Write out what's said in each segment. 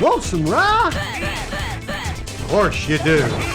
Want some rye? Of course you do.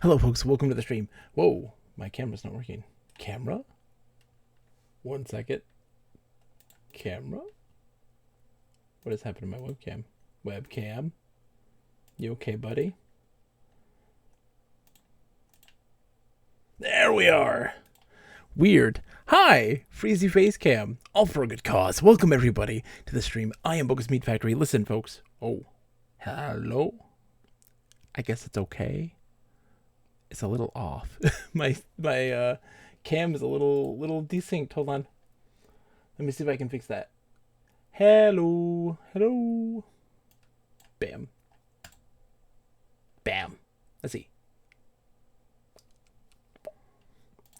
Hello, folks. Welcome to the stream. Whoa, my camera's not working. Camera? 1 second. Camera? What has happened to my webcam? Webcam? You okay, buddy? There we are. Weird. Hi, Freezy Face Cam. All for a good cause. Welcome, everybody, to the stream. I am Bogus Meat Factory. Listen, folks. Oh, hello? I guess it's okay. It's a little off. my cam is a little desynced. Hold on. Let me see if I can fix that. Hello. Bam. Bam. Let's see.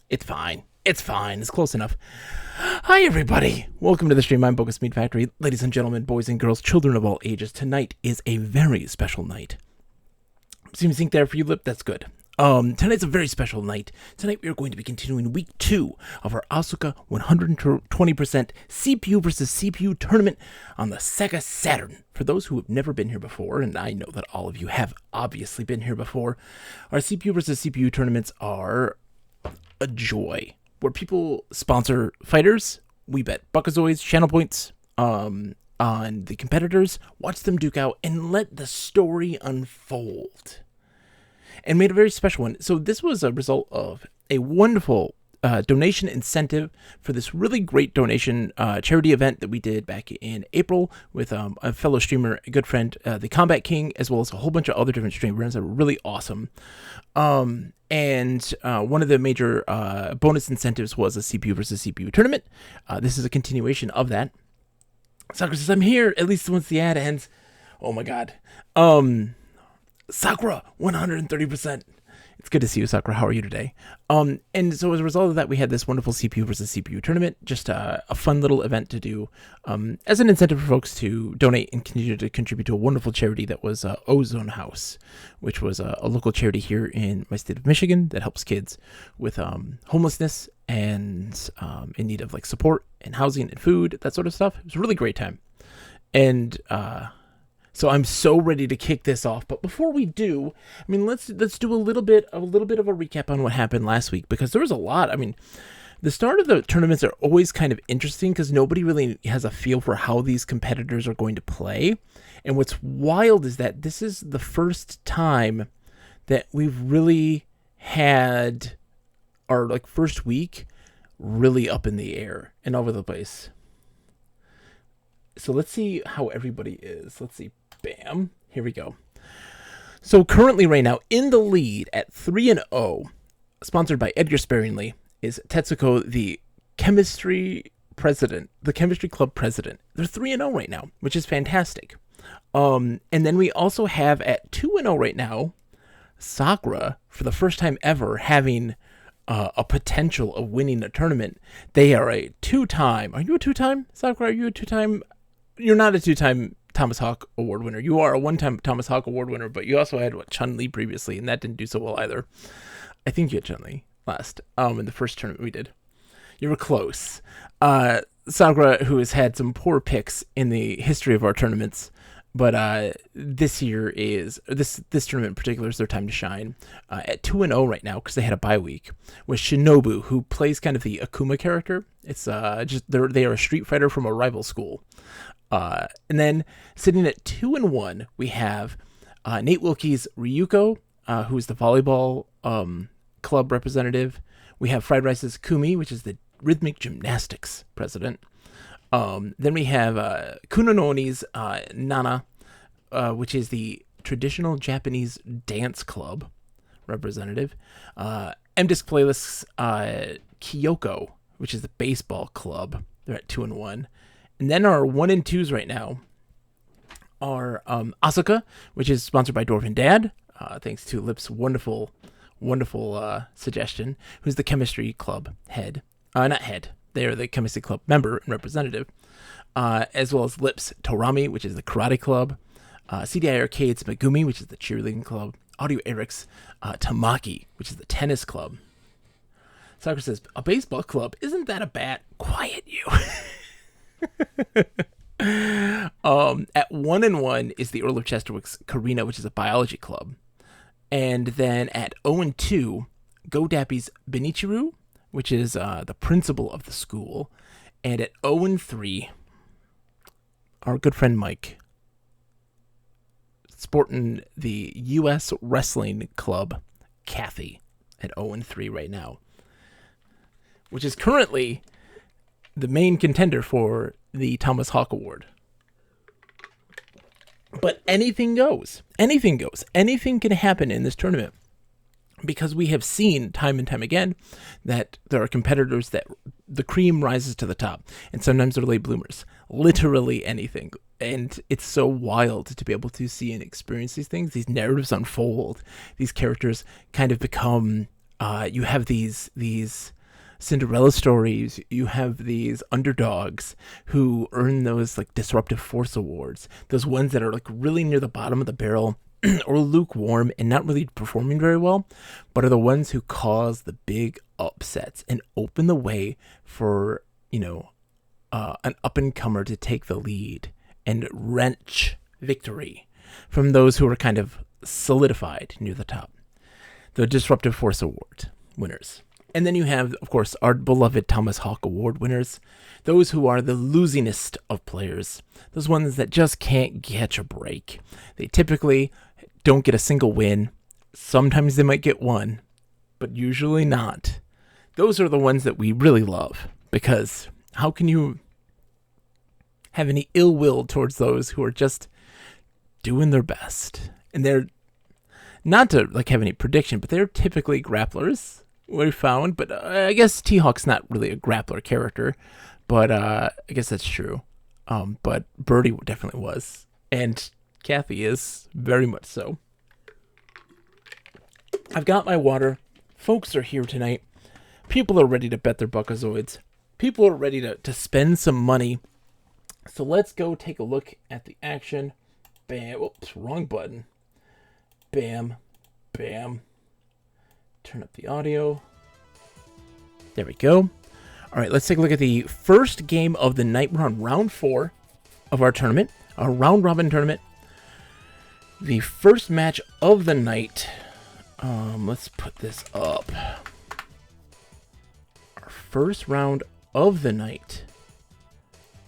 It's fine. It's close enough. Hi, everybody. Welcome to the stream. I'm Bogus Meat Factory. Ladies and gentlemen, boys and girls, children of all ages, tonight is a very special night. Seems to think there for you, Lip. That's good. Tonight's a very special night. Tonight we are going to be continuing week 2 of our Asuka 120% CPU versus CPU tournament on the Sega Saturn. For those who have never been here before, and I know that all of you have obviously been here before, our CPU versus CPU tournaments are a joy. Where people sponsor fighters, we bet Buckazoids, channel points, on the competitors, watch them duke out, and let the story unfold. And made a very special one. So this was a result of a wonderful donation incentive for this really great donation charity event that we did back in April with a fellow streamer, a good friend, the Combat King, as well as a whole bunch of other different streamers that were really awesome. And one of the major bonus incentives was a CPU versus CPU tournament. This is a continuation of that. Sakura says, I'm here, at least once the ad ends. Oh my god. Sakura, 130%. It's good to see you, Sakura. How are you today? And so as a result of that, we had this wonderful CPU versus CPU tournament, just a fun little event to do as an incentive for folks to donate and continue to contribute to a wonderful charity that was Ozone House, which was a local charity here in my state of Michigan that helps kids with homelessness and in need of like support and housing and food, that sort of stuff. It was a really great time. And so I'm so ready to kick this off. But before we do, I mean, let's do a little bit of a recap on what happened last week, because there was a lot. I mean, the start of the tournaments are always kind of interesting because nobody really has a feel for how these competitors are going to play. And what's wild is that this is the first time that we've really had our like first week really up in the air and all over the place. So let's see how everybody is. Let's see. Bam. Here we go. So currently right now in the lead at 3-0, sponsored by Edgar Sparingly, is Tetsuko, the chemistry club president. They're 3-0 right now, which is fantastic. And then we also have at 2-0 right now, Sakura, for the first time ever, having a potential of winning a tournament. They are a 2-time. Are you a 2-time, Sakura? Are you a 2-time? You're not a 2-time Thomas Hawk Award winner. You are a 1-time Thomas Hawk Award winner, but you also had Chun-Li previously, and that didn't do so well either. I think you had Chun-Li last in the first tournament we did. You were close. Sakura, who has had some poor picks in the history of our tournaments, but this year is this tournament in particular is their time to shine. At 2-0 right now because they had a bye week with Shinobu, who plays kind of the Akuma character. It's just they are a street fighter from a rival school. And then sitting at 2-1, we have Nate Wilkie's Ryuko, who is the volleyball club representative. We have Fried Rice's Kumi, which is the rhythmic gymnastics president. Then we have Kunononi's Nana, which is the traditional Japanese dance club representative. MDisc Playlist's Kyoko, which is the baseball club. They're at 2-1. And then our 1 and 2s right now are Asuka, which is sponsored by Dwarven Dad, thanks to Lip's wonderful suggestion, who's the chemistry club head. Not head. They are the chemistry club member and representative, as well as Lip's Torami, which is the karate club, CDI Arcade's Megumi, which is the cheerleading club, Audio Eric's Tamaki, which is the tennis club. Sakura says, a baseball club? Isn't that a bat? Quiet you. At 1-1 is the Earl of Chesterwick's Karina, which is a biology club. And then at 0-2, Go Dappy's Benichiru, which is the principal of the school. And at 0-3, our good friend Mike, sporting the U.S. Wrestling Club, Kathy, at 0-3 right now, which is currently the main contender for the Thomas Hawk Award. But anything goes. Anything goes. Anything can happen in this tournament, because we have seen time and time again that there are competitors that the cream rises to the top, and sometimes they're late bloomers. Literally anything. And it's so wild to be able to see and experience these things, these narratives unfold, these characters kind of become, you have these Cinderella stories, you have these underdogs who earn those like disruptive force awards, those ones that are like really near the bottom of the barrel or lukewarm and not really performing very well, but are the ones who cause the big upsets and open the way for, an up-and-comer to take the lead and wrench victory from those who are kind of solidified near the top. The Disruptive Force Award winners. And then you have, of course, our beloved Thomas Hawk Award winners, those who are the losingest of players, those ones that just can't catch a break. They typically don't get a single win. Sometimes they might get one, but usually not. Those are the ones that we really love, because how can you have any ill will towards those who are just doing their best? And they're not to like have any prediction, but they're typically grapplers, we found. But I guess T-Hawk's not really a grappler character, but I guess that's true. But Birdie definitely was, and Kathy is very much so. I've got my water. Folks are here tonight. People are ready to bet their Buckazoids. People are ready to spend some money. So let's go take a look at the action. Bam. Oops, wrong button. Bam. Bam. Turn up the audio. There we go. All right, let's take a look at the first game of the night. We're on round 4 of our tournament, our round robin tournament. The first match of the night. Let's put this up. Our first round of the night.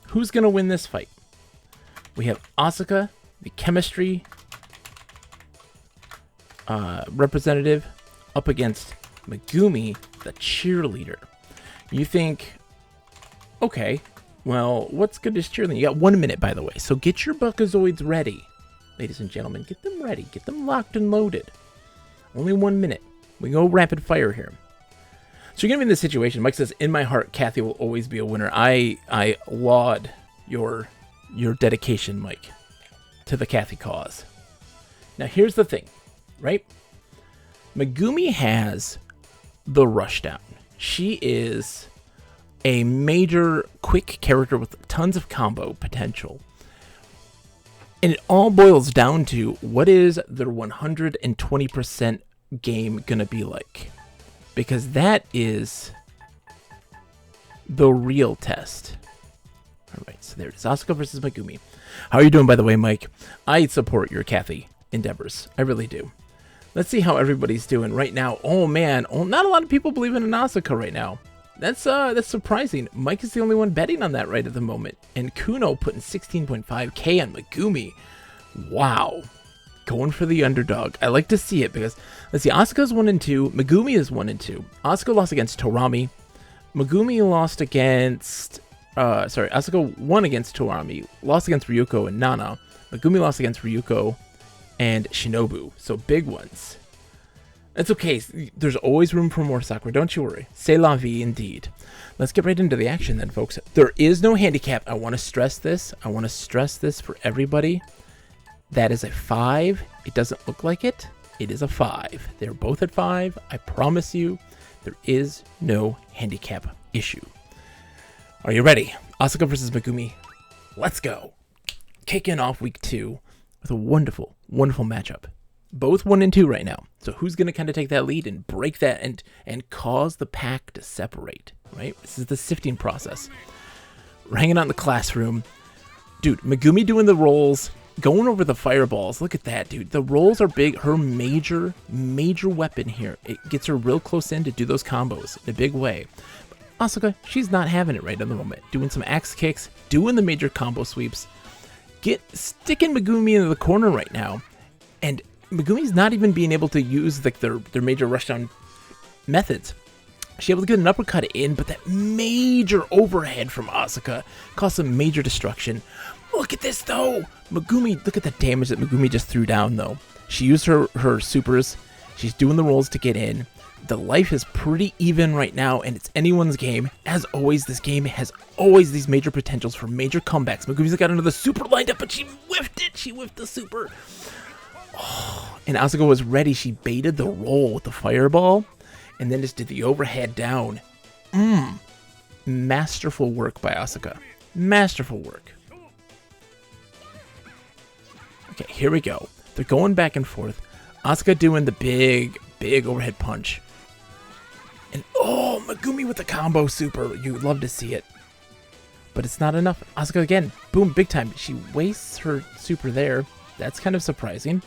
Who's going to win this fight? We have Asuka, the chemistry representative, up against Megumi, the cheerleader. You think, okay, well, what's good as cheerleading? You got 1 minute, by the way, so get your Buckazoids ready. Ladies and gentlemen, get them ready. Get them locked and loaded. Only 1 minute. We go rapid fire here. So you're going to be in this situation. Mike says, in my heart, Kathy will always be a winner. I laud your dedication, Mike, to the Kathy cause. Now, here's the thing, right? Megumi has the rushdown. She is a major quick character with tons of combo potential. And it all boils down to, what is their 120% game going to be like? Because that is the real test. All right, so there it is. Asuka versus Megumi. How are you doing, by the way, Mike? I support your Kathy endeavors. I really do. Let's see how everybody's doing right now. Oh, man. Oh, not a lot of people believe in an Asuka right now. That's surprising. Mike is the only one betting on that right at the moment. And Kuno putting 16.5K on Megumi. Wow. Going for the underdog. I like to see it because, let's see, Asuka's 1-2. Megumi is 1-2. Asuka lost against Torami. Megumi lost against... Asuka won against Torami. Lost against Ryuko and Nana. Megumi lost against Ryuko and Shinobu. So big ones. It's okay. There's always room for more, Sakura. Don't you worry. C'est la vie, indeed. Let's get right into the action then, folks. There is no handicap. I want to stress this. I want to stress this for everybody. That is a 5. It doesn't look like it. It is a 5. They're both at 5. I promise you, there is no handicap issue. Are you ready? Asuka versus Megumi. Let's go. Kicking off week 2 with a wonderful, wonderful matchup. Both 1-2 right now. So who's going to kind of take that lead and break that and cause the pack to separate, right? This is the sifting process. We're hanging out in the classroom. Dude, Megumi doing the rolls going over the fireballs. Look at that, dude. The rolls are big. Her major weapon here. It gets her real close in to do those combos in a big way. Asuka, she's not having it right in the moment. Doing some axe kicks, doing the major combo sweeps. Sticking Megumi into the corner right now. And Megumi's not even being able to use like their major rushdown methods. She's able to get an uppercut in, but that major overhead from Asuka caused some major destruction. Look at this, though. Megumi, look at the damage that Megumi just threw down, though. She used her supers. She's doing the rolls to get in. The life is pretty even right now, and it's anyone's game. As always, this game has always these major potentials for major comebacks. Megumi's got another super lined up, but she whiffed it. She whiffed the super. Oh, and Asuka was ready. She baited the roll with the fireball, and then just did the overhead down. Masterful work by Asuka. Masterful work. Okay, here we go. They're going back and forth. Asuka doing the big overhead punch. And oh, Megumi with the combo super. You'd love to see it. But it's not enough. Asuka again. Boom, big time. She wastes her super there. That's kind of surprising.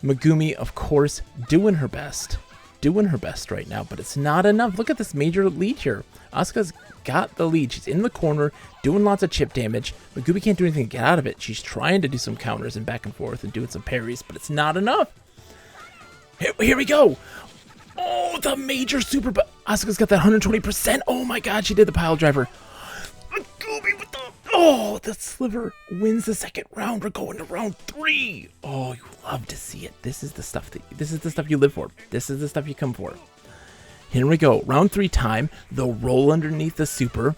Megumi, of course, doing her best. Doing her best right now, but it's not enough. Look at this major lead here. Asuka's got the lead. She's in the corner, doing lots of chip damage. Megumi can't do anything to get out of it. She's trying to do some counters and back and forth and doing some parries, but it's not enough. Here we go. Oh, the major super, but Asuka's got that 120%. Oh my god, she did the pile driver. Megumi with the... Oh, the sliver wins the second round. We're going to round 3. Oh, you love to see it. This is the stuff you live for. This is the stuff you come for. Here we go. Round 3 time. The roll underneath the super.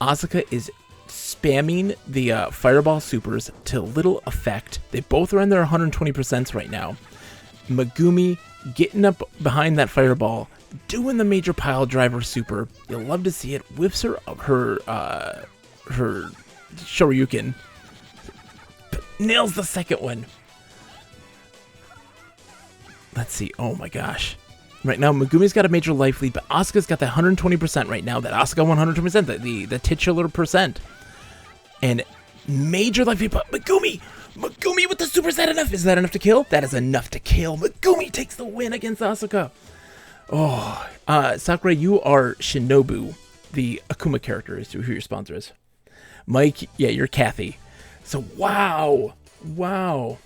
Asuka is spamming the fireball supers to little effect. They both are in their 120% right now. Megumi getting up behind that fireball, doing the major pile driver super. You'll love to see it. Whiffs her Shoryuken, but nails the second one. Let's see. Oh my gosh. Right now, Megumi's got a major life lead, but Asuka's got that 120% right now. That Asuka 120%, the titular percent. And major life lead, but Megumi with the super, is that enough? Is that enough to kill? That is enough to kill. Megumi takes the win against Asuka. Oh, Sakura, you are Shinobu, the Akuma character, is who your sponsor is. Mike, yeah, you're Kathy. So, wow. Oh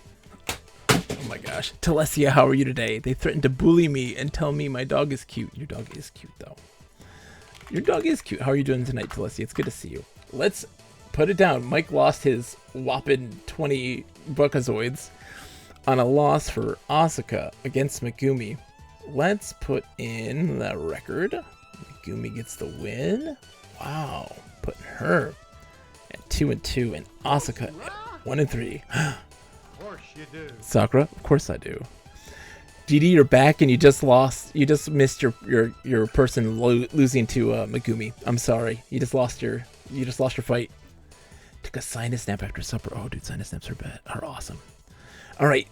my gosh. Telesia, how are you today? They threatened to bully me and tell me my dog is cute. Your dog is cute, though. Your dog is cute. How are you doing tonight, Telesia? It's good to see you. Let's put it down. Mike lost his whopping 20 Buckazoids on a loss for Asuka against Megumi. Let's put in the record. Megumi gets the win. Wow. Putting her at 2-2 and Asuka at 1-3. Of course you do. Sakura, of course I do. GD, you're back and you just lost. You just missed your person losing to Megumi. I'm sorry. You just lost your fight. Took a sinus snap after supper. Oh, dude, sinus snaps are awesome. All right,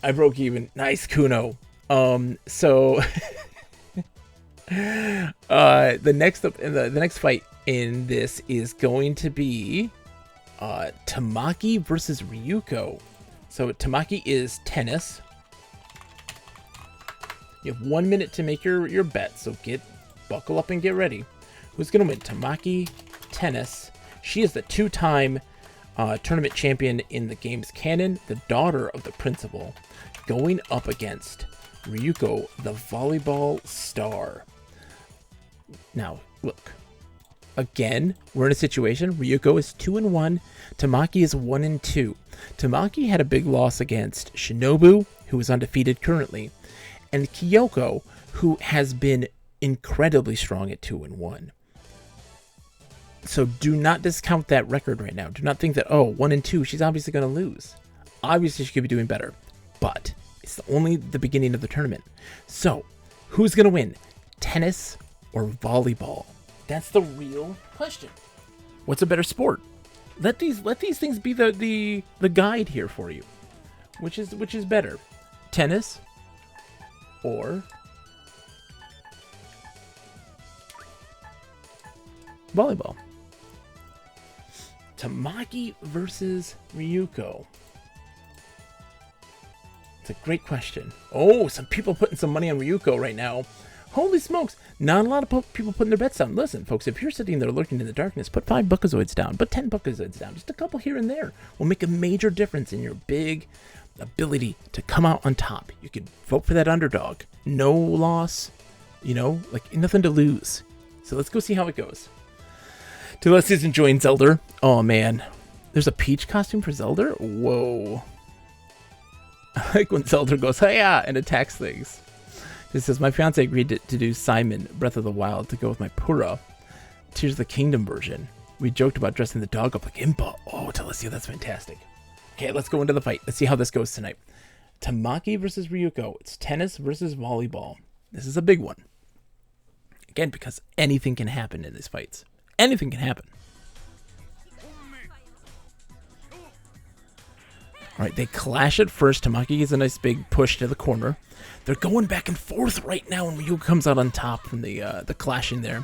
I broke even. Nice, Kuno. So the next fight in this is going to be Tamaki versus Ryuko. So Tamaki is tennis. You have 1 minute to make your bet, so buckle up and get ready. Who's gonna win? Tamaki, tennis. She is the 2-time tournament champion in the game's canon, the daughter of the principal, going up against Ryuko, the volleyball star. Now, look. Again, we're in a situation. Ryuko is 2-1. Tamaki is 1-2. Tamaki had a big loss against Shinobu, who is undefeated currently, and Kyoko, who has been incredibly strong at 2-1. So do not discount that record right now. Do not think that, 1-2, she's obviously going to lose. Obviously, she could be doing better, but it's only the beginning of the tournament. So, who's going to win? Tennis or volleyball? That's the real question. What's a better sport? Let these things be the guide here for you. Which is better? Tennis or volleyball? Tamaki versus Ryuko. It's a great question. Oh, some people putting some money on Ryuko right now. Holy smokes. Not a lot of people putting their bets down. Listen, folks, if you're sitting there lurking in the darkness, put 5 Buckazoids down. Put 10 Buckazoids down. Just a couple here and there will make a major difference in your big ability to come out on top. You could vote for that underdog. No loss. You know, like nothing to lose. So let's go see how it goes. Teles is enjoying Zelda. Oh, man. There's a Peach costume for Zelda? Whoa. I like when Zelda goes, hiya, and attacks things. It says, my fiance agreed to do Simon, Breath of the Wild, to go with my Pura, Tears of the Kingdom version. We joked about dressing the dog up like Impa. Oh, Telesia, that's fantastic. Okay, let's go into the fight. Let's see how this goes tonight. Tamaki versus Ryuko. It's tennis versus volleyball. This is a big one. Again, because anything can happen in these fights. Anything can happen. All right, they clash at first. Tamaki gets a nice big push to the corner. They're going back and forth right now, and Ryuko comes out on top from the clashing there.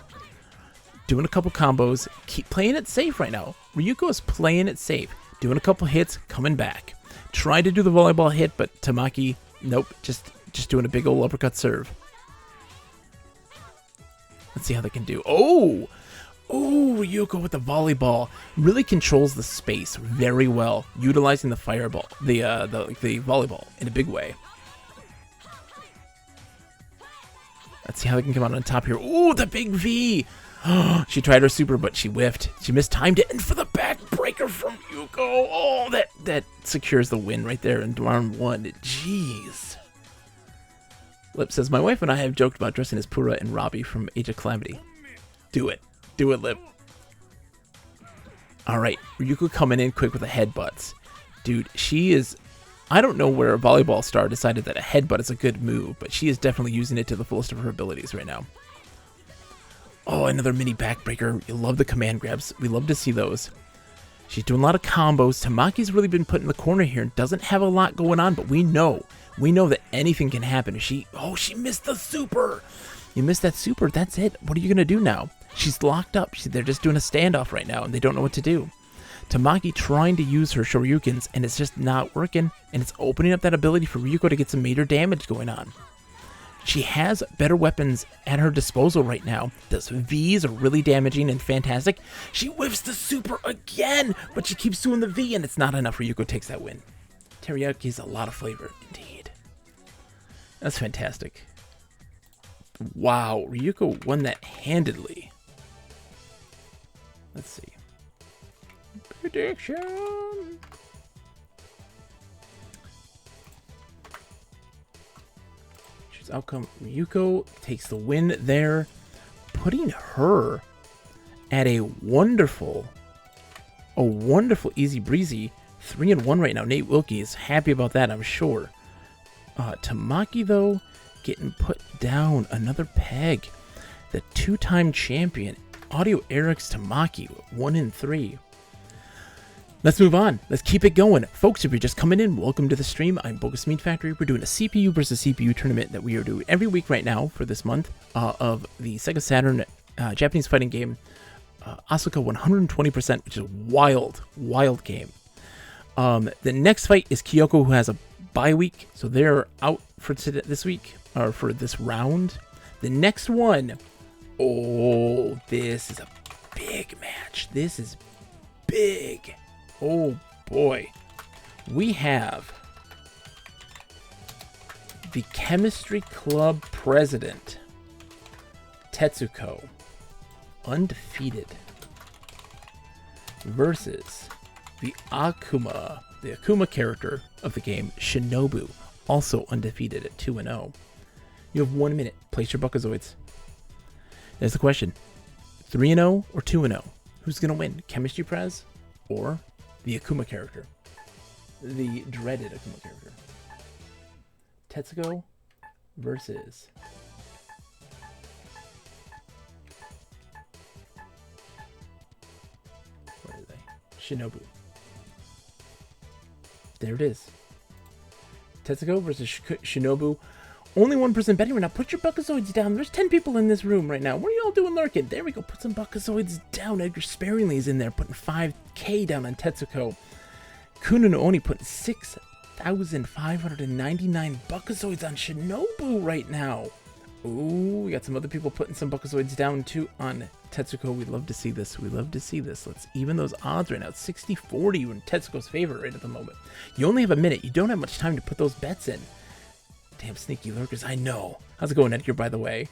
Doing a couple combos. Keep playing it safe right now. Ryuko is playing it safe. Doing a couple hits, coming back. Tried to do the volleyball hit, but Tamaki, nope, just doing a big old uppercut serve. Let's see how they can do. Oh, Ryuko with the volleyball really controls the space very well, utilizing the fireball, the volleyball in a big way. Let's see how they can come out on top here. Oh, the big V! She tried her super, but she whiffed. She mistimed it, and for the backbreaker from Ryuko. Oh, that secures the win right there in round 1. Jeez. Lip says, my wife and I have joked about dressing as Pura and Robbie from Age of Calamity. Do it. Do it, Lip. Alright, Ryuko coming in quick with the headbutts. Dude, she is... I don't know where a volleyball star decided that a headbutt is a good move, but she is definitely using it to the fullest of her abilities right now. Oh, another mini backbreaker. You love the command grabs. We love to see those. She's doing a lot of combos. Tamaki's really been put in the corner here and doesn't have a lot going on, but we know that anything can happen. She missed the super. You missed that super. That's it. What are you going to do now? She's locked up. They're just doing a standoff right now, and they don't know what to do. Tamaki trying to use her Shoryukens, and it's just not working, and it's opening up that ability for Ryuko to get some major damage going on. She has better weapons at her disposal right now. Those Vs are really damaging and fantastic. She whiffs the super again, but she keeps doing the V, and it's not enough. Ryuko takes that win. Teriyaki is a lot of flavor, indeed. That's fantastic. Wow, Ryuko won that handedly. Let's see. Prediction. Choose outcome. Ryuko takes the win there, putting her at a wonderful easy breezy 3-1 right now. Nate Wilkie is happy about that, I'm sure. Tamaki though getting put down another peg. The 2-time champion Audio Eric's Tamaki 1-3. Let's move on. Let's keep it going. Folks, if you're just coming in, welcome to the stream. I'm Bogus Meat Factory. We're doing a CPU versus CPU tournament that we are doing every week right now for this month of the Sega Saturn Japanese fighting game Asuka 120%, which is a wild game. The next fight is Kyoko, who has a bye week, so they're out for this week, or for this round. The next one, oh, this is a big match. This is big. Oh boy. We have the Chemistry Club president, Tetsuko, undefeated, versus the Akuma character of the game, Shinobu, also undefeated at 2-0. You have 1 minute. Place your Buckazoids. There's the question. 3-0 or 2-0? Who's going to win? Chemistry Prez or the Akuma character? The dreaded Akuma character. Tetsuko versus... where are they? Shinobu. There it is. Tetsuko versus Shinobu. Only one person betting right now. Put your Buckazoids down. There's 10 people in this room right now. What are y'all doing lurking? There we go. Put some Buckazoids down. Edgar sparingly is in there, putting 5K down on Tetsuko. Kuno no Oni putting 6,599 Buckazoids on Shinobu right now. Ooh, we got some other people putting some Buckazoids down too on Tetsuko. We'd love to see this. We love to see this. Let's even those odds right now. It's 60-40 in Tetsuko's favor right at the moment. You only have a minute. You don't have much time to put those bets in. Damn sneaky lurkers. I know. How's it going, Edgar, by the way?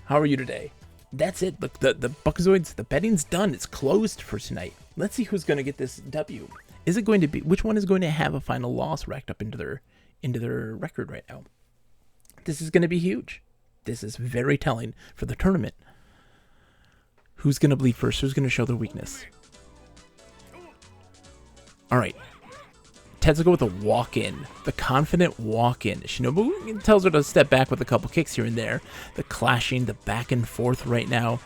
How are you today? That's it. Look, the Buckazoids, the betting's done. It's closed for tonight. Let's see who's going to get this W. Is it going to be, which one is going to have a final loss racked up into their record right now? This is going to be huge. This is very telling for the tournament. Who's going to bleed first? Who's going to show their weakness? All right. Tetsuko with a walk-in. The confident walk-in. Shinobu tells her to step back with a couple kicks here and there. The clashing, the back and forth right now.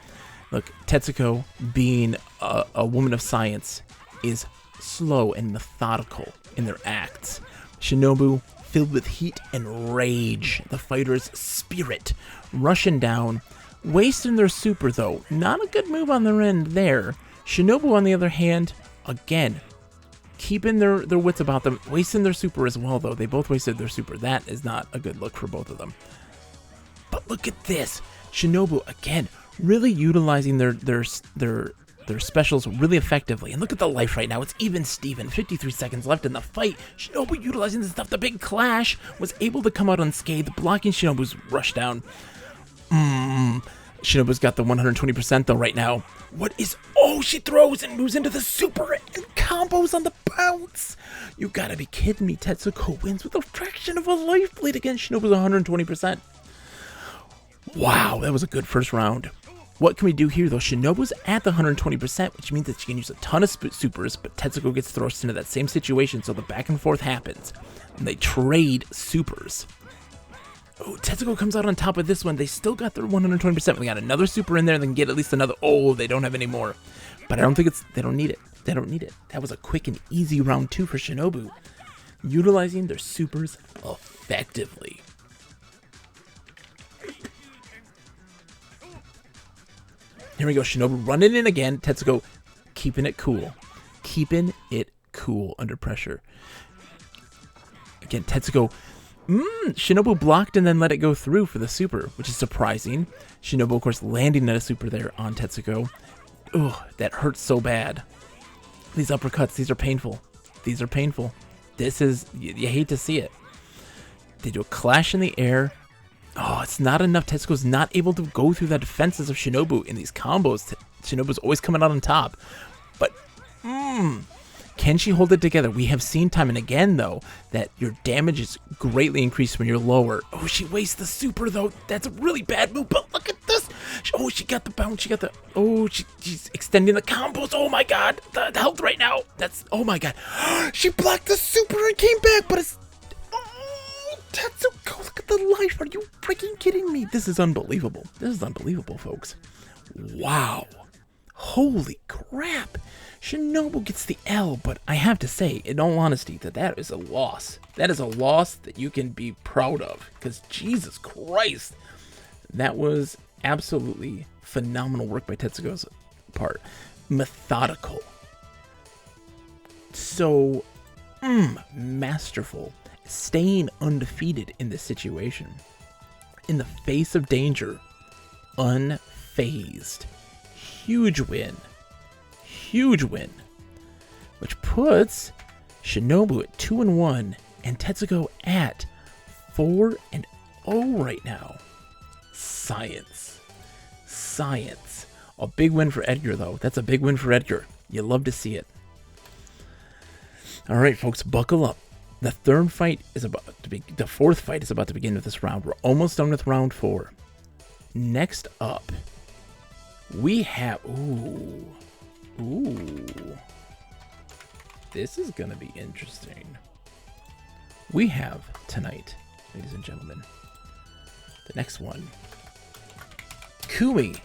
Look, Tetsuko, being a woman of science, is slow and methodical in their acts. Shinobu, filled with heat and rage. The fighter's spirit rushing down. Wasting their super, though. Not a good move on their end there. Shinobu, on the other hand, again, keeping their wits about them. Wasting their super as well, though. They both wasted their super. That is not a good look for both of them. But look at this. Shinobu, again, really utilizing their specials really effectively. And look at the life right now. It's even Steven. 53 seconds left in the fight. Shinobu utilizing this stuff. The big clash was able to come out unscathed, blocking Shinobu's rush down. Shinobu's got the 120% though right now. What is... Oh, she throws and moves into the super and combos on the bounce. You gotta be kidding me. Tetsuko wins with a fraction of a life bleed against Shinobu's 120%. Wow, that was a good first round. What can we do here though? Shinobu's at the 120%, which means that she can use a ton of supers, but Tetsuko gets thrust into that same situation, so the back and forth happens. And they trade supers. Oh, Tetsuko comes out on top of this one. They still got their 120%. We got another super in there, then get at least another. Oh, they don't have any more. But I don't think they don't need it. They don't need it. That was a quick and easy round 2 for Shinobu. Utilizing their supers effectively. Here we go. Shinobu running in again. Tetsuko keeping it cool. Keeping it cool under pressure. Again, Tetsuko... Shinobu blocked and then let it go through for the super, which is surprising. Shinobu, of course, landing at a super there on Tetsuko. Ugh, that hurts so bad. These uppercuts, these are painful. These are painful. This is... You hate to see it. They do a clash in the air. Oh, it's not enough. Tetsuko's not able to go through the defenses of Shinobu in these combos. Shinobu's always coming out on top. But, can she hold it together? We have seen time and again, though, that your damage is greatly increased when you're lower. Oh, she wastes the super, though. That's a really bad move, but look at this. Oh, she got the bounce. She got the... Oh, she's extending the combos. Oh, my God. The health right now. That's... Oh, my God. She blocked the super and came back, but it's... Oh, Tetsuko, look at the life. Are you freaking kidding me? This is unbelievable. This is unbelievable, folks. Wow. Holy crap. Shinobu gets the L, but I have to say, in all honesty, that is a loss. That is a loss that you can be proud of, because Jesus Christ, that was absolutely phenomenal work by Tetsuko's part. Methodical. So, masterful. Staying undefeated in this situation. In the face of danger, unfazed. Huge win. Huge win. Which puts Shinobu at 2-1 and Tetsuko at 4-0 right now. Science. Science. A big win for Edgar, though. That's a big win for Edgar. You love to see it. All right, folks, buckle up. The fourth fight is about to begin with this round. We're almost done with round 4. Next up, we have... Ooh. This is going to be interesting. We have tonight, ladies and gentlemen, the next one. Kui,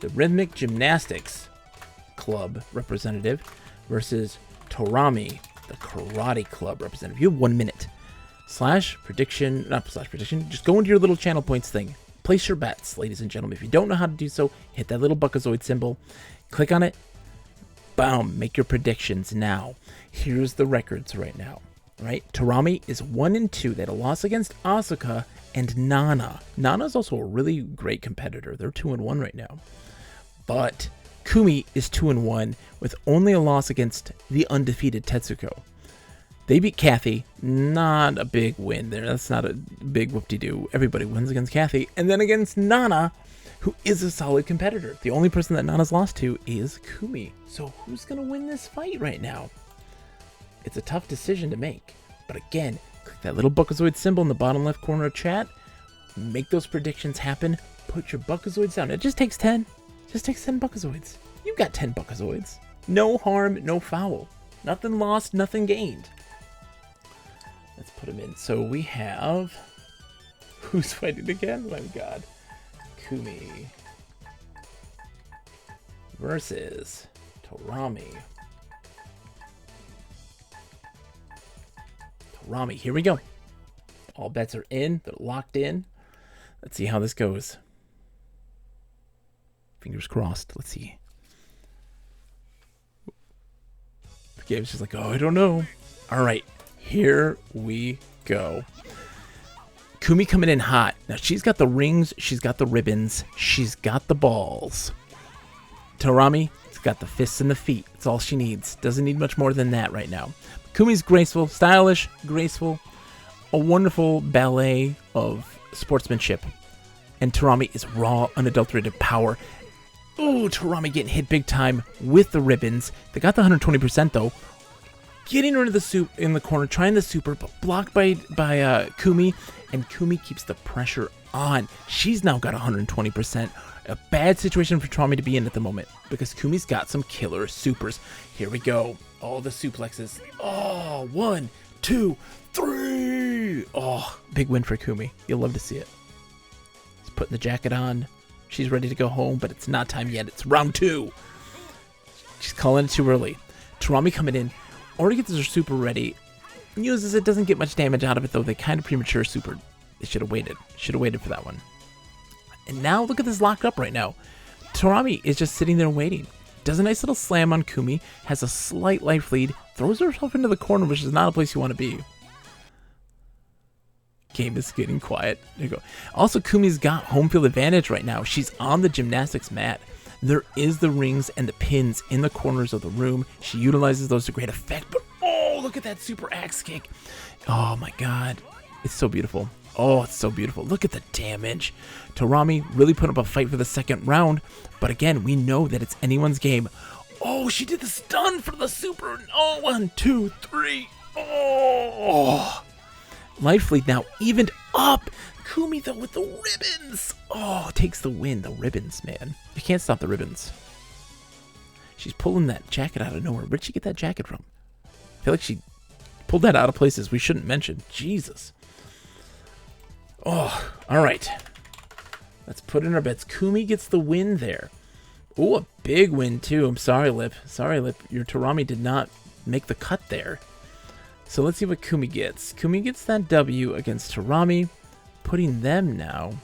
the Rhythmic Gymnastics Club representative, versus Torami, the Karate Club representative. You have 1 minute. slash prediction, not slash prediction, just go into your little channel points thing. Place your bets, ladies and gentlemen. If you don't know how to do so, hit that little Buckazoid symbol, click on it, boom, make your predictions now. Here's the records right now, right? Tarami is 1-2. They had a loss against Asuka and Nana. Nana's also a really great competitor. They're 2-1 right now. But Kumi is 2-1 with only a loss against the undefeated Tetsuko. They beat Kathy. Not a big win there. That's not a big whoop-de-doo. Everybody wins against Kathy. And then against Nana, who is a solid competitor. The only person that Nana's lost to is Kumi. So who's going to win this fight right now? It's a tough decision to make. But again, click that little Buckazoid symbol in the bottom left corner of chat. Make those predictions happen. Put your Buckazoids down. It just takes 10. Just takes 10 Buckazoids. You've got 10 Buckazoids. No harm, no foul. Nothing lost, nothing gained. Let's put them in. So we have... Who's fighting again? My God. Kumi versus Tarami. Tarami, here we go. All bets are in. They're locked in. Let's see how this goes. Fingers crossed. Let's see. The game's just like, oh, I don't know. All right. Here we go. Kumi coming in hot. Now, she's got the rings. She's got the ribbons. She's got the balls. Tarami's got the fists and the feet. That's all she needs. Doesn't need much more than that right now. Kumi's graceful, stylish, graceful. A wonderful ballet of sportsmanship. And Tarami is raw, unadulterated power. Ooh, Tarami getting hit big time with the ribbons. They got the 120% though. Getting her into the soup in the corner, trying the super, but blocked by Kumi, and Kumi keeps the pressure on. She's now got 120%. A bad situation for Tarami to be in at the moment because Kumi's got some killer supers. Here we go. All the suplexes. Oh, 1, 2, 3. Oh, big win for Kumi. You'll love to see it. She's putting the jacket on. She's ready to go home, but it's not time yet. It's round 2. She's calling it too early. Tarami coming in. Already gets her super ready. Uses it, doesn't get much damage out of it though. They kind of premature super. They should have waited. Should have waited for that one. And now look at this locked up right now. Tarami is just sitting there waiting. Does a nice little slam on Kumi. Has a slight life lead. Throws herself into the corner, which is not a place you want to be. Game is getting quiet. There you go. Also, Kumi's got home field advantage right now. She's on the gymnastics mat. There is the rings and the pins in the corners of the room. She utilizes those to great effect. But, oh, look at that super axe kick. Oh, my God. It's so beautiful. Oh, it's so beautiful. Look at the damage. Tarami really put up a fight for the second round. But, again, we know that it's anyone's game. Oh, she did the stun for the super. Oh, 1, 2, 3. Oh. Life lead now evened up. Kumi, though, with the ribbons. Oh, takes the win. The ribbons, man. You can't stop the ribbons. She's pulling that jacket out of nowhere. Where'd she get that jacket from? I feel like she pulled that out of places we shouldn't mention. Jesus. Oh, all right. Let's put in our bets. Kumi gets the win there. Oh, a big win, too. I'm sorry, Lip. Sorry, Lip. Your Tarami did not make the cut there. So let's see what Kumi gets. Kumi gets that W against Tarami, putting them now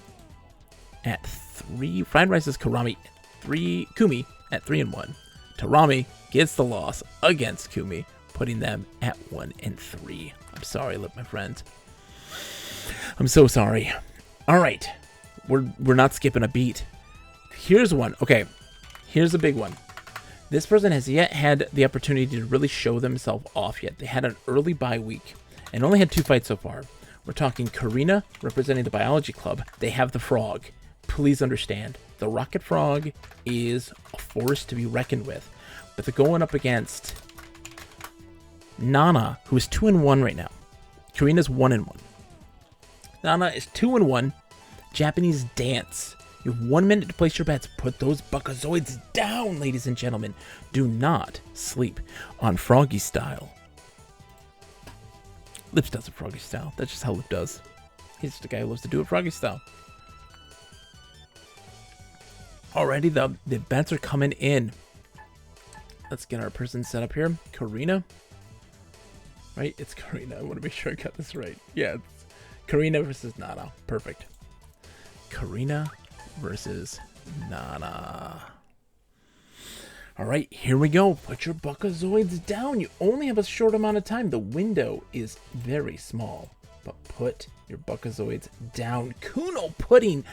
at 3. Fried Rice is Kumi at 3-1. Tarami gets the loss against Kumi, putting them at 1-3. I'm sorry, Lip, my friend. I'm so sorry. All right, we're not skipping a beat. Here's one. Okay, here's a big one. This person has yet had the opportunity to really show themselves off yet. They had an early bye week and only had 2 fights so far. We're talking Karina, representing the Biology Club. They have the Frog. Please understand, the Rocket Frog is a force to be reckoned with. But they're going up against Nana, who is 2-1 right now. Karina's 1-1. Nana is 2-1. Japanese dance. You have 1 minute to place your bets. Put those Buckazoids down, ladies and gentlemen. Do not sleep on Froggy Style. Lips does it Froggy Style. That's just how Lip does. He's just a guy who loves to do it Froggy Style. Alrighty, the bets are coming in. Let's get our person set up here. Karina. right? It's Karina. I want to make sure I got this right. Yeah, it's Karina versus Nana. Perfect. Karina versus Nana. All right, here we go. Put your Buckazoids down. You only have a short amount of time. The window is very small, but put your Buckazoids down. Kuno putting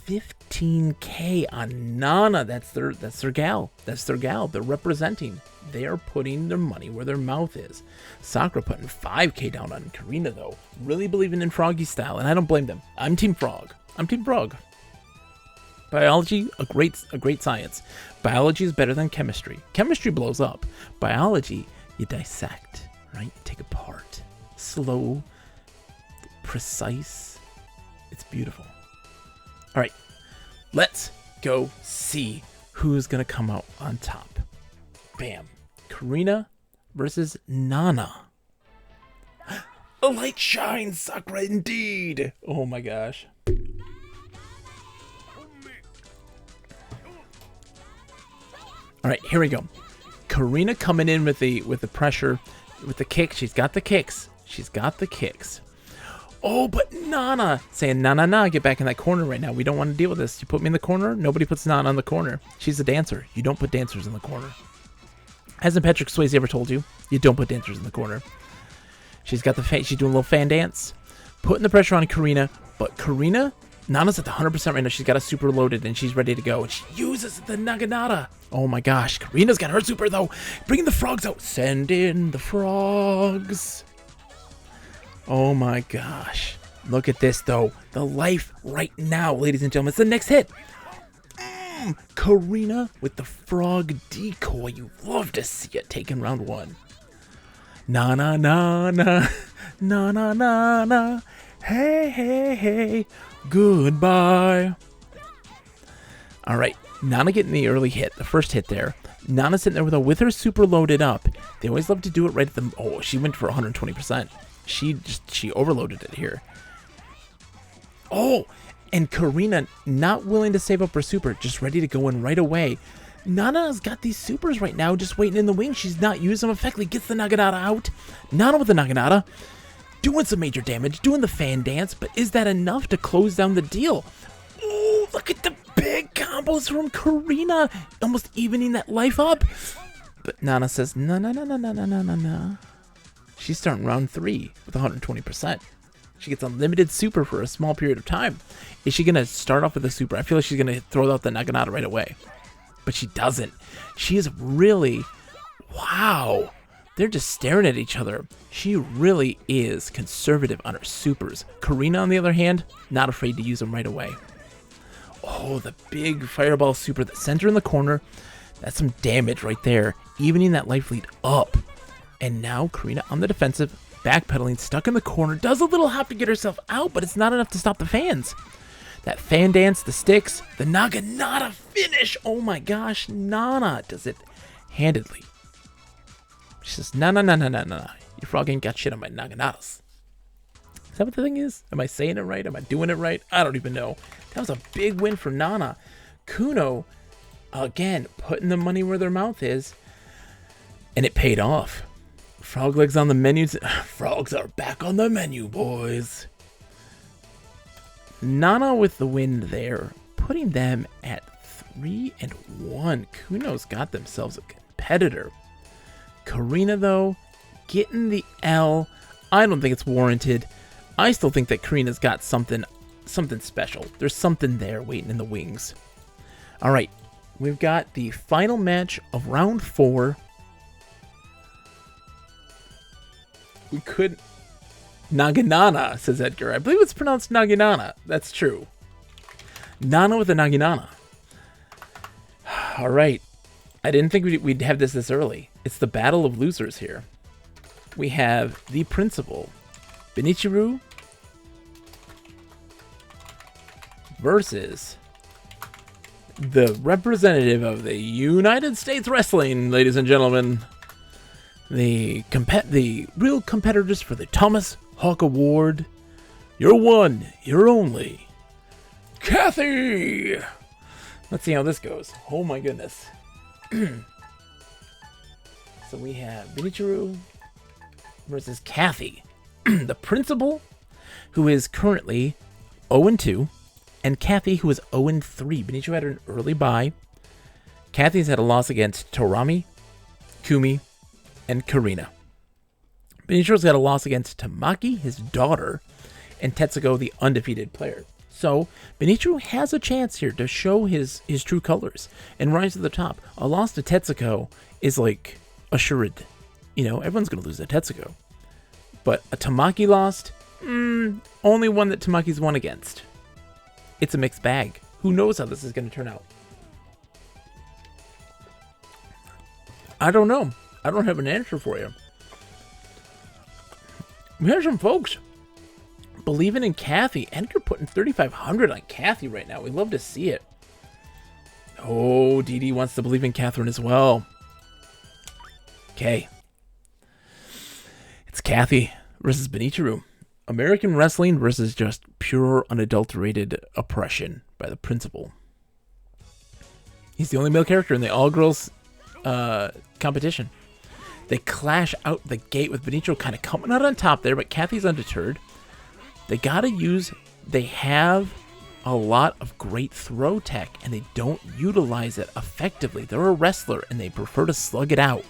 15K on Nana. That's their gal. That's their gal. They're representing. They are putting their money where their mouth is. Sakura putting 5K down on Karina, though. Really believing in Froggy style, and I don't blame them. I'm Team Frog. I'm Team Frog. Biology, a great science. Biology is better than chemistry. Chemistry blows up. Biology, you dissect, right? Take apart. Slow, precise. It's beautiful. All right, let's go see who's gonna come out on top. Bam. Karina versus Nana. A light shines, Sakura, indeed. Oh my gosh. All right, here we go. Karina coming in with the pressure, with the kick. She's got the kicks. She's got the kicks. Oh, but Nana saying, nah, get back in that corner right now. We don't want to deal with this. You put me in the corner. Nobody puts Nana in the corner. She's a dancer. You don't put dancers in the corner. Hasn't Patrick Swayze ever told you? You don't put dancers in the corner. She's got the she's doing a little fan dance, putting the pressure on Karina. But Karina, Nana's at the 100% right now. She's got a super loaded and she's ready to go. And she uses the Naginata. Oh my gosh. Karina's got her super though. Bringing the frogs out. Send in the frogs. Oh my gosh. Look at this though. The life right now, ladies and gentlemen. It's the next hit. Karina with the frog decoy. You love to see it taking round one. Na na na na. Na na na na. Hey, hey, hey. Goodbye. All right. Nana getting the early hit. The first hit there. Nana sitting there with her super loaded up. They always love to do it right at the... Oh, she went for 120%. She overloaded it here. Oh, and Karina not willing to save up her super. Just ready to go in right away. Nana's got these supers right now just waiting in the wings. She's not using them effectively. Gets the Naginata out. Nana with the Naginata. Doing some major damage. Doing the fan dance. But is that enough to close down the deal? Oh, look at the big combos from Karina. Almost evening that life up. But Nana says, no. She's starting round 3 with 120%. She gets unlimited super for a small period of time. Is she going to start off with a super? I feel like she's going to throw out the Naginata right away. But she doesn't. She is really... Wow. They're just staring at each other. She really is conservative on her supers. Karina, on the other hand, not afraid to use them right away. Oh, the big fireball super that sent her in the corner. That's some damage right there. Evening that life lead up. And now Karina on the defensive, backpedaling, stuck in the corner, does a little hop to get herself out, but it's not enough to stop the fans. That fan dance, the sticks, the Naginata finish. Oh my gosh, Nana does it handedly. She says, no. Your frog ain't got shit on my Naginatas. Is that what the thing is? Am I saying it right? Am I doing it right? I don't even know. That was a big win for Nana. Kuno, again, putting the money where their mouth is. And it paid off. Frog legs on the menu. Frogs are back on the menu, boys. Nana with the win there, putting them at 3-1. Kuno's got themselves a competitor. Karina, though, getting the L. I don't think it's warranted. I still think that Karina's got something special. There's something there waiting in the wings. All right, we've got the final match of round 4. We could... Naginana, says Edgar. I believe it's pronounced Naginana. That's true. Nana with the Naginana. All right. I didn't think we'd have this early. It's the battle of losers here. We have the principal, Benichiru, versus the representative of the United States Wrestling, ladies and gentlemen. The real competitors for the Thomas Hawk Award. Your one, your only, Kathy. Let's see how this goes. Oh my goodness. So we have Benichiru versus Kathy, the principal, who is currently 0-2, and Kathy, who is 0-3. Benicio had an early bye. Kathy's had a loss against Torami, Kumi, and Karina. Benicio's got a loss against Tamaki, his daughter, and Tetsuko, the undefeated player. So, Benicio has a chance here to show his true colors and rise to the top. A loss to Tetsuko is like assured. You know, everyone's going to lose to Tetsuko. But a Tamaki lost? Only one that Tamaki's won against. It's a mixed bag. Who knows how this is going to turn out? I don't know. I don't have an answer for you. We have some folks believing in Kathy. Edgar putting 3,500 on Kathy right now. We love to see it. Oh, Dee wants to believe in Catherine as well. Okay. It's Kathy versus Benicio. American wrestling versus just pure unadulterated oppression by the principal. He's the only male character in the all-girls competition. They clash out the gate with Benicio kind of coming out on top there, but Kathy's undeterred. They have a lot of great throw tech, and they don't utilize it effectively. They're a wrestler, and they prefer to slug it out.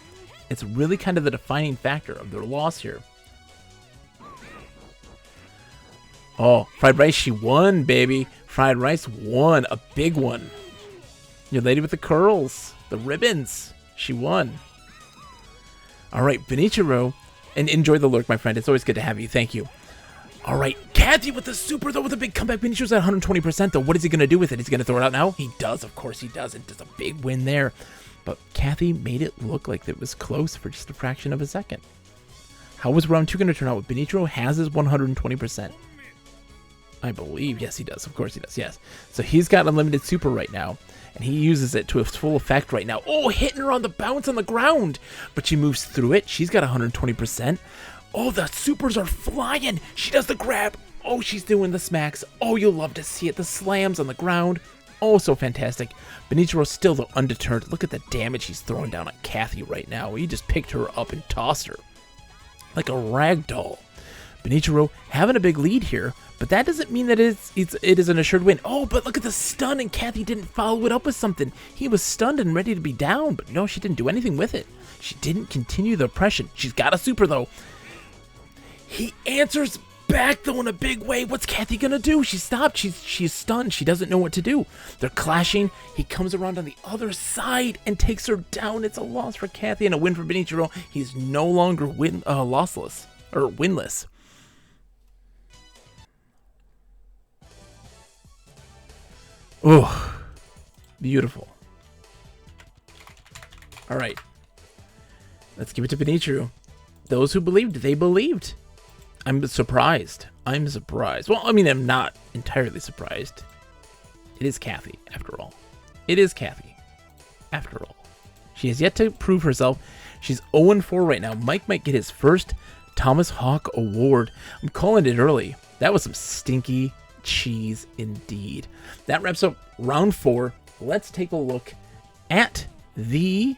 It's really kind of the defining factor of their loss here. Oh, Fried Rice, she won, baby. Fried Rice won, a big one. Your lady with the curls, the ribbons, she won. All right, Benicio, and enjoy the lurk, my friend. It's always good to have you. Thank you. All right, Kathy with the super, though, with a big comeback. Benicio's at 120%, though. What is he going to do with it? Is he going to throw it out now? He does. Of course he does. It does a big win there. But Kathy made it look like it was close for just a fraction of a second. How was round 2 going to turn out? Benicio has his 120%. I believe. Yes, he does. Of course he does. Yes. So he's got unlimited super right now. And he uses it to its full effect right now. Oh, hitting her on the bounce on the ground. But she moves through it. She's got 120%. Oh, the supers are flying. She does the grab. Oh, she's doing the smacks. Oh, you'll love to see it. The slams on the ground. Oh, so fantastic. Benicio still though undeterred. Look at the damage he's throwing down on Kathy right now. He just picked her up and tossed her like a rag doll. Benicio having a big lead here, but that doesn't mean that it is an assured win. Oh, but look at the stun, and Kathy didn't follow it up with something. He was stunned and ready to be down, but no, she didn't do anything with it. She didn't continue the oppression. She's got a super, though. He answers back, though, in a big way. What's Kathy gonna do? She stopped. She's stunned. She doesn't know what to do. They're clashing. He comes around on the other side and takes her down. It's a loss for Kathy and a win for Benicio. He's no longer lossless or winless. Oh, beautiful. All right. Let's give it to Benicio. Those who believed, they believed. I'm surprised. Well, I mean, I'm not entirely surprised. It is Kathy, after all. She has yet to prove herself. She's 0-4 right now. Mike might get his first Thomas Hawk Award. I'm calling it early. That was some stinky cheese indeed. That wraps up round 4. Let's take a look at the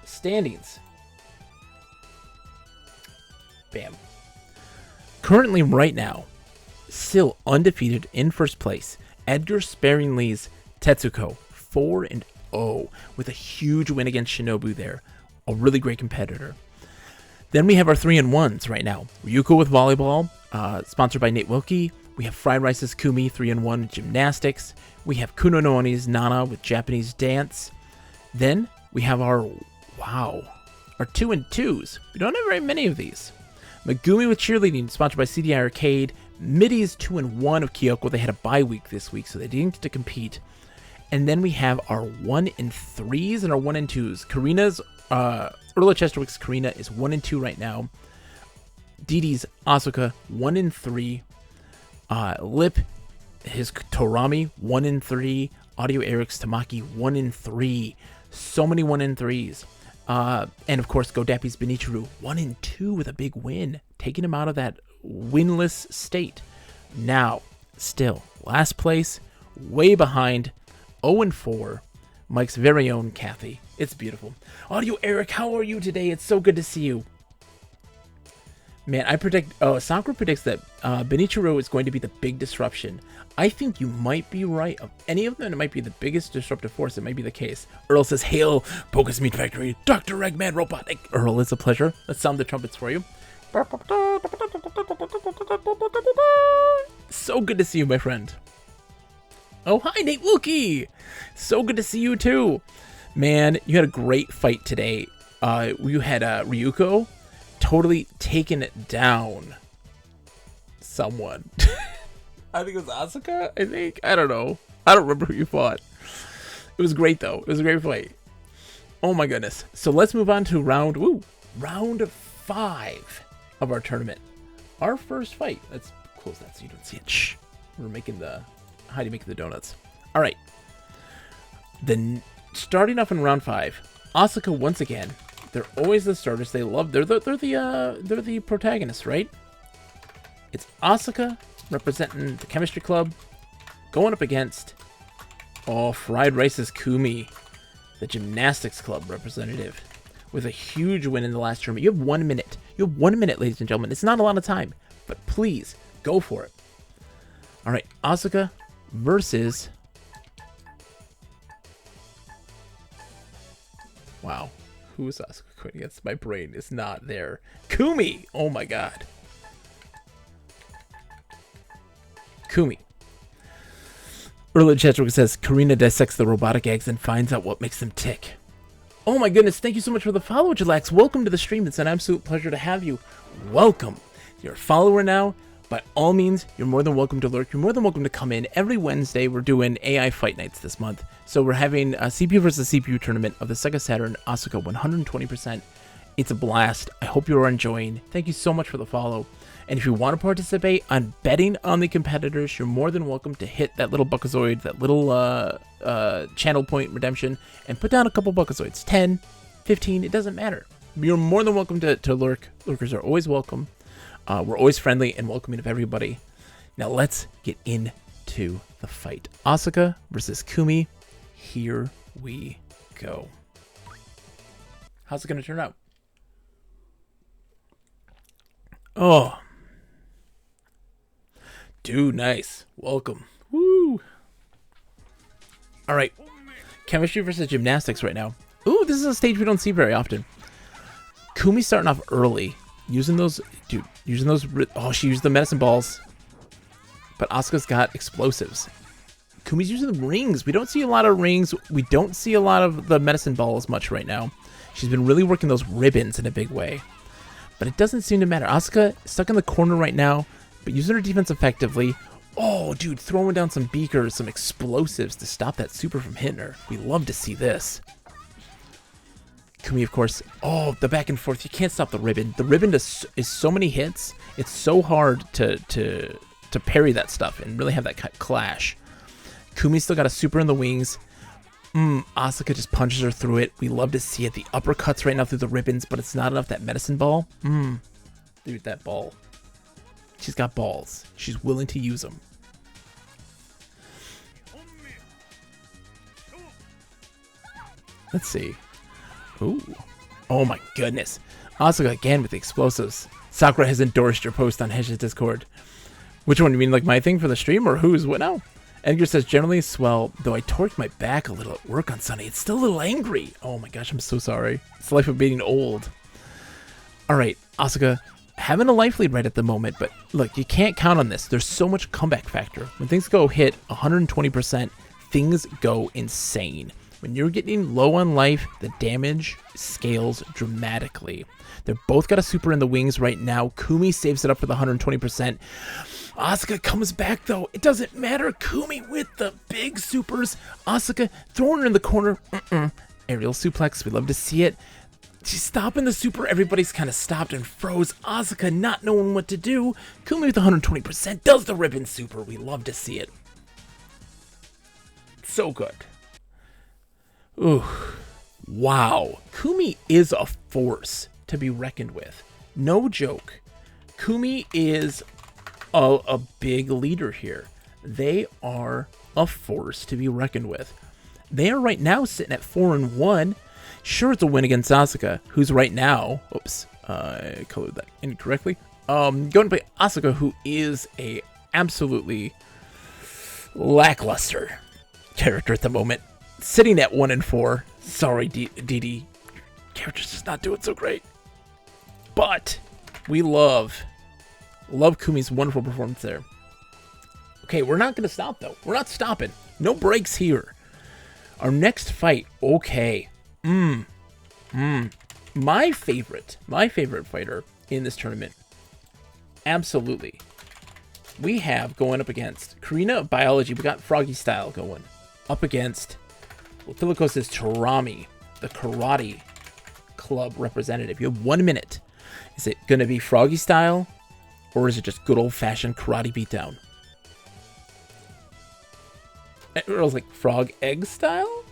standings. Bam. Currently, right now, still undefeated in first place, Edgar Sparingly's Tetsuko, 4-0, with a huge win against Shinobu there. A really great competitor. Then we have our 3-1s right now. Ryuko with volleyball, sponsored by Nate Wilkie. We have Fried Rice's Kumi, 3-1 gymnastics. We have Kuno no Oni's Nana with Japanese dance. Then we have our 2-2s. We don't have very many of these. Megumi with cheerleading, sponsored by CDI Arcade. Middy's 2-1 of Kyoko. They had a bye week this week, so they didn't get to compete. And then we have our 1-3s and our 1-2s. Karina's, Erla Chesterwick's Karina is 1-2 right now. Didi's Asuka, 1-3. Lip, his Torami, 1-3. Audio Eric's Tamaki, 1-3. So many 1-3s. And of course, Godappy's Benicio, 1-2 with a big win, taking him out of that winless state. Now, still, last place, way behind, 0-4, Mike's very own Kathy. It's beautiful. Audio Eric, how are you today? It's so good to see you. Man, I predict... Oh, Sakura predicts that Benichiro is going to be the big disruption. I think you might be right. Of any of them, it might be the biggest disruptive force. It might be the case. Earl says, "Hail, Pocus Meat Factory, Dr. Eggman Robotic." Earl, it's a pleasure. Let's sound the trumpets for you. So good to see you, my friend. Oh, hi, Nate Wookie. So good to see you, too. Man, you had a great fight today. You had Ryuko totally taken it down. Someone. I think it was Asuka, I don't know. I don't remember who you fought. It was great, though. It was a great fight. Oh, my goodness. So let's move on to round 5 of our tournament. Our first fight. Let's close that so you don't see it. Shh. We're making the... How do you make the donuts? All right. Then starting off in round 5, Asuka once again. They're always the starters. They're the protagonists, right? It's Asuka representing the Chemistry Club, going up against Fried Rice's Kumi, the Gymnastics Club representative, with a huge win in the last tournament. You have 1 minute. You have 1 minute, ladies and gentlemen. It's not a lot of time, but please go for it. All right, Asuka versus... Wow. Who is Asuka going against? My brain is not there. Kumi! Oh my god. Kumi. Early Chadwick says, Karina dissects the robotic eggs and finds out what makes them tick. Oh my goodness, thank you so much for the follow, Jilax. Welcome to the stream. It's an absolute pleasure to have you. Welcome. You're a follower now. By all means, you're more than welcome to lurk. You're more than welcome to come in. Every Wednesday, we're doing AI Fight Nights this month. So we're having a CPU versus CPU tournament of the Sega Saturn Asuka 120%. It's a blast. I hope you are enjoying. Thank you so much for the follow. And if you want to participate on betting on the competitors, you're more than welcome to hit that little Buckazoid, that little channel point redemption, and put down a couple Buckazoids. 10, 15, it doesn't matter. You're more than welcome to lurk. Lurkers are always welcome. We're always friendly and welcoming of everybody. Now let's get into the fight. Asuka versus Kumi. Here we go. How's it going to turn out? Oh. Dude, nice. Welcome. Woo. All right. Chemistry versus gymnastics right now. Ooh, this is a stage we don't see very often. Kumi's starting off early. Using those, oh, she used the medicine balls. But Asuka's got explosives. Kumi's using the rings. We don't see a lot of rings. We don't see a lot of the medicine balls much right now. She's been really working those ribbons in a big way. But it doesn't seem to matter. Asuka stuck in the corner right now, but using her defense effectively. Oh, dude, throwing down some beakers, some explosives to stop that super from hitting her. We love to see this. Kumi, of course. Oh, the back and forth. You can't stop the ribbon. The ribbon is so many hits. It's so hard to parry that stuff and really have that clash. Kumi's still got a super in the wings. Asuka just punches her through it. We love to see it. The uppercuts right now through the ribbons, but it's not enough. That medicine ball. Dude, that ball. She's got balls. She's willing to use them. Let's see. Ooh. Oh my goodness. Asuka again with the explosives. Sakura has endorsed your post on Hesh's Discord. Which one? You mean like my thing for the stream or who's what now? Edgar says, generally swell, though I torqued my back a little at work on Sunday. It's still a little angry. Oh my gosh, I'm so sorry. It's the life of being old. Alright, Asuka, having a life lead right at the moment, but look, you can't count on this. There's so much comeback factor. When things go hit 120%, things go insane. When you're getting low on life, the damage scales dramatically. They're both got a super in the wings right now. Kumi saves it up for the 120%. Asuka comes back, though. It doesn't matter. Kumi with the big supers. Asuka throwing her in the corner. Aerial suplex. We love to see it. She's stopping the super. Everybody's kind of stopped and froze. Asuka not knowing what to do. Kumi with 120% does the ribbon super. We love to see it. So good. Ooh. Wow. Kumi is a force to be reckoned with. No joke. Kumi is a big leader here. They are a force to be reckoned with. They are right now sitting at 4-1. Sure, it's a win against Asuka, who's right now, oops, I colored that incorrectly, Going to play Asuka, who is a absolutely lackluster character at the moment. Sitting at 1-4. Sorry, DD. Character's just not doing so great. But we love Kumi's wonderful performance there. Okay, we're not going to stop, though. We're not stopping. No breaks here. Our next fight, okay. My favorite fighter in this tournament. Absolutely. We have going up against Karina of Biology. We got Froggy Style going. Up against Philikos' Tarami, the Karate Club representative. You have 1 minute. Is it going to be Froggy Style? Or is it just good old-fashioned karate beatdown? It was like frog egg style?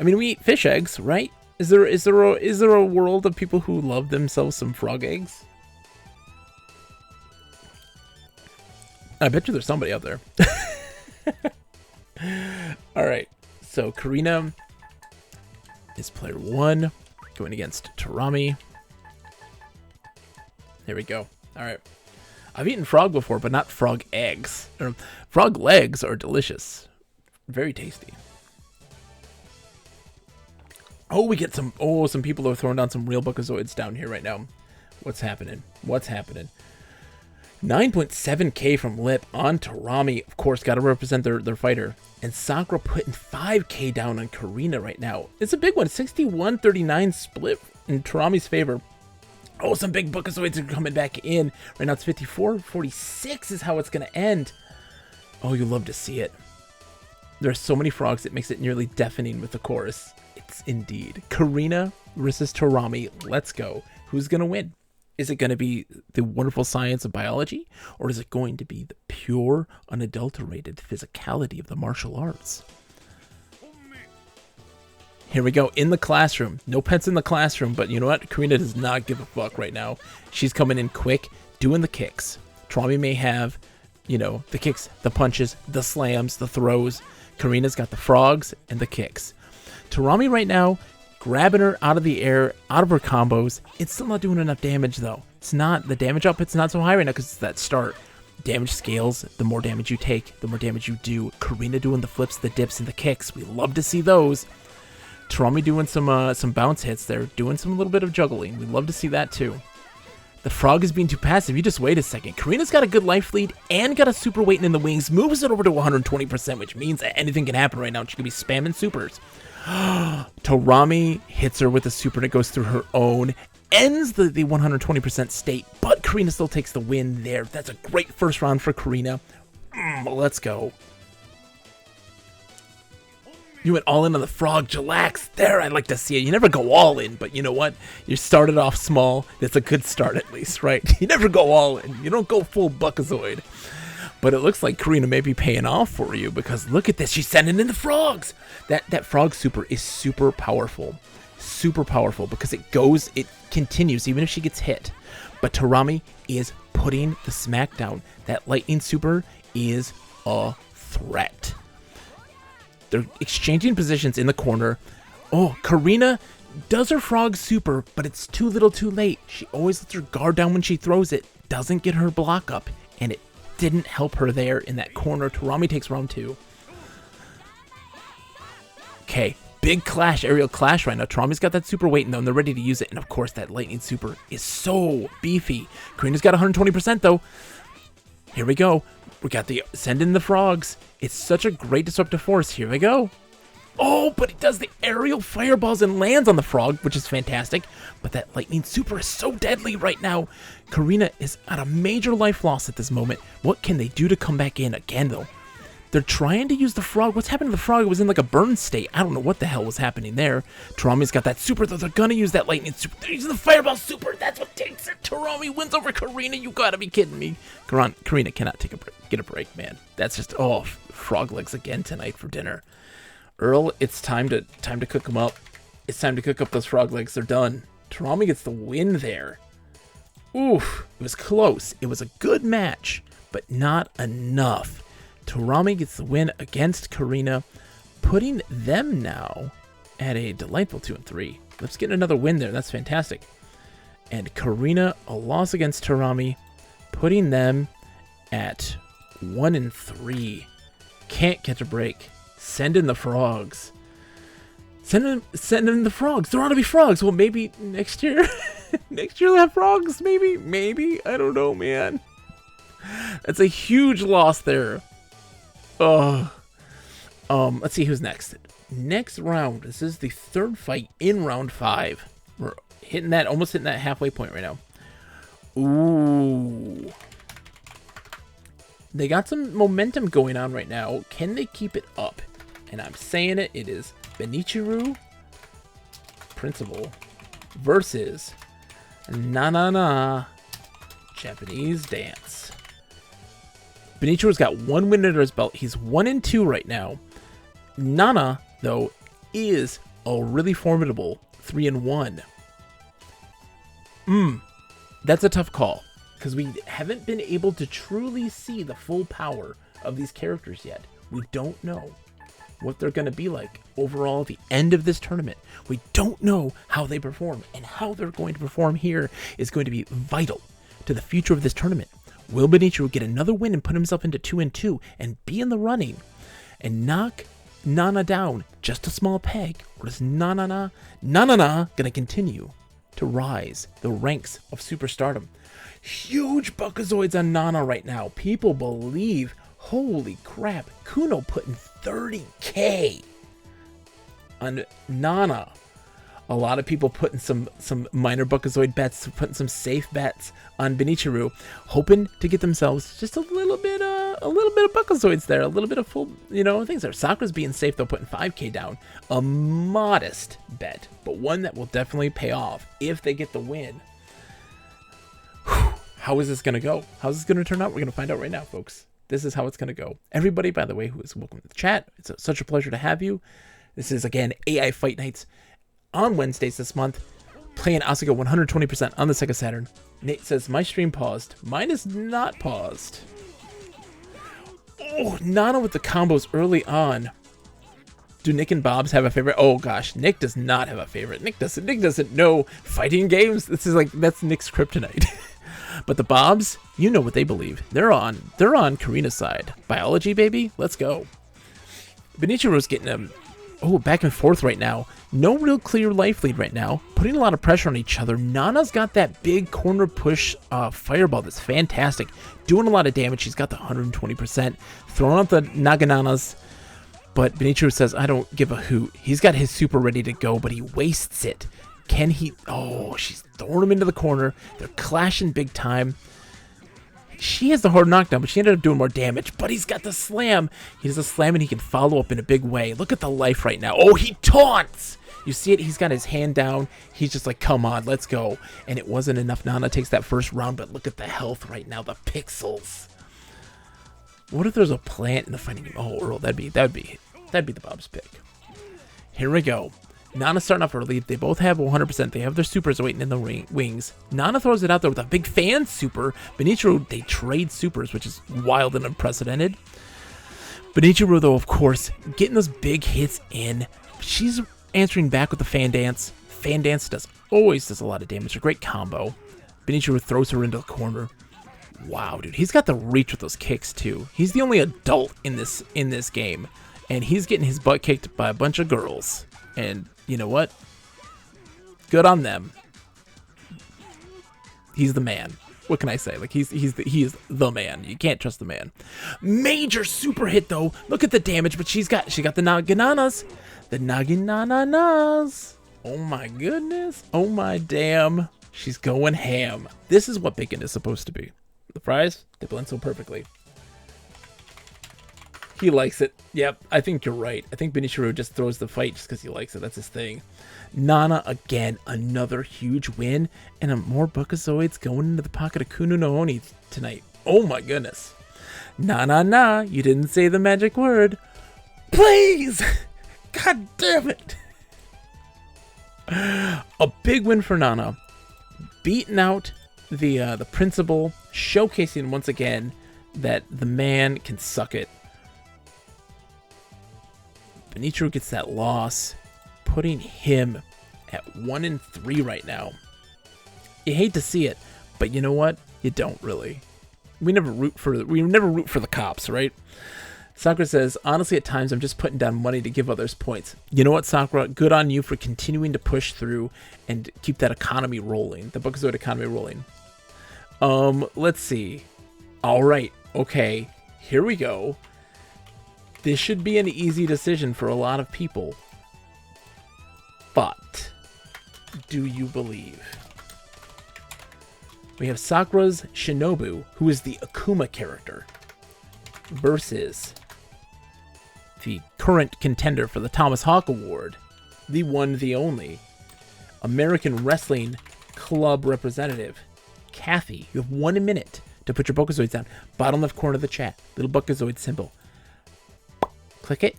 I mean, we eat fish eggs, right? Is there a world of people who love themselves some frog eggs? I bet you there's somebody out there. All right. So Karina is player 1 going against Tarami. There we go. All right. I've eaten frog before, but not frog eggs. Frog legs are delicious. Very tasty. Oh, we get some people are throwing down some real Buckazoids down here right now. What's happening? 9.7k from Lip on Tarami. Of course, got to represent their fighter. And Sakura putting 5k down on Karina right now. It's a big one. 61-39 split in Tarami's favor. Oh, some big Buckazoids are coming back in. Right now it's 54-46 is how it's going to end. Oh, you love to see it. There are so many frogs, it makes it nearly deafening with the chorus. It's indeed. Karina versus Tarami. Let's go. Who's going to win? Is it going to be the wonderful science of biology? Or is it going to be the pure, unadulterated physicality of the martial arts? Here we go. In the classroom. No pets in the classroom, but you know what? Karina does not give a fuck right now. She's coming in quick, doing the kicks. Tarami may have, the kicks, the punches, the slams, the throws. Karina's got the frogs and the kicks. Tarami right now, grabbing her out of the air, out of her combos. It's still not doing enough damage, though. It's not, the damage output's not so high right now because it's that start. Damage scales, the more damage you take, the more damage you do. Karina doing the flips, the dips, and the kicks. We love to see those. Tarami doing some bounce hits there, doing some little bit of juggling. We love to see that, too. The frog is being too passive. You just wait a second. Karina's got a good life lead and got a super waiting in the wings. Moves it over to 120%, which means that anything can happen right now. She could be spamming supers. Tarami hits her with a super that goes through her own. Ends the 120% state, but Karina still takes the win there. That's a great first round for Karina. Let's go. You went all in on the frog chillax. There, I'd like to see it. You never go all in, but you know what? You started off small. That's a good start at least, right? You never go all in. You don't go full Buckazoid. But it looks like Karina may be paying off for you because look at this. She's sending in the frogs. That frog super is super powerful. Super powerful because it continues even if she gets hit. But Tarami is putting the smack down. That lightning super is a threat. They're exchanging positions in the corner. Oh, Karina does her frog super, but it's too little too late. She always lets her guard down when she throws it. Doesn't get her block up. And it didn't help her there in that corner. Tarami takes round 2. Okay, big clash, aerial clash right now. Tarami's got that super waiting though, and they're ready to use it. And of course, that lightning super is so beefy. Karina's got 120% though. Here we go. We got the send in the frogs. It's such a great disruptive force. Here we go. Oh, but it does the aerial fireballs and lands on the frog, which is fantastic. But that lightning super is so deadly right now. Karina is at a major life loss at this moment. What can they do to come back in again, though? They're trying to use the frog. What's happened to the frog? It was in like a burn state. I don't know what the hell was happening there. Tarami's got that super, though. They're going to use that lightning super. They're using the fireball super. That's what takes it. Tarami wins over Karina. You got to be kidding me. Karina cannot take a break. Get a break, man. That's just, frog legs again tonight for dinner. Earl, it's time to cook them up. It's time to cook up those frog legs. They're done. Tarami gets the win there. Oof, it was close. It was a good match, but not enough. Tarami gets the win against Karina, putting them now at a delightful 2-3. Let's get another win there. That's fantastic. And Karina, a loss against Tarami. putting them at 1-3. Can't catch a break. Send in the frogs. Send in the frogs. There ought to be frogs. Well, maybe next year. Next year they'll have frogs. Maybe. I don't know, man. That's a huge loss there. Let's see who's next. Next round. This is the third fight in round 5. We're almost hitting that halfway point right now. Ooh. They got some momentum going on right now. Can they keep it up? And I'm saying it is Benichiru Principal versus Na Japanese Dance. Benichiru's got 1 win under his belt. He's 1-2 right now. Nana, though, is a really formidable 3-1. That's a tough call, because we haven't been able to truly see the full power of these characters yet. We don't know what they're going to be like overall at the end of this tournament. We don't know how they perform, and how they're going to perform here is going to be vital to the future of this tournament. Will Benichiru get another win and put himself into 2-2 and be in the running and knock Nana down just a small peg, or is Nana gonna continue to rise the ranks of superstardom? Huge Buckazoids on Nana right now. People believe, holy crap, Kuno putting 30k on Nana. A lot of people putting some minor Buckazoid bets, putting some safe bets on Benichiru, hoping to get themselves just a little bit of Buckazoids there, a little bit of full, things there. Sakura's being safe though, putting 5k down. A modest bet, but one that will definitely pay off if they get the win. How is this going to go? How's this going to turn out? We're going to find out right now, folks. This is how it's going to go. Everybody, by the way, who is welcome to the chat, it's such a pleasure to have you. This is, again, AI Fight Nights on Wednesdays this month, playing Asuka 120% on the Sega Saturn. Nate says, my stream paused. Mine is not paused. Oh, Nana with the combos early on. Do Nick and Bobs have a favorite? Oh gosh, Nick does not have a favorite. Nick doesn't know fighting games. That's Nick's kryptonite. But the Bobs, you know what they believe. They're on Karina's side. Biology, baby, let's go. Benichiru's getting back and forth right now. No real clear life lead right now. Putting a lot of pressure on each other. Nana's got that big corner push fireball that's fantastic. Doing a lot of damage. She's got the 120%. Throwing out the Nagananas. But Benichiru says, I don't give a hoot. He's got his super ready to go, but he wastes it. Can he? Oh, she's throwing him into the corner. They're clashing big time. She has the hard knockdown, but she ended up doing more damage. But he's got the slam. He does a slam, and he can follow up in a big way. Look at the life right now. Oh, he taunts. You see it? He's got his hand down. He's just like, come on, let's go. And it wasn't enough. Nana takes that first round, but look at the health right now. The pixels. What if there's a plant in the fighting game? Oh, Earl, that'd be the Bob's pick. Here we go. Nana starting off early. They both have 100%. They have their supers waiting in the wings. Nana throws it out there with a big fan super. Benichiru, they trade supers, which is wild and unprecedented. Benichiru, though, of course, getting those big hits in. She's answering back with the fan dance. Fan dance always does a lot of damage. A great combo. Benichiru throws her into the corner. Wow, dude. He's got the reach with those kicks, too. He's the only adult in this game. And he's getting his butt kicked by a bunch of girls. And you know what? Good on them. He's the man. What can I say? Like he is the man. You can't trust the man. Major super hit though. Look at the damage, but she got the Nagananas. The Nagananas. Oh my goodness. Oh my damn. She's going ham. This is what bacon is supposed to be. The fries, they blend so perfectly. He likes it. Yep, I think you're right. I think Benichiru just throws the fight just because he likes it. That's his thing. Nana, again, another huge win. And more Buckazoids going into the pocket of Kuno no Oni tonight. Oh my goodness. Na, you didn't say the magic word. Please! God damn it! A big win for Nana. Beating out the principal. Showcasing once again that the man can suck it. Benichiru gets that loss, putting him at 1-3 right now. You hate to see it, but you know what? You don't really. We never root for the cops, right? Sakura says, honestly, at times I'm just putting down money to give others points. You know what, Sakura? Good on you for continuing to push through and keep that economy rolling, the Buckazoid economy rolling. Let's see. All right, okay, here we go. This should be an easy decision for a lot of people. But do you believe? We have Sakura's Shinobu, who is the Akuma character, versus the current contender for the Thomas Hawk Award, the one, the only, American Wrestling Club representative, Kathy. You have 1 minute to put your Buckazoids down. Bottom left corner of the chat, little Buckazoid symbol. Click it.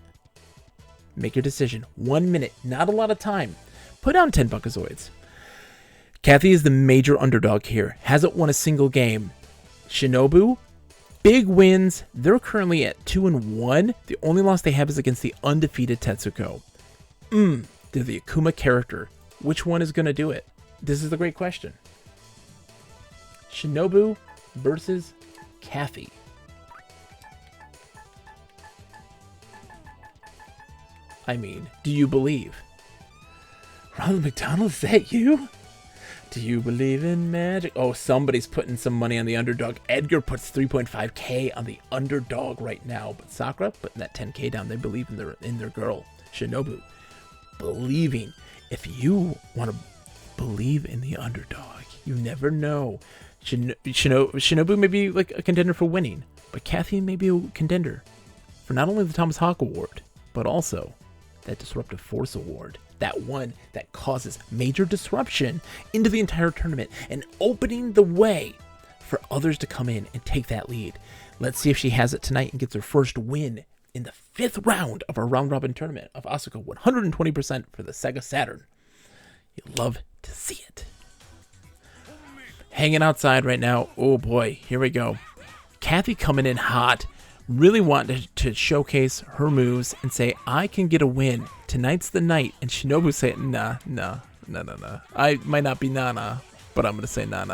Make your decision. 1 minute, not a lot of time. Put down 10 Buckazoids. Kathy is the major underdog here. Hasn't won a single game. Shinobu, big wins. They're currently at 2-1. The only loss they have is against the undefeated Tetsuko. They're the Akuma character. Which one is going to do it? This is the great question. Shinobu versus Kathy. I mean, do you believe? Ronald McDonald, is that you? Do you believe in magic? Oh, somebody's putting some money on the underdog. Edgar puts 3.5k on the underdog right now. But Sakura putting that 10k down. They believe in their girl. Shinobu believing. If you want to believe in the underdog, you never know. Shinobu may be like a contender for winning, but Kathy may be a contender for not only the Thomas Hawk Award, but also that Disruptive Force Award. That one that causes major disruption into the entire tournament and opening the way for others to come in and take that lead. Let's see if she has it tonight and gets her first win in the 5th round of our round robin tournament of Asuka 120% for the Sega Saturn. You love to see it. Hanging outside right now. Oh boy, here we go. Kathy coming in hot. Really wanting to showcase her moves and say, I can get a win. Tonight's the night. And Shinobu saying, nah. I might not be nah, but I'm going to say nah.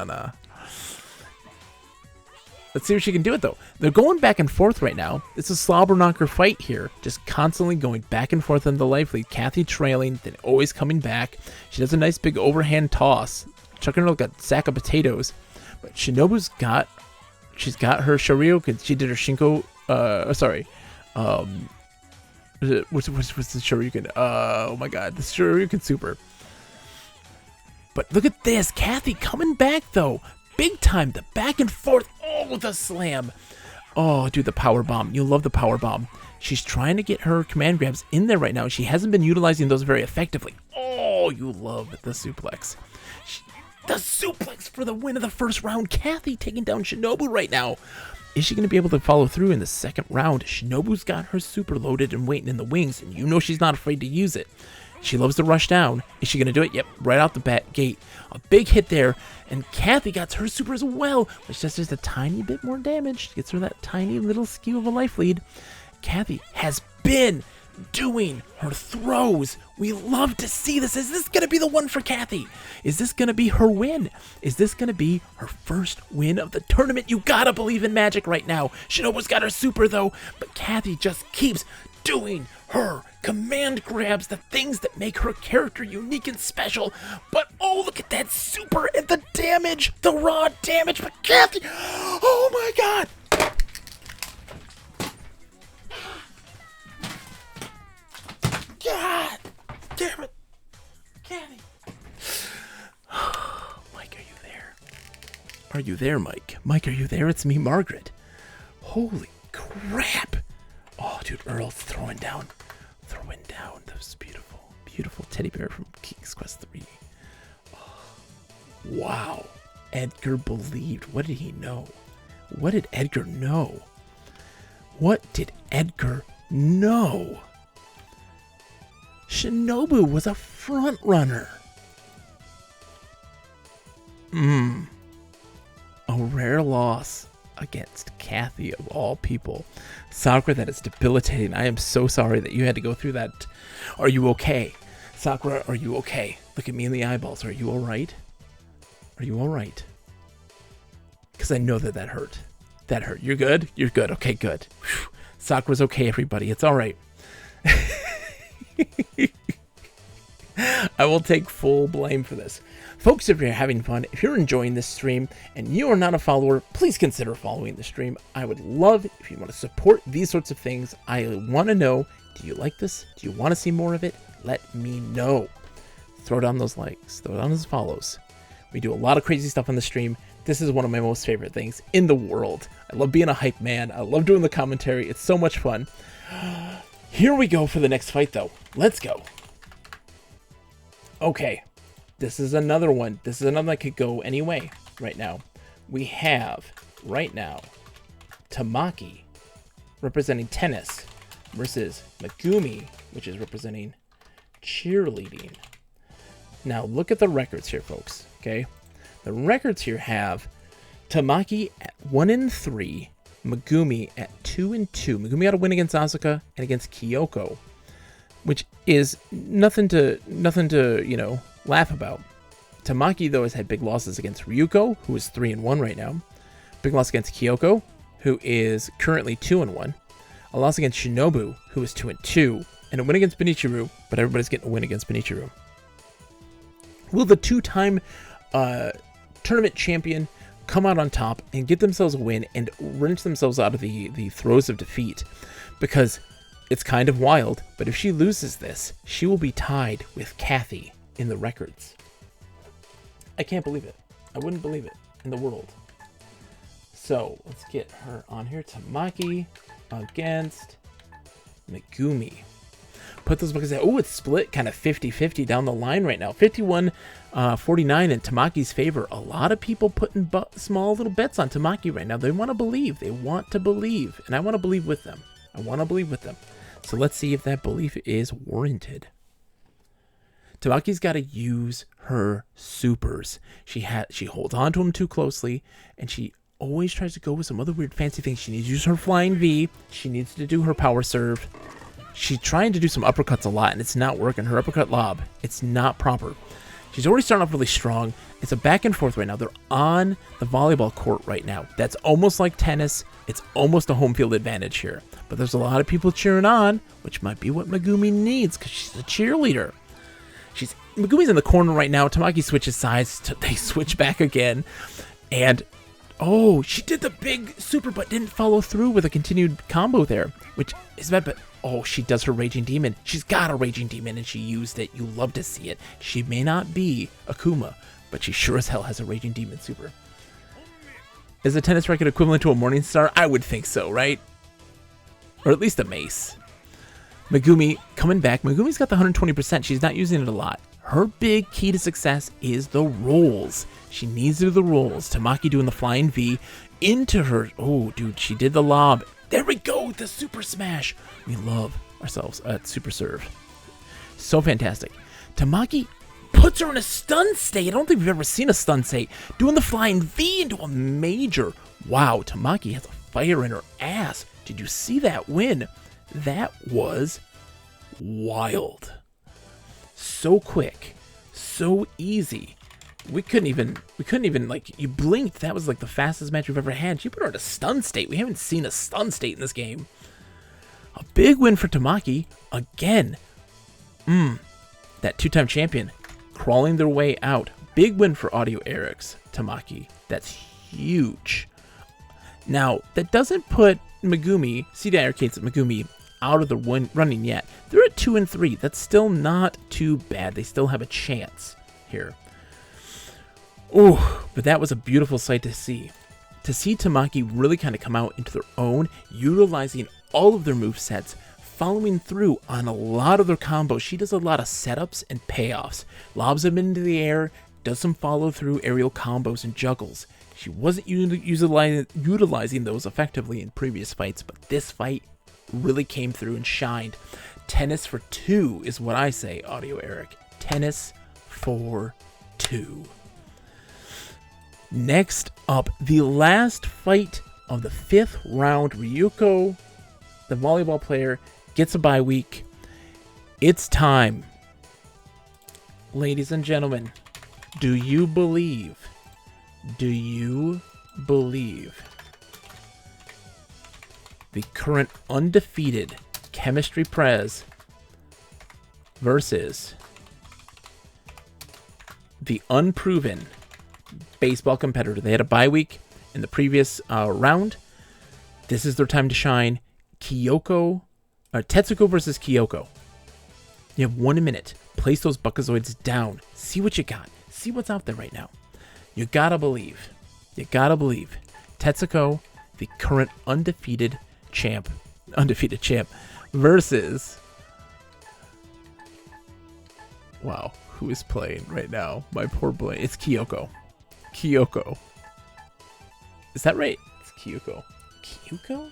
Let's see if she can do it, though. They're going back and forth right now. It's a slobber knocker fight here. Just constantly going back and forth on the life lead. Kathy trailing, then always coming back. She does a nice big overhand toss. Chucking her like a sack of potatoes. But Shinobu's got her Shoryu. She did her Shinko. What's the Shoryuken? Oh my god, the Shoryuken Super. But look at this, Kathy coming back though, big time. The back and forth, oh, the slam. Oh, dude, the power bomb. You love the power bomb. She's trying to get her command grabs in there right now. She hasn't been utilizing those very effectively. Oh, you love the suplex. The suplex for the win of the first round. Kathy taking down Shinobu right now. Is she going to be able to follow through in the second round? Shinobu's got her super loaded and waiting in the wings, and you know she's not afraid to use it. She loves to rush down. Is she going to do it? Yep, right out the gate. A big hit there, and Kathy got her super as well, which does just a tiny bit more damage. Gets her that tiny little skew of a life lead. Kathy has been doing her throws. We love to see this. Is this going to be the one for Kathy? Is this going to be her win? Is this going to be her first win of the tournament? You gotta believe in magic right now. Shinobu's got her super though, but Kathy just keeps doing her command grabs, the things that make her character unique and special. But oh, look at that super and the damage, the raw damage. But Kathy, oh my god. God damn it, Kathy. Mike, are you there? Are you there, Mike? Mike, are you there? It's me, Margaret. Holy crap. Oh, dude, Earl's throwing down those beautiful teddy bear from King's Quest 3. Oh, wow. Edgar believed. What did he know? What did Edgar know? What did Edgar know? Shinobu was a front runner. A rare loss against Kathy of all people. Sakura, that is debilitating. I am so sorry that you had to go through that. Are you okay? Sakura, are you okay? Look at me in the eyeballs. Are you all right? Are you all right? Because I know that hurt. That hurt. You're good? You're good. Okay, good. Whew. Sakura's okay, everybody. It's all right. I will take full blame for this. Folks, if you're having fun, if you're enjoying this stream, and you are not a follower, please consider following the stream. I would love if you want to support these sorts of things. I want to know, do you like this? Do you want to see more of it? Let me know. Throw down those likes. Throw down those follows. We do a lot of crazy stuff on the stream. This is one of my most favorite things in the world. I love being a hype man. I love doing the commentary. It's so much fun. Here we go for the next fight, though. Let's go. Okay. This is another one. This is another that could go any way right now. We have, right now, Tamaki representing tennis versus Megumi, which is representing cheerleading. Now, look at the records here, folks, okay? The records here have Tamaki at 1-3, Megumi at 2-2. Megumi got a win against Asuka and against Kyoko, which is nothing to laugh about. Tamaki, though, has had big losses against Ryuko, who is 3-1 right now. Big loss against Kyoko, who is currently 2-1. A loss against Shinobu, who is 2-2. And a win against Benichiru, but everybody's getting a win against Benichiru. Will the two-time tournament champion come out on top and get themselves a win and wrench themselves out of the throes of defeat? Because it's kind of wild, but if she loses this, she will be tied with Kathy in the records. I can't believe it. I wouldn't believe it in the world. So let's get her on here. Tamaki against Megumi. Put those buckets out. Oh, it's split kind of 50-50 down the line right now. 51-49 in Tamaki's favor. A lot of people putting small little bets on Tamaki right now. They want to believe. They want to believe. And I want to believe with them. I want to believe with them. So let's see if that belief is warranted. Tamaki's got to use her supers. She holds on to them too closely, and she always tries to go with some other weird fancy things. She needs to use her flying V. She needs to do her power serve. She's trying to do some uppercuts a lot, and it's not working. Her uppercut lob, it's not proper. She's already starting off really strong. It's a back and forth right now. They're on the volleyball court right now. That's almost like tennis. It's almost a home field advantage here. But there's a lot of people cheering on, which might be what Megumi needs because she's a cheerleader. Megumi's in the corner right now. Tamaki switches sides. They switch back again. And, oh, she did the big super but didn't follow through with a continued combo there, which is bad, but oh, she does her Raging Demon. She's got a Raging Demon, and she used it. You love to see it. She may not be Akuma, but she sure as hell has a Raging Demon super. Is a tennis racket equivalent to a Morning Star? I would think so, right? Or at least a mace. Megumi coming back. Megumi's got the 120%. She's not using it a lot. Her big key to success is the rolls. She needs to do the rolls. Tamaki doing the flying V into her. Oh, dude, she did the lob. There we go, the super smash. We love ourselves at super serve. So fantastic. Tamaki puts her in a stun state. I don't think we've ever seen a stun state. Doing the flying V into a major. Wow, Tamaki has a fire in her ass. Did you see that win? That was wild. So quick, so easy. We couldn't even like, you blinked. That was like the fastest match we've ever had. She put her in a stun state. We haven't seen a stun state in this game. A big win for Tamaki again. That two-time champion crawling their way out. Big win for Audio Eric's Tamaki. That's huge. Now, that doesn't put Megumi, CD Arcade's Megumi, out of the running yet. They're at 2-3. That's still not too bad. They still have a chance here. Oh, but that was a beautiful sight to see. To see Tamaki really kind of come out into their own, utilizing all of their movesets, following through on a lot of their combos. She does a lot of setups and payoffs. Lobs them into the air, does some follow-through aerial combos and juggles. She wasn't utilizing those effectively in previous fights, but this fight really came through and shined. Tennis for two is what I say, Audio Eric. Tennis for two. Next up, the last fight of the 5th round. Ryuko, the volleyball player, gets a bye week. It's time. Ladies and gentlemen, do you believe? Do you believe the current undefeated Chemistry Prez versus the unproven baseball competitor. They had a bye week in the previous round. This is their time to shine. Tetsuko versus Kyoko. You have 1 minute. Place those Buckazoids down. See what you got. See what's out there right now. You gotta believe. You gotta believe. Tetsuko, the current undefeated champ, versus... Wow, who is playing right now? My poor boy. It's Kyoko. Kyoko. Is that right? It's Kyoko. Kyoko?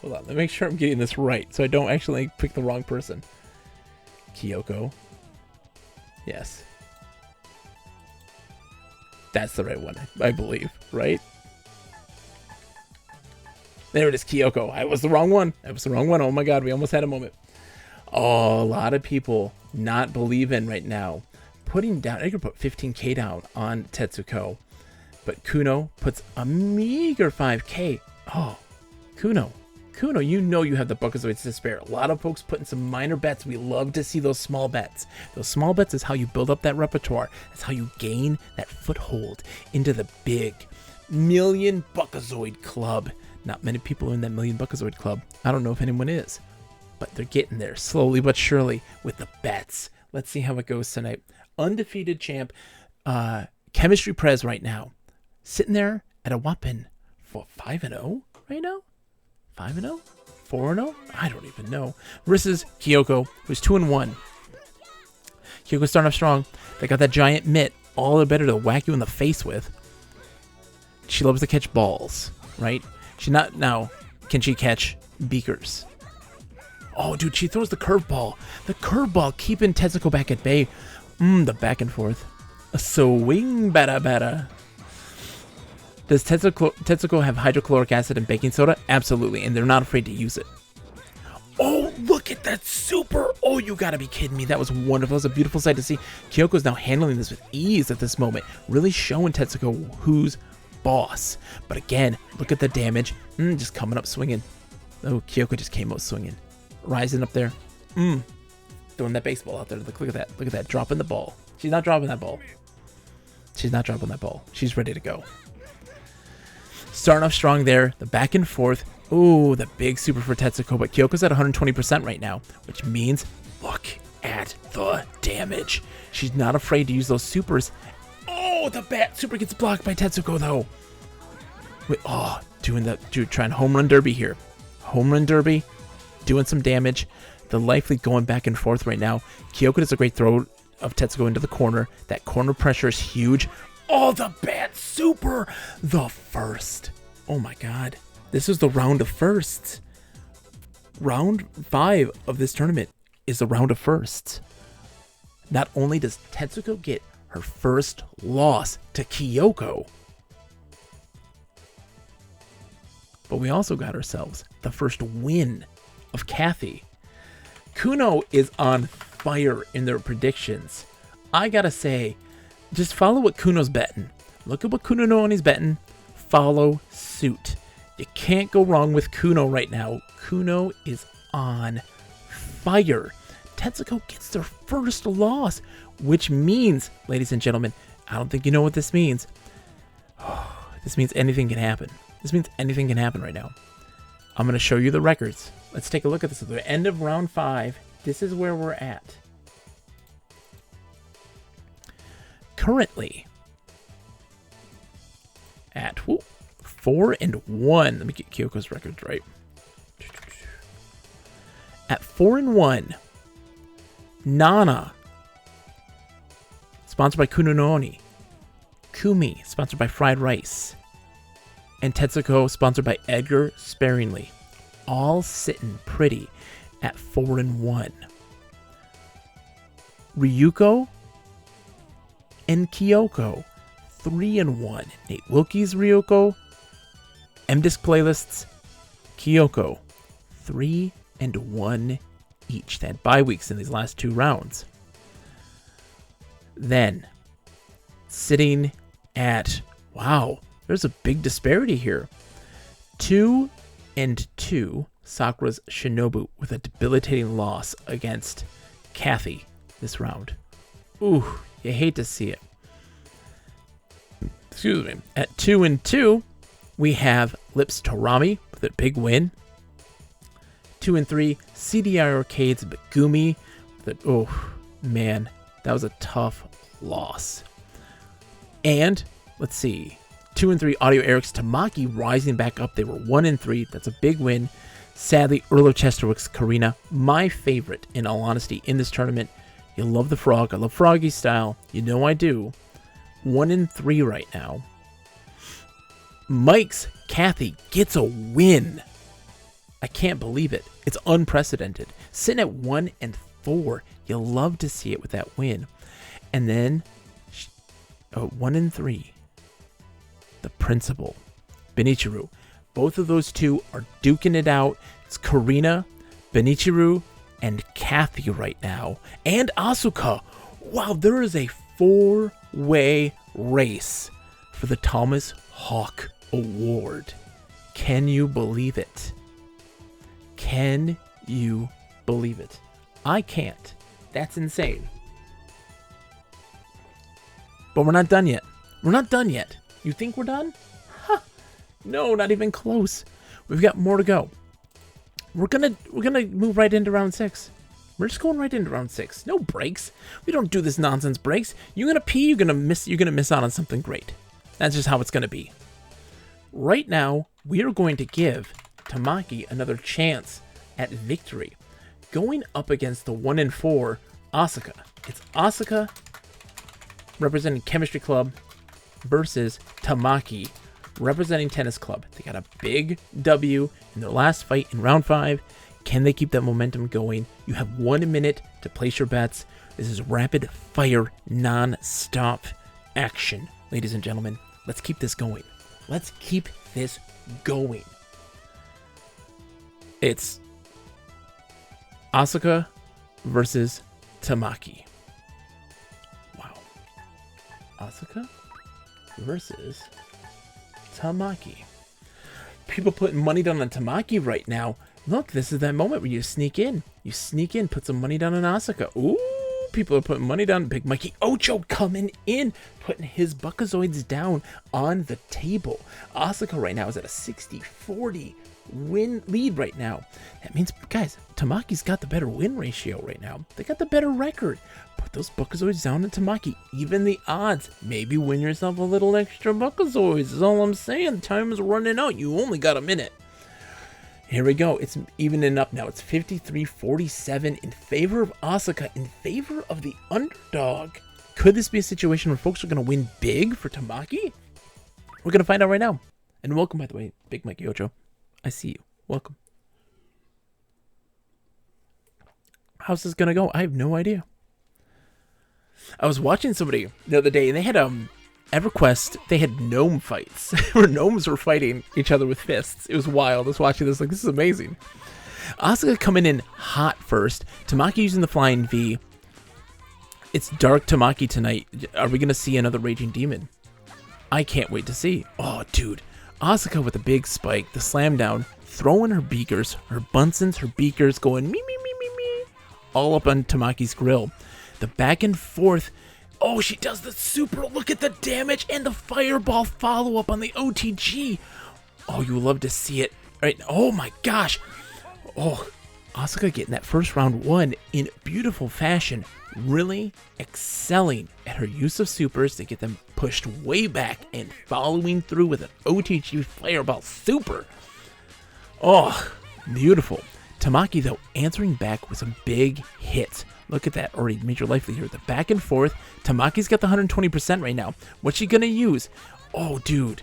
Hold on, let me make sure I'm getting this right so I don't actually pick the wrong person. Kyoko. Yes. That's the right one, I believe, right? There it is, Kyoko. I was the wrong one. Oh my god, we almost had a moment. Oh, a lot of people not believing right now. Putting down, I could put 15k down on Tetsuko. But Kuno puts a meager 5k. Oh, Kuno, you know you have the Buckazoids to spare. A lot of folks putting some minor bets. We love to see those small bets. Those small bets is how you build up that repertoire. It's how you gain that foothold into the big million Buckazoid club. Not many people are in that million Buckazoid club. I don't know if anyone is, but they're getting there slowly but surely with the bets. Let's see how it goes tonight. Undefeated champ, Chemistry Prez right now, sitting there at a whopping 5-0 right now. 5-0? 4-0? I don't even know. Versus Kyoko, who's 2-1. Kyoko's starting off strong. They got that giant mitt, all the better to whack you in the face with. She loves to catch balls, right? Can she catch beakers? Oh, dude, she throws the curveball. The curveball keeping Tetsuko back at bay. The back and forth. A swing bada. Does Tetsuko have hydrochloric acid and baking soda? Absolutely, and they're not afraid to use it. Oh, look at that super. Oh, you gotta be kidding me. That was wonderful. It was a beautiful sight to see. Kyoko's now handling this with ease at this moment. Really showing Tetsuko who's boss. But again, look at the damage. Just coming up swinging. Oh, Kyoko just came out swinging. Rising up there. Throwing that baseball out there. Look at that. Look at that. Dropping the ball. She's not dropping that ball. She's ready to go. Starting off strong there. The back and forth. Ooh, the big super for Tetsuko. But Kyoko's at 120% right now, which means look at the damage. She's not afraid to use those supers. Oh, the bat super gets blocked by Tetsuko, though. Wait, trying home run derby here. Home run derby. Doing some damage. The life lead going back and forth right now. Kyoko does a great throw of Tetsuko into the corner. That corner pressure is huge. Oh, the bat super. The first. Oh my god. This is the round of firsts. Round 5 of this tournament is the round of firsts. Not only does Tetsuko get her first loss to Kyoko, but we also got ourselves the first win of Kathy. Kuno is on fire in their predictions. I gotta say, just follow what Kuno's betting. Look at what Kuno Noni's betting. Follow suit. You can't go wrong with Kuno right now. Kuno is on fire. Tetsuko gets their first loss, which means, ladies and gentlemen, I don't think you know what this means. This means anything can happen. This means anything can happen right now. I'm going to show you the records. Let's take a look at this. At the end of round 5, this is where we're at. Currently, at 4-1. Let me get Kyoko's records right. At 4-1, Nana, sponsored by Kuno no Oni. Kumi, sponsored by Fried Rice. And Tetsuko, sponsored by Edgar Sparingly. All sitting pretty at 4-1. Ryuko and Kyoko, 3-1. Nate Wilkie's Ryuko, MDisc playlists, Kyoko, 3-1 each. They had bye weeks in these last 2 rounds. Then, sitting at, wow, there's a big disparity here. 2-2, Sakura's Shinobu with a debilitating loss against Kathy this round. Ooh, you hate to see it. Excuse me. At 2-2, we have Lips Torami with a big win. 2-3, CDI Arcade's Megumi with a, oh man, that was a tough loss. And let's see, 2-3, Audio Eric's Tamaki rising back up. They were 1-3. That's a big win. Sadly, Earl of Chesterwick's Karina, my favorite, in all honesty, in this tournament. You love the frog. I love Froggy style. You know I do. 1-3 right now. Mike's Kathy gets a win. I can't believe it. It's unprecedented. Sitting at 1-4. You love to see it with that win. And then 1-3. The principal, Benichiru. Both of those two are duking it out. It's Karina, Benichiru, and Kathy right now. And Asuka. Wow, there is a 4-way race for the Thomas Hawk Award. Can you believe it? Can you believe it? I can't. That's insane. But we're not done yet. We're not done yet. You think we're done? Huh. No, not even close. We've got more to go. We're gonna move right into round 6. We're just going right into round 6. No breaks. We don't do this nonsense breaks. You're gonna pee, you're gonna miss out on something great. That's just how it's gonna be. Right now, we are going to give Tamaki another chance at victory, going up against the 1-4 Asuka. It's Asuka representing Chemistry Club versus Tamaki representing Tennis Club. They got a big W in their last fight in round 5. Can they keep that momentum going? You have 1 minute to place your bets. This is rapid fire, non-stop action. Ladies and gentlemen, let's keep this going. Let's keep this going. It's Asuka versus Tamaki. Wow. Asuka versus Tamaki. People putting money down on Tamaki right now. Look, this is that moment where you sneak in. You sneak in, put some money down on Asuka. Ooh, people are putting money down. Big Mikey Ocho coming in, putting his Buckazoids down on the table. Asuka right now is at a 60-40 win lead right now. That means, guys, Tamaki's got the better win ratio right now. They got the better record. Put those Buckazoids down on Tamaki. Even the odds. Maybe win yourself a little extra Buckazoids is all I'm saying. Time is running out. You only got a minute. Here we go. It's evening up now. It's 53-47 in favor of Asuka, in favor of the underdog. Could this be a situation where folks are going to win big for Tamaki? We're going to find out right now. And welcome, by the way, Big Mikey Ocho. I see you. Welcome. How's this going to go? I have no idea. I was watching somebody the other day, and they had EverQuest, they had gnome fights where gnomes were fighting each other with fists. It was wild. I was watching this like, this is amazing. Asuka coming in hot first. Tamaki using the flying V. It's Dark Tamaki tonight. Are we going to see another Raging Demon? I can't wait to see. Oh, dude. Asuka with a big spike. The slam down. Throwing her beakers, her Bunsen's, her beakers, going me, me, me, me, me. All up on Tamaki's grill. The back and forth. Oh, she does the super. Look at the damage and the fireball follow-up on the OTG. Oh, you love to see it. All right. Oh, my gosh. Oh, Asuka getting that first round won in beautiful fashion. Really excelling at her use of supers to get them pushed way back and following through with an OTG fireball super. Oh, beautiful. Tamaki, though, answering back with some big hits. Look at that, already made your life here. The back and forth. Tamaki's got the 120% right now. What's she going to use? Oh, dude.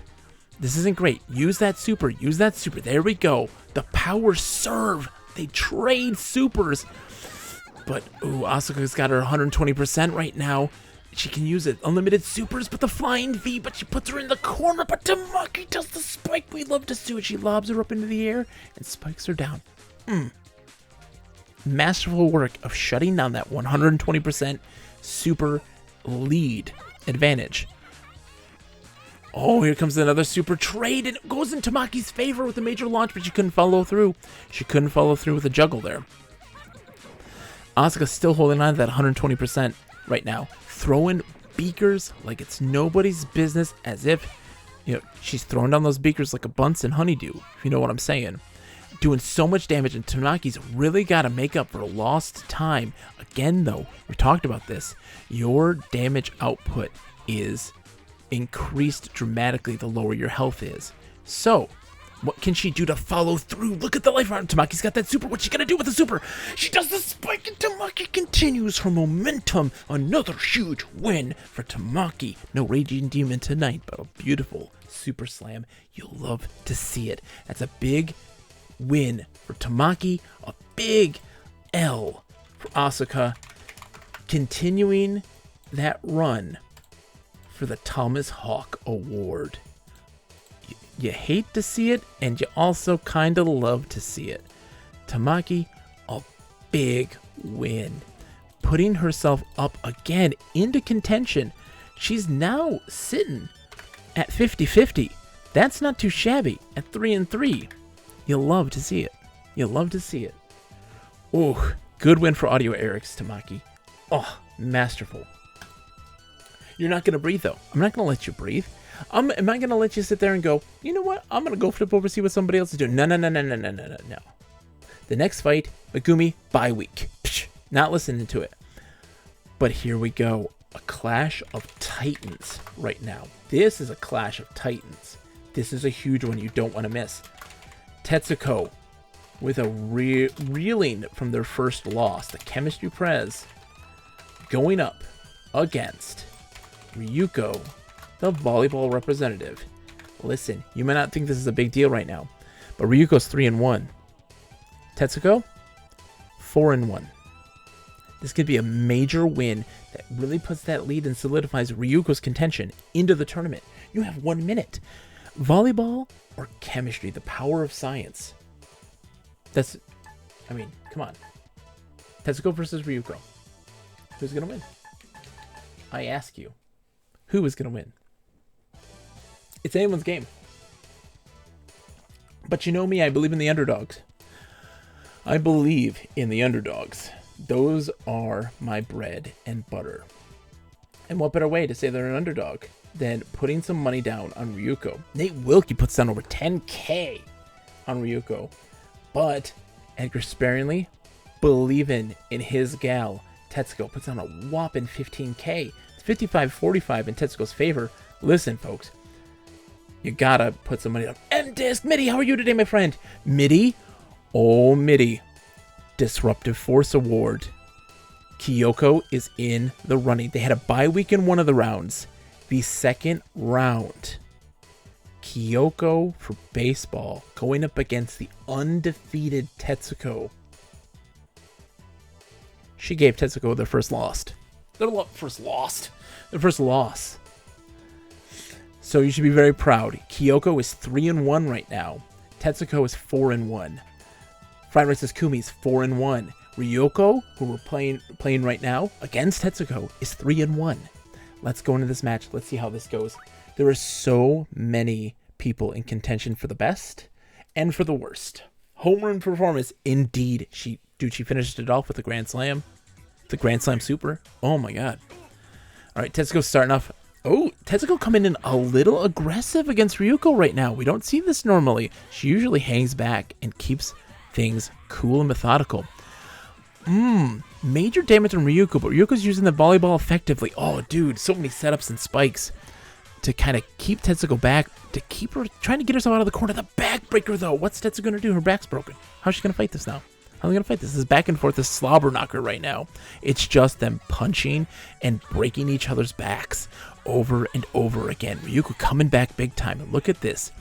This isn't great. Use that super. Use that super. There we go. The power serve. They trade supers. But, ooh, Asuka's got her 120% right now. She can use it. Unlimited supers, but the flying V, but she puts her in the corner. But Tamaki does the spike. We love to see it. She lobs her up into the air and spikes her down. Masterful work of shutting down that 120% super lead advantage. Oh, here comes another super trade, and it goes in Tamaki's favor with a major launch, but she couldn't follow through. She couldn't follow through with a juggle there. Asuka's still holding on to that 120% right now. Throwing beakers like it's nobody's business, as if, she's throwing down those beakers like a Bunsen honeydew, if you know what I'm saying. Doing so much damage, and Tamaki's really got to make up for lost time. Again, though, we talked about this. Your damage output is increased dramatically the lower your health is. So, what can she do to follow through? Look at the life round. Tamaki's got that super. What's she gonna do with the super? She does the spike, and Tamaki continues her momentum. Another huge win for Tamaki. No Raging Demon tonight, but a beautiful super slam. You'll love to see it. That's a big win for Tamaki. A big L for Asuka. Continuing that run for the Thomas Hawk Award. You hate to see it, and you also kind of love to see it. Tamaki, a big win. Putting herself up again into contention. She's now sitting at 50-50. That's not too shabby at 3-3. You'll love to see it. You'll love to see it. Oh, good win for Audio Eric's, Tamaki. Oh, masterful. You're not going to breathe, though. I'm not going to let you breathe. Am I going to let you sit there and go, you know what? I'm going to go flip over, see what somebody else is doing. No. The next fight, Megumi, bye week. Psh, not listening to it. But here we go. A clash of titans right now. This is a clash of titans. This is a huge one you don't want to miss. Tetsuko with a reeling from their first loss. The Chemistry Prez going up against Ryuko, the volleyball representative. Listen, you might not think this is a big deal right now, but Ryuko's 3-1. Tetsuko, 4-1. This could be a major win that really puts that lead and solidifies Ryuko's contention into the tournament. You have 1 minute. Volleyball or chemistry, the power of science. Come on. Tetsuko versus Ryuko. Who's going to win? I ask you. Who is going to win? It's anyone's game. But you know me, I believe in the underdogs. I believe in the underdogs. Those are my bread and butter. And what better way to say they're an underdog than putting some money down on Ryuko? Nate Wilkie puts down over 10K on Ryuko. But Edgar sparingly believing in his gal, Tetsuko, puts down a whopping 15K. It's 55-45 in Tetsuko's favor. Listen, folks, you gotta put some money down. M-Disc, Mitty, how are you today, my friend? Mitty? Oh, Mitty. Disruptive Force Award. Kyoko is in the running. They had a bye week in one of the rounds. The second round, Kyoko for baseball going up against the undefeated Tetsuko. She gave Tetsuko their first loss. Their first loss. So you should be very proud. Kyoko is 3-1 right now. Tetsuko is 4-1. Fried Rice's Kumi is 4-1. Ryuko, who we're playing right now against Tetsuko, is 3-1. Let's go into this match. Let's see how this goes. There are so many people in contention for the best and for the worst. Home run performance, indeed. She finished it off with a Grand Slam. The Grand Slam Super. Oh my god. All right, Tetsuko starting off. Oh, Tetsuko coming in a little aggressive against Ryuko right now. We don't see this normally. She usually hangs back and keeps things cool and methodical. Major damage on Ryuko, but Ryuko's using the volleyball effectively. Oh, dude, so many setups and spikes to kind of keep Tetsuko back, to keep her trying to get herself out of the corner. The backbreaker, though. What's Tetsuko going to do? Her back's broken. How's she going to fight this now? How are they going to fight this? This is back and forth, this slobber knocker right now. It's just them punching and breaking each other's backs over and over again. Ryuko coming back big time. And look at this.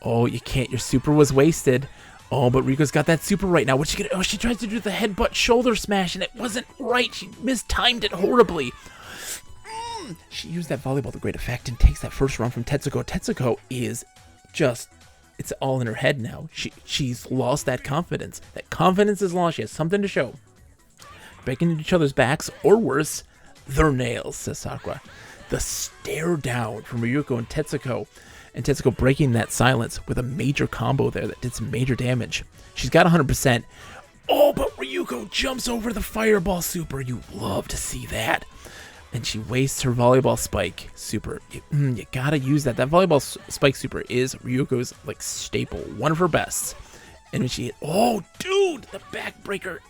Oh, you can't. Your super was wasted. Oh, but Ryuko's got that super right now. What's she gonna? Oh, she tries to do the headbutt shoulder smash, and it wasn't right. She mistimed it horribly. She used that volleyball to great effect and takes that first round from Tetsuko. Tetsuko is just, it's all in her head now. She's lost that confidence. That confidence is lost. She has something to show. Breaking each other's backs, or worse, their nails, says Sakura. the stare down from Ryuko and Tetsuko breaking that silence with a major combo there that did some major damage. She's got 100%. Oh, but Ryuko jumps over the fireball super. You love to see that. And she wastes her volleyball spike super. You gotta use that. That volleyball spike super is Ryuko's like staple, one of her bests. And when she hit, oh dude, the backbreaker.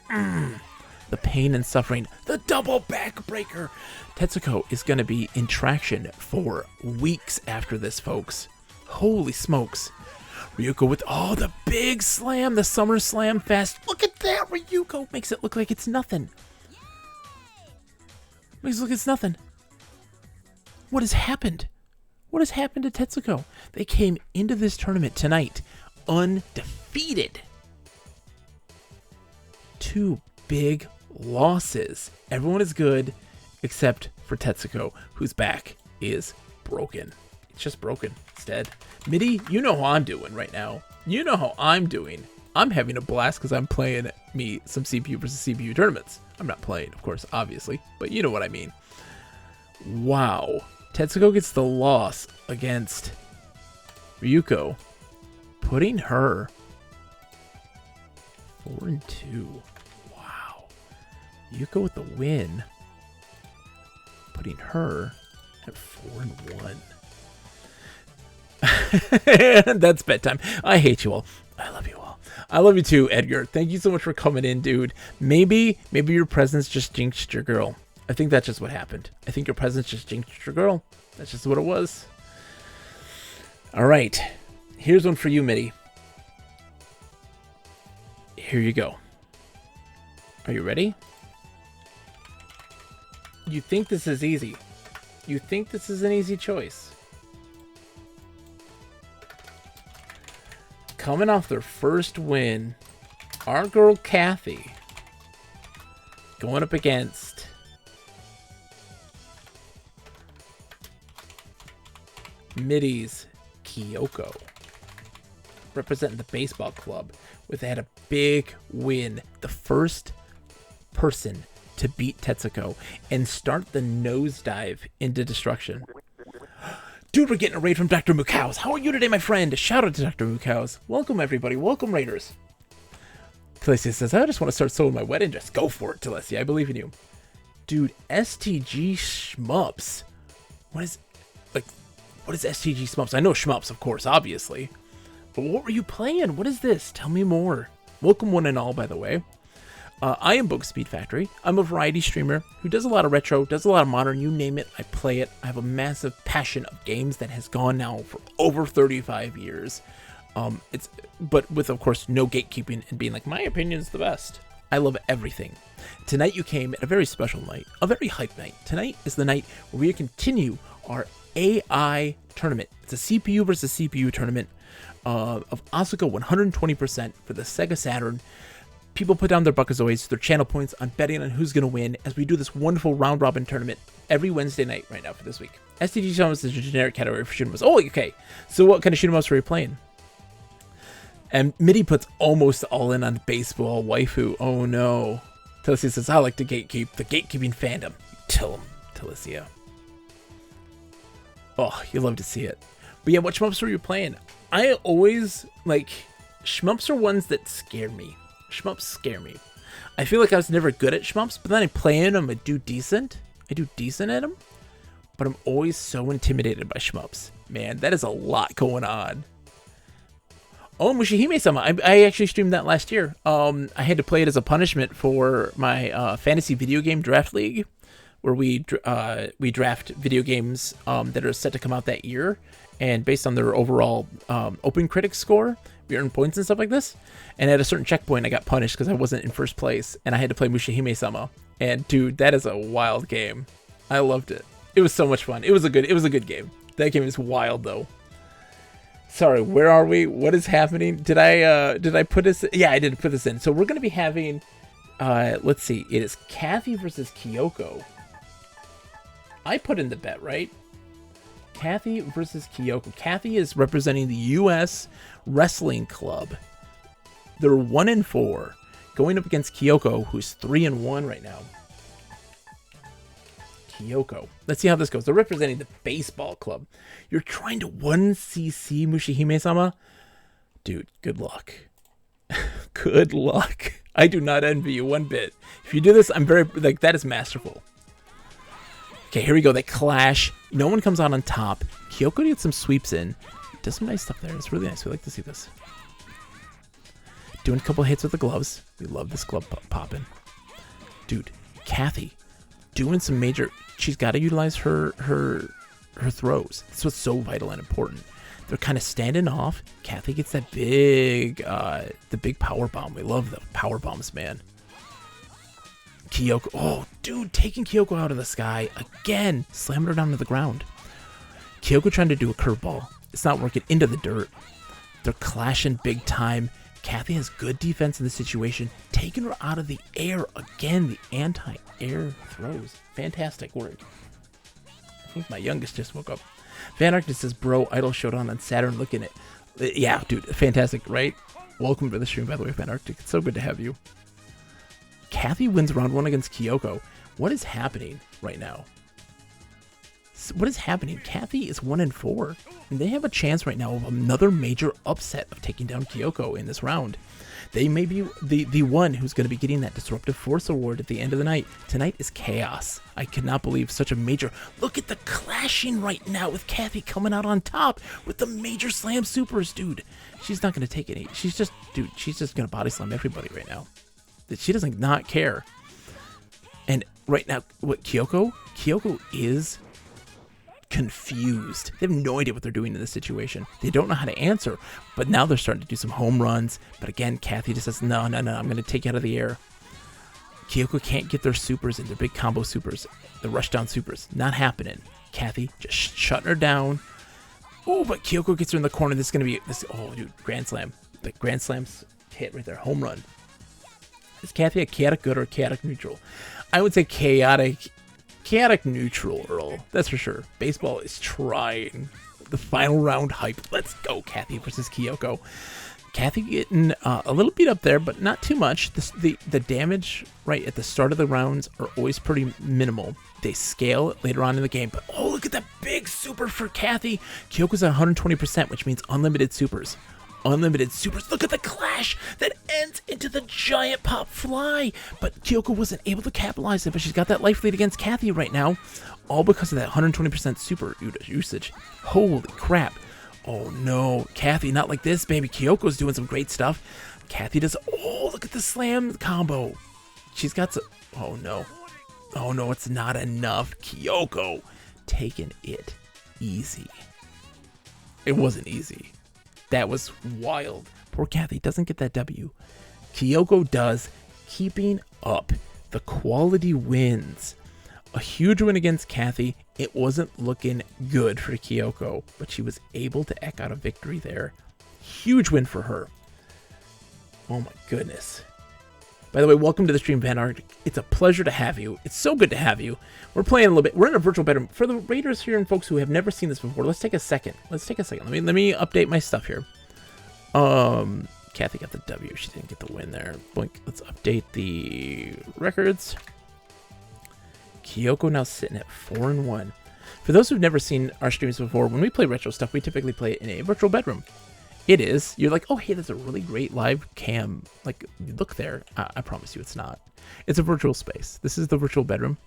The pain and suffering, the double backbreaker. Tetsuko is gonna be in traction for weeks after this, folks. Holy smokes. Ryuko with, oh, the big slam, the summer slam fest. Look at that, Ryuko makes it look like it's nothing. Makes it look like it's nothing. What has happened? What has happened to Tetsuko? They came into this tournament tonight undefeated. 2 big losses. Everyone is good except for Tetsuko, whose back is broken. It's just broken. It's dead. Midi, you know how I'm doing right now. You know how I'm doing. I'm having a blast because I'm playing me some CPU versus CPU tournaments. I'm not playing, of course, obviously, but you know what I mean. Wow. Tetsuko gets the loss against Ryuko, putting her 4-2. Wow. Ryuko with the win, putting her at 4-1. That's bedtime. I hate you all. I love you all. I love you too, Edgar. Thank you so much for coming in, dude. Maybe your presence just jinxed your girl. I think that's just what happened. I think your presence just jinxed your girl. That's just what it was. All right. Here's one for you, Mitty. Here you go. Are you ready? You think this is easy. You think this is an easy choice. Coming off their first win, our girl Kathy going up against Middy's Kyoko, representing the baseball club, with had a big win. The first person to beat Tetsuko and start the nosedive into destruction. Dude, we're getting a raid from Dr. Mukows. How are you today, my friend? Shout out to Dr. Mukows. Welcome, everybody. Welcome, raiders. Telesia says, I just want to start sewing my wedding dress. Go for it, Telesia. I believe in you. Dude, STG Shmups. What is STG Shmups? I know Shmups, of course, obviously. But what were you playing? What is this? Tell me more. Welcome one and all, by the way. I am Book Speed Factory. I'm a variety streamer who does a lot of retro, does a lot of modern, you name it, I play it. I have a massive passion of games that has gone now for over 35 years. But with, of course, no gatekeeping and being like, my opinion's the best. I love everything. Tonight you came at a very special night, a very hype night. Tonight is the night where we continue our AI tournament. It's a CPU versus CPU tournament of Asuka 120% for the Sega Saturn. People put down their Buckazoids, their channel points on betting on who's going to win as we do this wonderful round-robin tournament every Wednesday night right now for this week. STG Shoot'em is a generic category for shoot'em ups. Oh, okay. So what kind of shoot'em ups are we playing? And Mitty puts almost all in on baseball waifu. Oh, no. Telesia says, I like to gatekeep. The gatekeeping fandom. Tell him, Telesia. Oh, you love to see it. But yeah, what shmups were you playing? I always, shmups are ones that scare me. Shmups scare me. I feel like I was never good at shmups, but then I play in them, I do decent at them, but I'm always so intimidated by shmups. Man, that is a lot going on. Oh, Mushihime-sama, I actually streamed that last year. I had to play it as a punishment for my fantasy video game draft league, where we draft video games that are set to come out that year, and based on their overall Open Critics score, we earn points and stuff like this. And at a certain checkpoint, I got punished because I wasn't in first place, and I had to play Mushihime-sama. And dude, that is a wild game. I loved it. It was so much fun. It was a good game. That game is wild though. Sorry, where are we? What is happening? Did I put this? Yeah, I did put this in. So we're gonna be having, let's see, it is Kathy versus Kyoko. I put in the bet, right? Kathy versus Kyoko. Kathy is representing the U.S. Wrestling Club. They're 1-4, going up against Kyoko, who's 3-1 right now. Kyoko. Let's see how this goes. They're representing the baseball club. You're trying to 1cc Mushihime-sama? Dude, good luck. Good luck. I do not envy you one bit. If you do this, I'm very, like, that is masterful. Okay, here we go. They clash. No one comes out on top. Kyoko gets some sweeps in. Does some nice stuff there. It's really nice. We like to see this. Doing a couple hits with the gloves. We love this glove popping. Dude, Kathy doing some major. She's got to utilize her throws. This was so vital and important. They're kind of standing off. Kathy gets that big, the big power bomb. We love the power bombs, man. Kyoko, oh, dude, taking Kyoko out of the sky again, slamming her down to the ground. Kyoko trying to do a curveball. It's not working, into the dirt. They're clashing big time. Kathy has good defense in the situation, taking her out of the air again. The anti-air throws. Fantastic work. I think my youngest just woke up. Van Arctic says, bro, Idol Showdown on Saturn. Looking at, yeah, dude, fantastic, right? Welcome to the stream, by the way, Van Arctic. It's so good to have you. Kathy wins round 1 against Kyoko. What is happening right now? What is happening? Kathy is 1-4, and they have a chance right now of another major upset of taking down Kyoko in this round. They may be the one who's going to be getting that Disruptive Force Award at the end of the night. Tonight is chaos. I cannot believe such a major... Look at the clashing right now with Kathy coming out on top with the major slam supers, dude. She's not going to take any. She's just, dude, she's just going to body slam everybody right now. She doesn't not care. And right now, what, Kyoko? Kyoko is confused. They have no idea what they're doing in this situation. They don't know how to answer, but now they're starting to do some home runs. But again, Kathy just says, no, I'm going to take you out of the air. Kyoko can't get their supers in, their big combo supers, the rushdown supers. Not happening. Kathy just shutting her down. Oh, but Kyoko gets her in the corner. This is going to be, this. Oh, dude, Grand Slam. The Grand Slam's hit right there. Home run. Is Kathy a chaotic good or chaotic neutral? I would say chaotic neutral, Earl. That's for sure. Baseball is trying. The final round hype. Let's go, Kathy versus Kyoko. Kathy getting a little beat up there, but not too much. The damage right at the start of the rounds are always pretty minimal. They scale later on in the game. But oh, look at that big super for Kathy. Kyoko's at 120%, which means unlimited supers. Unlimited supers. Look at the clash that ends into the giant pop fly. But Kyoko wasn't able to capitalize it, but she's got that life lead against Kathy right now. All because of that 120% super usage. Holy crap. Oh no. Kathy, not like this, baby. Kyoko's doing some great stuff. Kathy does. Oh, look at the slam combo. She's got some. Oh no. Oh no, it's not enough. Kyoko taking it easy. It wasn't easy. That was wild. Poor Kathy doesn't get that W. Kyoko does, keeping up. The quality wins. A huge win against Kathy. It wasn't looking good for Kyoko, but she was able to eke out a victory there. Huge win for her. Oh my goodness. By the way, welcome to the stream, Van Arctic. It's a pleasure to have you. It's so good to have you. We're playing a little bit. We're in a virtual bedroom. For the Raiders here and folks who have never seen this before, let's take a second. Let me update my stuff here. Kathy got the W. She didn't get the win there. Blink. Let's update the records. Kyoko now sitting at 4-1. For those who've never seen our streams before, when we play retro stuff, we typically play it in a virtual bedroom. It is. You're like, oh, hey, that's a really great live cam. Like, look there. I promise you it's not. It's a virtual space. This is the virtual bedroom.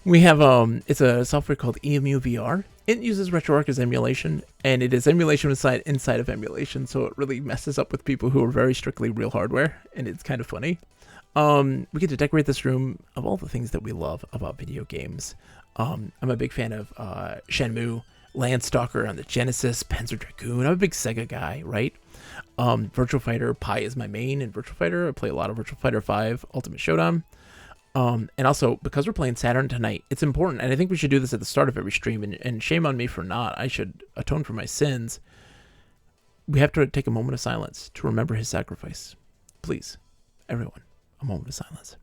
We have, it's a software called EMU VR. It uses RetroArch as emulation, and it is emulation inside of emulation, so it really messes up with people who are very strictly real hardware, and it's kind of funny. We get to decorate this room of all the things that we love about video games. I'm a big fan of Shenmue, Landstalker on the Genesis, Panzer Dragoon. I'm a big Sega guy, right? Virtual Fighter, Pi is my main in Virtual Fighter. I play a lot of Virtual Fighter 5, Ultimate Showdown. And also, because we're playing Saturn tonight, it's important, and I think we should do this at the start of every stream, and shame on me for not. I should atone for my sins. We have to take a moment of silence to remember his sacrifice. Please, everyone, a moment of silence.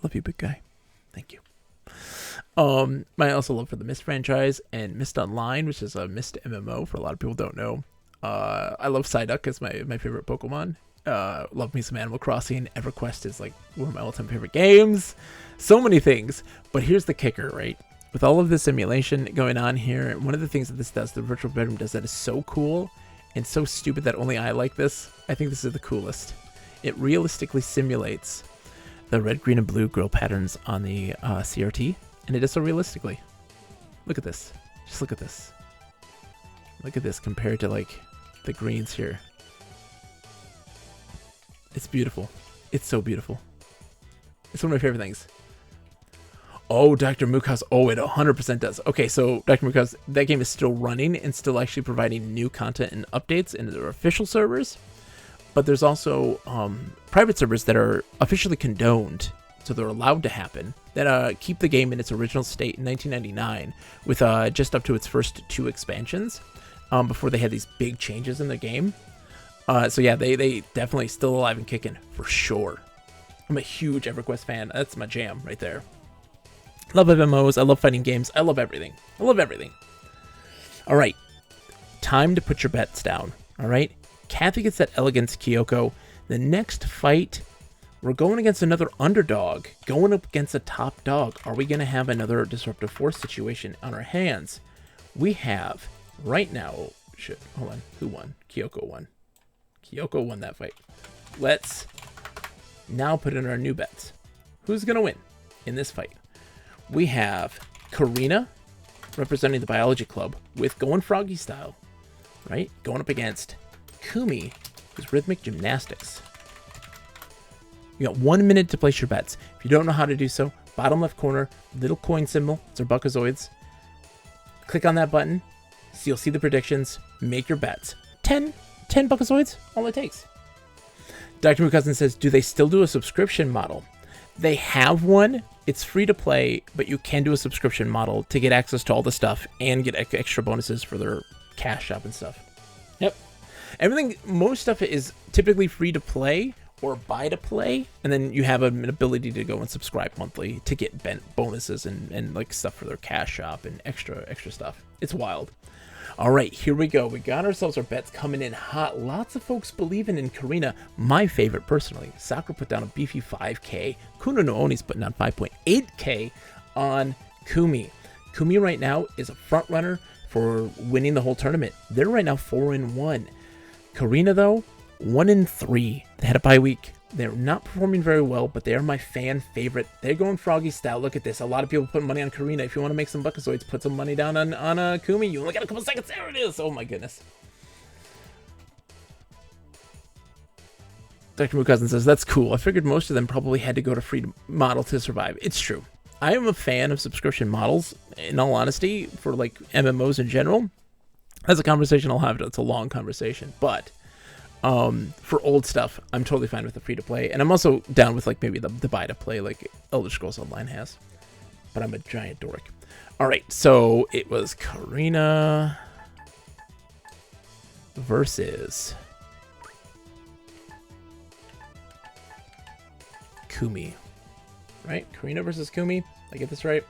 Love you, big guy. Thank you. My also love for the Myst franchise and Myst Online, which is a Myst MMO for a lot of people don't know. I love Psyduck as my favorite Pokemon. Love me some Animal Crossing. EverQuest is like one of my all-time favorite games. So many things. But here's the kicker, right? With all of this simulation going on here, one of the things that this does, the virtual bedroom does, that is so cool and so stupid that only I like this. I think this is the coolest. It realistically simulates the red, green, and blue grill patterns on the CRT, and it does so realistically. Look at this. Just look at this. Look at this compared to like the greens here. It's beautiful. It's so beautiful. It's one of my favorite things. Oh, Dr. Mukaz. Oh, it 100% does. Okay, so Dr. Mukaz, that game is still running and still actually providing new content and updates into their official servers. But there's also private servers that are officially condoned, so they're allowed to happen, that keep the game in its original state in 1999 with just up to its first 2 expansions before they had these big changes in the game. So yeah, they definitely still alive and kicking for sure. I'm a huge EverQuest fan. That's my jam right there. Love MMOs. I love fighting games. I love everything. I love everything. All right. Time to put your bets down. All right. Kathy gets that Elegance Kyoko. The next fight, we're going against another underdog, going up against a top dog. Are we going to have another Disruptive Force situation on our hands? We have right now. Oh, shit. Hold on. Who won? Kyoko won. Kyoko won that fight. Let's now put in our new bets. Who's going to win in this fight? We have Karina representing the Biology Club with Going Froggy style, right? Going up against Kumi, who's Rhythmic Gymnastics. You got 1 minute to place your bets. If you don't know how to do so, bottom left corner, little coin symbol. It's our Buckazoids. Click on that button. So you'll see the predictions. Make your bets. 10 Buckazoids, all it takes. Dr. Mukazin says, do they still do a subscription model? They have one. It's free to play, but you can do a subscription model to get access to all the stuff and get extra bonuses for their cash shop and stuff. Yep. Most stuff is typically free to play or buy to play, and then you have an ability to go and subscribe monthly to get bonuses and like stuff for their cash shop and extra stuff. It's wild. All right, here we go. We got ourselves our bets coming in hot. Lots of folks believing in Karina. My favorite, personally. Sakura put down a beefy 5K. Kuno no Oni's putting down 5.8K on Kumi. Kumi right now is a front runner for winning the whole tournament. They're right now 4-1. Karina, though, 1-3. They had a bye week. They're not performing very well, but they are my fan favorite. They're going Froggy style. Look at this. A lot of people put money on Karina. If you want to make some Buckazoids, put some money down on Kumi. You only got a couple seconds. There it is. Oh, my goodness. Dr. Mukazin says, that's cool. I figured most of them probably had to go to free model to survive. It's true. I am a fan of subscription models, in all honesty, for like MMOs in general. That's a conversation I'll have. It's a long conversation, but for old stuff, I'm totally fine with the free to play, and I'm also down with like maybe the buy to play like Elder Scrolls Online has. But I'm a giant dork. All right, so it was Karina versus Kumi, right? Karina versus Kumi. Did I get this right?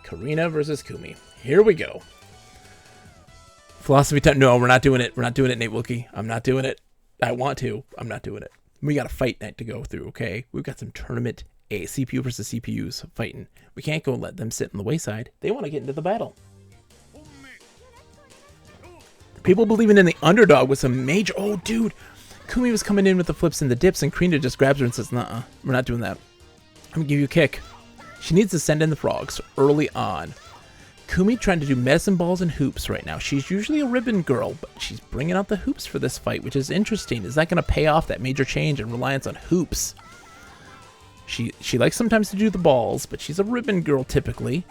Karina versus Kumi. Here we go. Philosophy time. No, we're not doing it. We're not doing it, Nate Wilkie. I'm not doing it. I want to. I'm not doing it. We got a fight night to go through, okay? We've got some tournament CPU versus CPUs fighting. We can't go let them sit in the wayside. They want to get into the battle. People believing in the underdog with some major... Oh, dude. Kumi was coming in with the flips and the dips, and Karina just grabs her and says, nuh-uh, we're not doing that. I'm going to give you a kick. She needs to send in the frogs early on. Kumi trying to do medicine balls and hoops right now. She's usually a ribbon girl, but she's bringing out the hoops for this fight, which is interesting. Is that going to pay off that major change and reliance on hoops? She likes sometimes to do the balls, but she's a ribbon girl typically.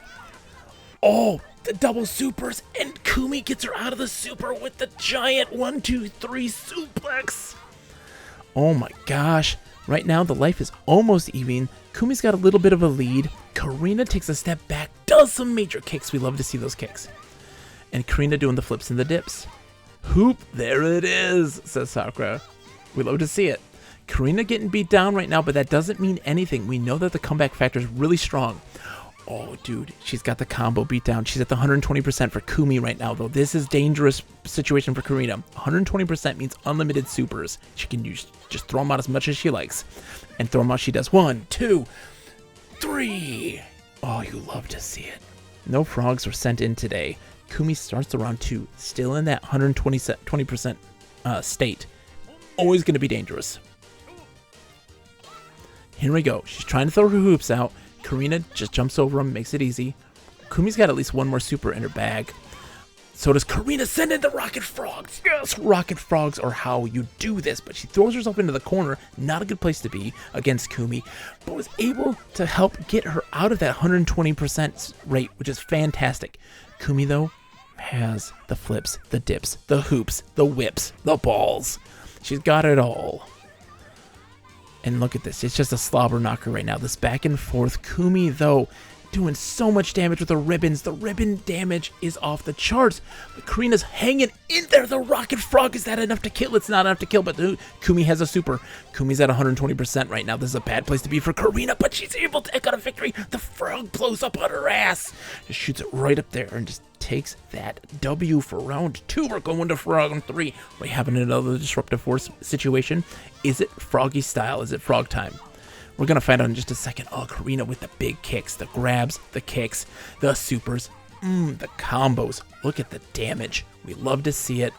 Oh, the double supers, and Kumi gets her out of the super with the giant 1-2-3 suplex. Oh my gosh. Right now, the life is almost even. Kumi's got a little bit of a lead. Karina takes a step back, does some major kicks. We love to see those kicks. And Karina doing the flips and the dips. Hoop, there it is, says Sakura. We love to see it. Karina getting beat down right now, but that doesn't mean anything. We know that the comeback factor is really strong. Oh, dude, she's got the combo beat down. She's at the 120% for Kumi right now, though. This is dangerous situation for Karina. 120% means unlimited supers. She can just throw them out as much as she likes. And throw them out she does. 1, 2, 3. Oh, you love to see it. No frogs were sent in today. Kumi starts the round 2, still in that 120% state. Always going to be dangerous. Here we go. She's trying to throw her hoops out. Karina just jumps over him, makes it easy. Kumi's got at least one more super in her bag. So does Karina. Send in the rocket frogs. Yes, rocket frogs are how you do this. But she throws herself into the corner. Not a good place to be against Kumi. But was able to help get her out of that 120% rate, which is fantastic. Kumi, though, has the flips, the dips, the hoops, the whips, the balls. She's got it all. And look at this. It's just a slobber knocker right now. This back and forth. Kumi, though, doing so much damage with the ribbons. The ribbon damage is off the charts. But Karina's hanging in there. The rocket frog. Is that enough to kill? It's not enough to kill, but Kumi has a super. Kumi's at 120% right now. This is a bad place to be for Karina, but she's able to eke out a victory. The frog blows up on her ass. Just shoots it right up there and just takes that W for round 2. We're going to round 3. We're having another disruptive force situation. Is it froggy style? Is it frog time? We're going to find out in just a second. Oh, Karina with the big kicks, the grabs, the kicks, the supers, the combos. Look at the damage. We love to see it.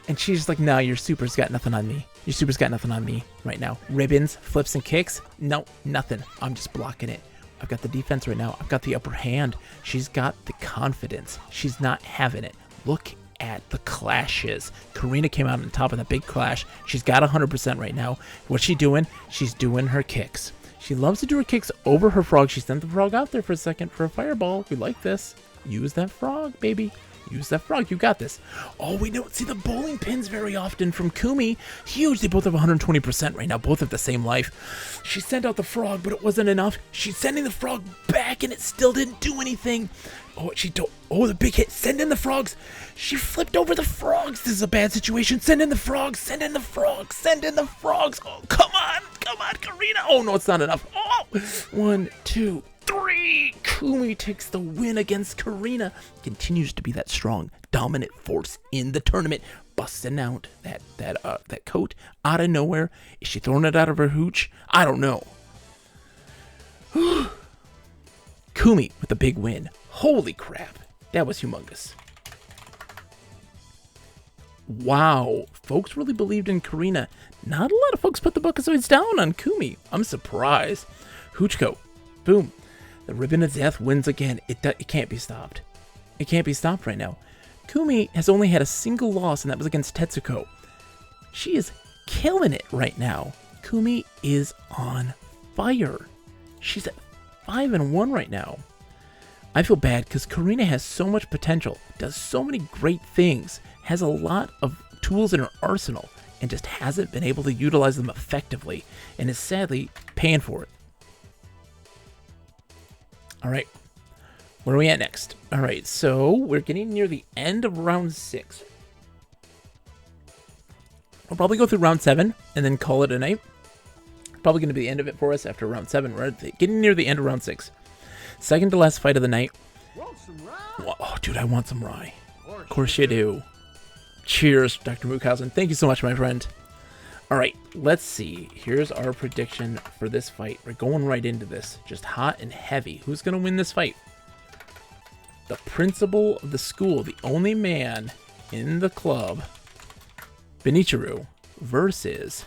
And she's just like, no, your super's got nothing on me. Your super's got nothing on me right now. Ribbons, flips, and kicks? No, nothing. I'm just blocking it. I've got the defense right now. I've got the upper hand. She's got the confidence. She's not having it. Look at the clashes. Karina came out on top of that big clash. She's got 100% right now. What's she doing? She's doing her kicks. She loves to do her kicks over her frog. She sent the frog out there for a second for a fireball. We like this. Use that frog, baby. Use that frog. You got this. Oh, we don't see the bowling pins very often from Kumi. Huge. They both have 120% right now. Both have the same life. She sent out the frog, but it wasn't enough. She's sending the frog back, and it still didn't do anything. Oh, the big hit. Send in the frogs. She flipped over the frogs. This is a bad situation. Send in the frogs. Send in the frogs. Send in the frogs. Oh, come on. Come on, Karina. Oh, no, it's not enough. Oh, 1, 2, 3. Kumi takes the win against Karina. Continues to be that strong, dominant force in the tournament. Busting out that coat out of nowhere. Is she throwing it out of her hooch? I don't know. Kumi with a big win. Holy crap. That was humongous. Wow. Folks really believed in Karina. Not a lot of folks put the Buckazoids down on Kumi. I'm surprised. Hoochko. Boom. The Ribbon of Death wins again. It can't be stopped. It can't be stopped right now. Kumi has only had a single loss, and that was against Tetsuko. She is killing it right now. Kumi is on fire. She's at 5-1 right now. I feel bad because Karina has so much potential, does so many great things, has a lot of tools in her arsenal, and just hasn't been able to utilize them effectively, and is sadly paying for it. All right, where are we at next? All right, so we're getting near the end of round 6. We'll probably go through round 7 and then call it a night. Probably going to be the end of it for us after round 7. We're getting near the end of round 6. Second to last fight of the night. Oh, dude, I want some rye. Of course you do. Cheers, Dr. Mookhausen. Thank you so much, my friend. All right, let's see. Here's our prediction for this fight. We're going right into this. Just hot and heavy. Who's going to win this fight? The principal of the school, the only man in the club, Benichiru, versus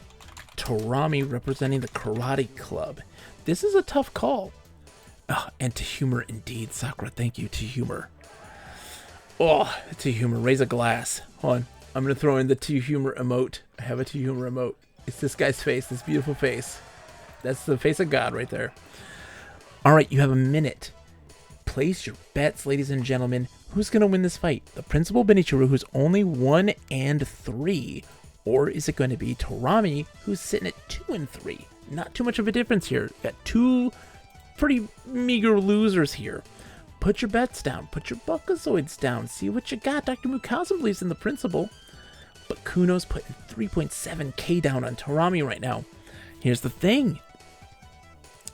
Torami representing the karate club. This is a tough call. Oh, and to humor indeed, Sakura. Thank you, to humor. Oh, to humor. Raise a glass. Hold on. I'm going to throw in the to humor emote. I have a to humor emote. It's this guy's face, this beautiful face. That's the face of God right there. All right, you have a minute. Place your bets, ladies and gentlemen. Who's going to win this fight? The principal Benichiru, who's only 1-3, or is it going to be Torami, who's sitting at 2-3? Not too much of a difference here. We've got two pretty meager losers here. Put your bets down. Put your Buckazoids down. See what you got. Dr. Mookhausen believes in the principal, but Kuno's putting 3.7k down on Torami right now. Here's the thing.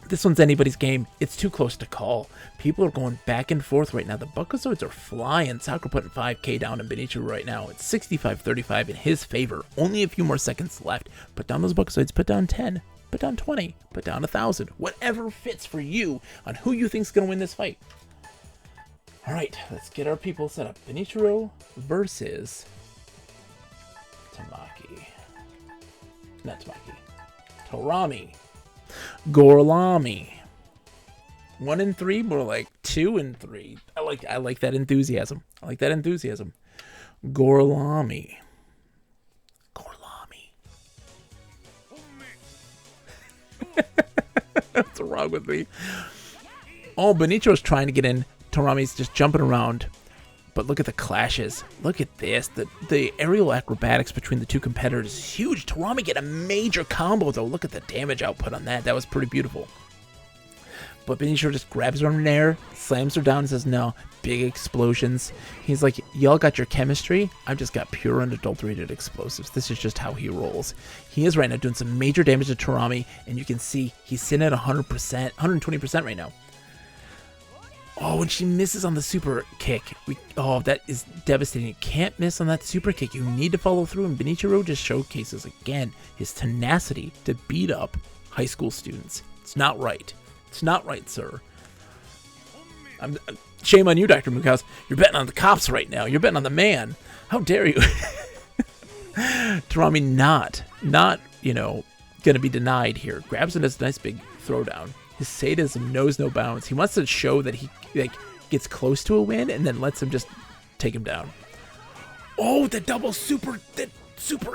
This one's anybody's game. It's too close to call. People are going back and forth right now. The Buckazoids are flying. Sakura putting 5k down on Benichiro right now. It's 65-35 in his favor. Only a few more seconds left. Put down those Buckazoids. Put down 10. Put down 20. Put down 1,000. Whatever fits for you on who you think's going to win this fight. All right, let's get our people set up. Benichiro versus Tamaki. Not Tamaki. Torami. Gorlami. 1 and 3, more like 2 and 3. I like that enthusiasm. I like that enthusiasm. Gorlami. Gorlami. What's wrong with me? Oh, Benichiro's trying to get in. Torami's just jumping around. But look at the clashes. Look at this. The aerial acrobatics between the two competitors is huge. Torami get a major combo, though. Look at the damage output on that. That was pretty beautiful. But Benichiro just grabs her in the air, slams her down, and says, no. Big explosions. He's like, y'all got your chemistry? I've just got pure unadulterated explosives. This is just how he rolls. He is right now doing some major damage to Torami, and you can see he's sitting at 100%, 120% right now. Oh, and she misses on the super kick. That is devastating. You can't miss on that super kick. You need to follow through, and Benichiro just showcases again his tenacity to beat up high school students. It's not right. It's not right, sir. Shame on you, Dr. Mukhouse. You're betting on the cops right now. You're betting on the man. How dare you? Torami not, gonna be denied here. Grabs in this nice big throwdown. His sadism knows no bounds. He wants to show that he gets close to a win and then lets him just take him down. Oh, the double super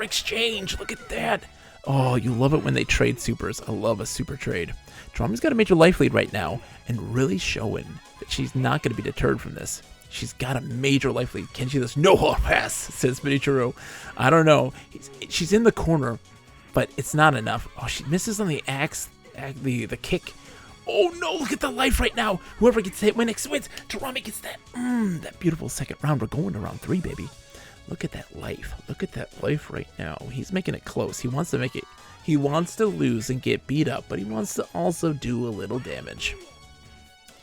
exchange. Look at that. Oh, you love it when they trade supers. I love a super trade. Torami's got a major life lead right now and really showing that she's not going to be deterred from this. She's got a major life lead. Can she do this? No hard pass, says Benichiro. I don't know. She's in the corner, but it's not enough. Oh, she misses on the axe, the kick. Oh no, look at the life right now. Whoever gets hit wins. Torami gets that beautiful second round. We're going to round 3, baby. Look at that life. Look at that life right now. He's making it close. He wants to make it. He wants to lose and get beat up, but he wants to also do a little damage.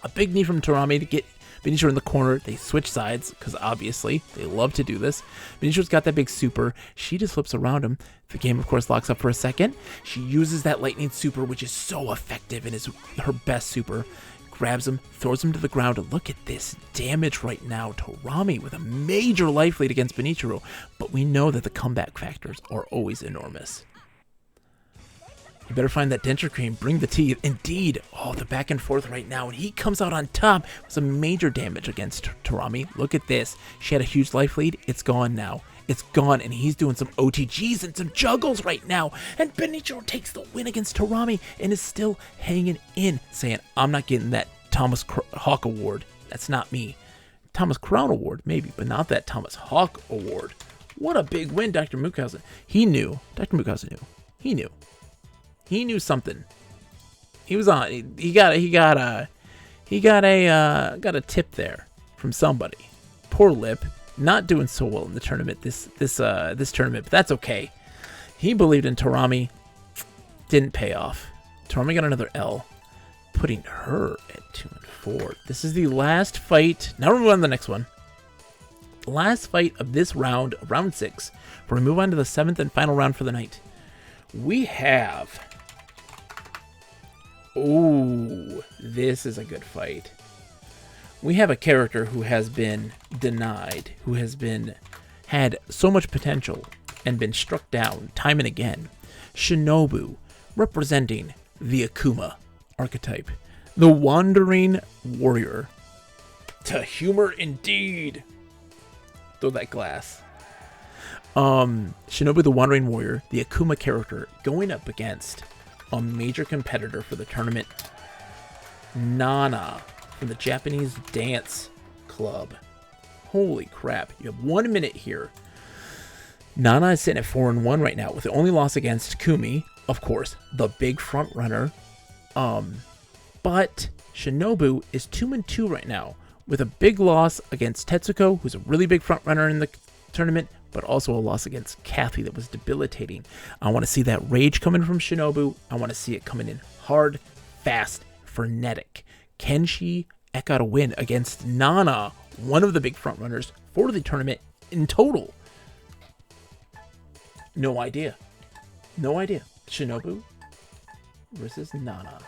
A big knee from Torami to get Benichiro in the corner. They switch sides because obviously they love to do this. Benichiro's got that big super. She just flips around him. The game, of course, locks up for a second. She uses that lightning super, which is so effective and is her best super. Grabs him, throws him to the ground. And look at this damage right now. Torami with a major life lead against Benichiro. But we know that the comeback factors are always enormous. You better find that denture cream. Bring the tea. Indeed. Oh, the back and forth right now. And he comes out on top with some major damage against Torami. Look at this. She had a huge life lead. It's gone now. It's gone. And he's doing some OTGs and some juggles right now. And Benichiro takes the win against Torami and is still hanging in, saying, I'm not getting that Thomas Hawk Award. That's not me. Thomas Crown Award, maybe, but not that Thomas Hawk Award. What a big win, Dr. Mukhouse. He knew. Dr. Mukhouse knew. He knew. He knew something. He was on. He got a tip there from somebody. Poor Lip, not doing so well in the tournament. This tournament, but that's okay. He believed in Torami. Didn't pay off. Torami got another L, putting her at 2 and 4. This is the last fight. Now we're moving on to the next one. The last fight of this round, round 6. Before we move on to the 7th and final round for the night, we have. Ooh, this is a good fight. We have a character who has been denied, who has had so much potential and been struck down time and again. Shinobu, representing the Akuma archetype, the wandering warrior. To humor indeed. Throw that glass. Shinobu, the wandering warrior, the Akuma character, going up against a major competitor for the tournament, Nana from the Japanese Dance Club. Holy crap. You have 1 minute here. Nana is sitting at 4 and 1 right now with the only loss against Kumi, of course, the big front runner. But Shinobu is 2 and 2 right now with a big loss against Tetsuko, who's a really big front runner in the tournament, but also a loss against Kathy that was debilitating. I want to see that rage coming from Shinobu. I want to see it coming in hard, fast, frenetic. Can she eke out a win against Nana, one of the big frontrunners for the tournament in total? No idea. No idea. Shinobu versus Nana.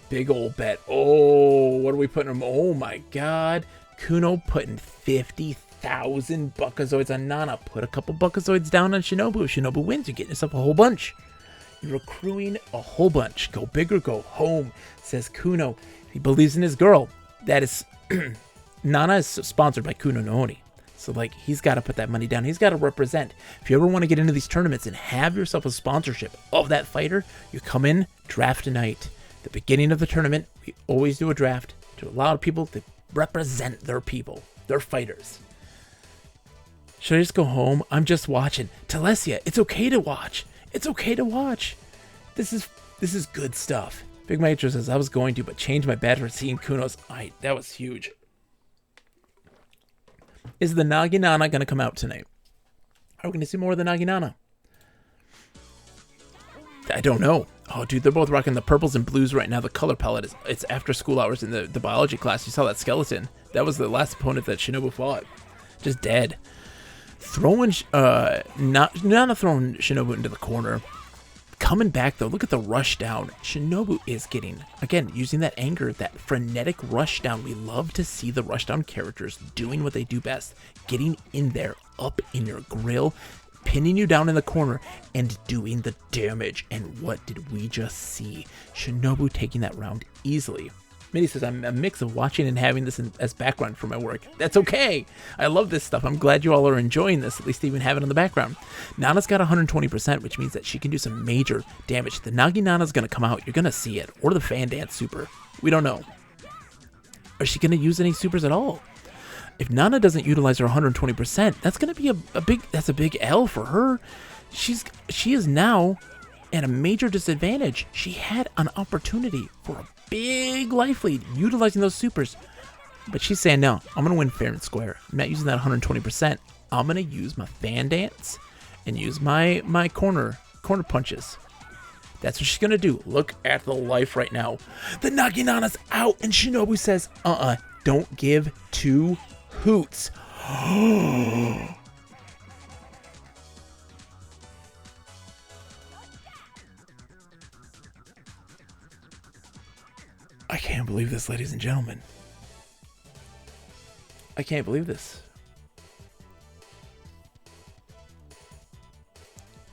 Big old bet. Oh, what are we putting him? Oh my god. Kuno putting 50,000 Buckazoids on Nana. Put a couple Buckazoids down on Shinobu. If Shinobu wins, you're getting yourself a whole bunch. You're accruing a whole bunch. Go big or go home, says Kuno. He believes in his girl. That is... Nana is sponsored by Kuno no Oni. So, like, he's got to put that money down. He's got to represent. If you ever want to get into these tournaments and have yourself a sponsorship of that fighter, you come in, draft night. The beginning of the tournament, we always do a draft to allow people to represent their people, their fighters. Should I just go home? I'm just watching. Telesia, it's okay to watch. It's okay to watch. This is good stuff. Big Maestro says, I was going to, but changed my bet for seeing Kuno's. That was huge. Is the Naginata going to come out tonight? Are we going to see more of the Naginata? I don't know. Oh, dude, they're both rocking the purples and blues right now. The color palette it's after school hours in the biology class. You saw that skeleton. That was the last opponent that Shinobu fought. Just dead. Nana throwing Shinobu into the corner. Coming back, though, look at the rush down. Shinobu is getting, again, using that anger, that frenetic rush down. We love to see the rush down characters doing what they do best. Getting in there, up in your grill, pinning you down in the corner, and doing the damage. And what did we just see? Shinobu taking that round easily. Mitty says, I'm a mix of watching and having this as background for my work. That's okay. I love this stuff. I'm glad you all are enjoying this, at least even have it in the background. Nana's got 120%, which means that she can do some major damage. The Naginata's going to come out. You're going to see it. Or the Fan Dance Super. We don't know. Is she going to use any supers at all? If Nana doesn't utilize her 120%, that's going to be a big L for her. She is now at a major disadvantage. She had an opportunity for a big life lead utilizing those supers, but she's saying no, I'm gonna win fair and square. I'm not using that 120%. I'm gonna use my Fan Dance and use my corner punches. That's what she's gonna do. Look at the life right now. The Naginata's out, and Shinobu says, don't give two hoots. I can't believe this, ladies and gentlemen. I can't believe this.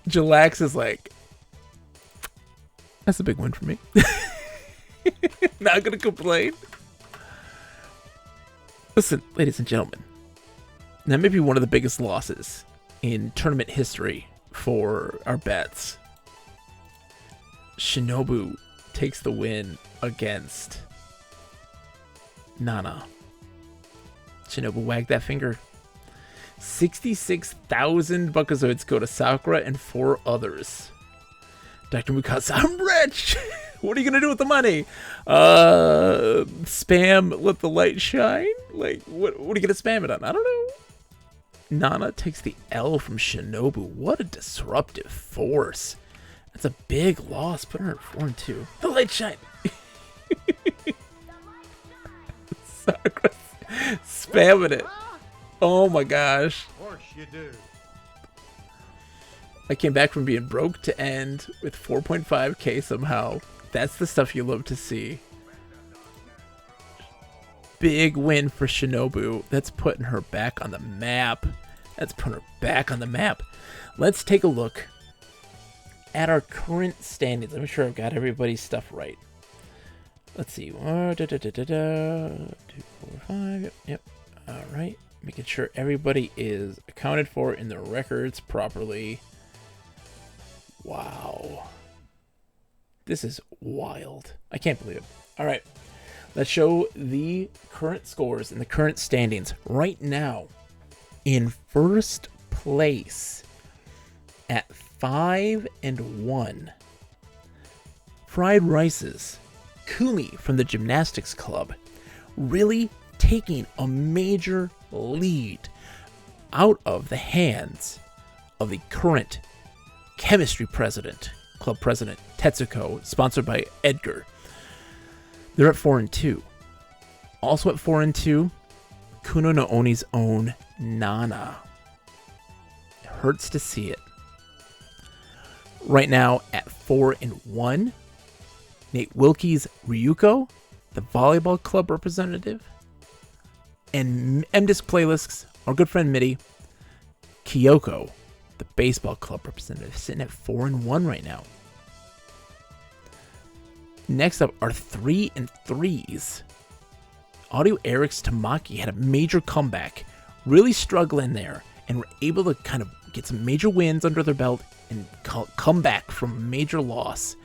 Jalax is like, that's a big win for me. Not gonna complain. Listen, ladies and gentlemen, that may be one of the biggest losses in tournament history for our bets. Shinobu takes the win against Nana. Shinobu wagged that finger. 66,000 Buckazoids go to Sakura and 4 others. Dr. Mukasa, I'm rich! What are you gonna do with the money? Spam, let the light shine? Like, what are you gonna spam it on? I don't know. Nana takes the L from Shinobu. What a disruptive force. That's a big loss. Put her at 4-2. The light shine. Sakura spamming it. Oh my gosh. Of course you do. I came back from being broke to end with 4.5k somehow. That's the stuff you love to see. Big win for Shinobu. That's putting her back on the map. Let's take a look at our current standings. Let me make sure I've got everybody's stuff right. Let's see. 2, 4, 5. Yep. All right. Making sure everybody is accounted for in the records properly. Wow. This is wild. I can't believe it. All right. Let's show the current scores and the current standings. Right now, in first place at 5-1, Fried Rice's Kumi from the Gymnastics Club really taking a major lead out of the hands of the current chemistry president, club president, Tetsuko, sponsored by Edgar. They're at 4-2. Also at 4-2, Kuno no Oni's own Nana. It hurts to see it. Right now at 4-1, Nate Wilkie's Ryuko, the volleyball club representative, and MDisc Playlists, our good friend Mitty, Kyoko, the baseball club representative, sitting at 4-1 right now. Next up are 3-3s. Audio Eric's Tamaki had a major comeback, really struggling there, and were able to kind of get some major wins under their belt and come back from a major loss.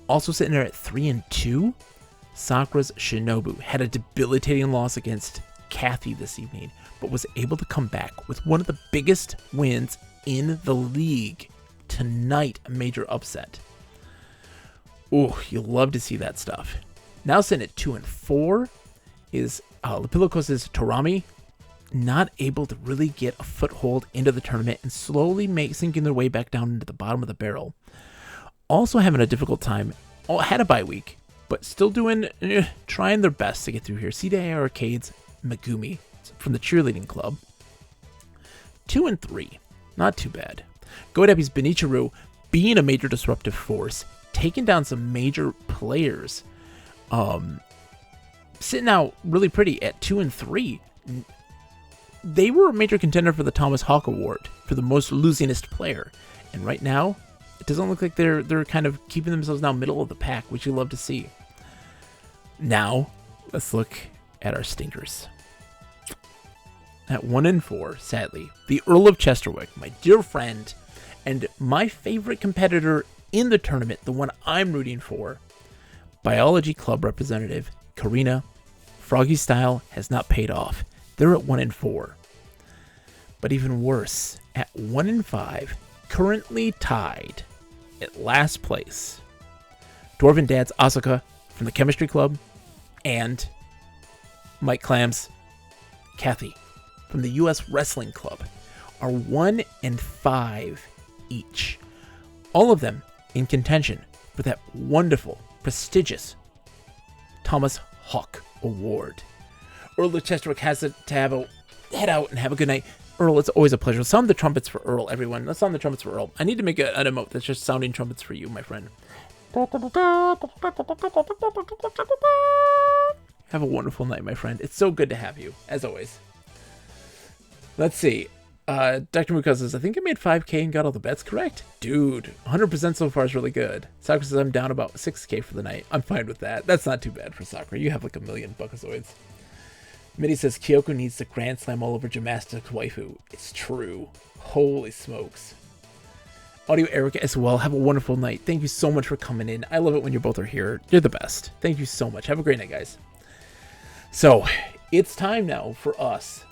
Also sitting there at 3-2, Sakura's Shinobu had a debilitating loss against Kathy this evening, but was able to come back with one of the biggest wins in the league tonight, a major upset. Oh, you'll love to see that stuff. Now sitting at 2-4 is Lapilokos' Torami, not able to really get a foothold into the tournament and slowly sinking their way back down into the bottom of the barrel. Also having a difficult time, had a bye week, but still trying their best to get through here. CDI Arcade's Megumi from the cheerleading club. 2-3, not too bad. GoDaddy's Benichiru being a major disruptive force, taking down some major players. Sitting out really pretty at 2-3. They were a major contender for the Thomas Hawk Award for the most losingest player. And right now, it doesn't look like they're kind of keeping themselves now middle of the pack, which you love to see. Now, let's look at our stinkers. At 1-4, sadly, the Earl of Chesterwick, my dear friend, and my favorite competitor in the tournament, the one I'm rooting for, Biology Club representative, Karina. Froggy style has not paid off. They're at 1-4. But even worse, at 1-5, currently tied at last place, Dwarven Dad's Asuka from the Chemistry Club and Mike Clam's Kathy from the US Wrestling Club are 1-5 each. All of them in contention for that wonderful, prestigious Thomas Hawk Award. Earl of Chesterwick has to head out and have a good night. Earl, it's always a pleasure. Sound the trumpets for Earl, everyone. Let's sound the trumpets for Earl. I need to make an emote that's just sounding trumpets for you, my friend. Have a wonderful night, my friend. It's so good to have you, as always. Let's see. Dr. Muka says, I think I made 5K and got all the bets correct. Dude, 100% so far is really good. Sakura says, I'm down about 6K for the night. I'm fine with that. That's not too bad for Sakura. You have like 1 million buckazoids. Mitty says, Kyoko needs to Grand Slam all over Gymnastics waifu. It's true. Holy smokes. Audio Erica as well. Have a wonderful night. Thank you so much for coming in. I love it when you both are here. You're the best. Thank you so much. Have a great night, guys. So, it's time now for us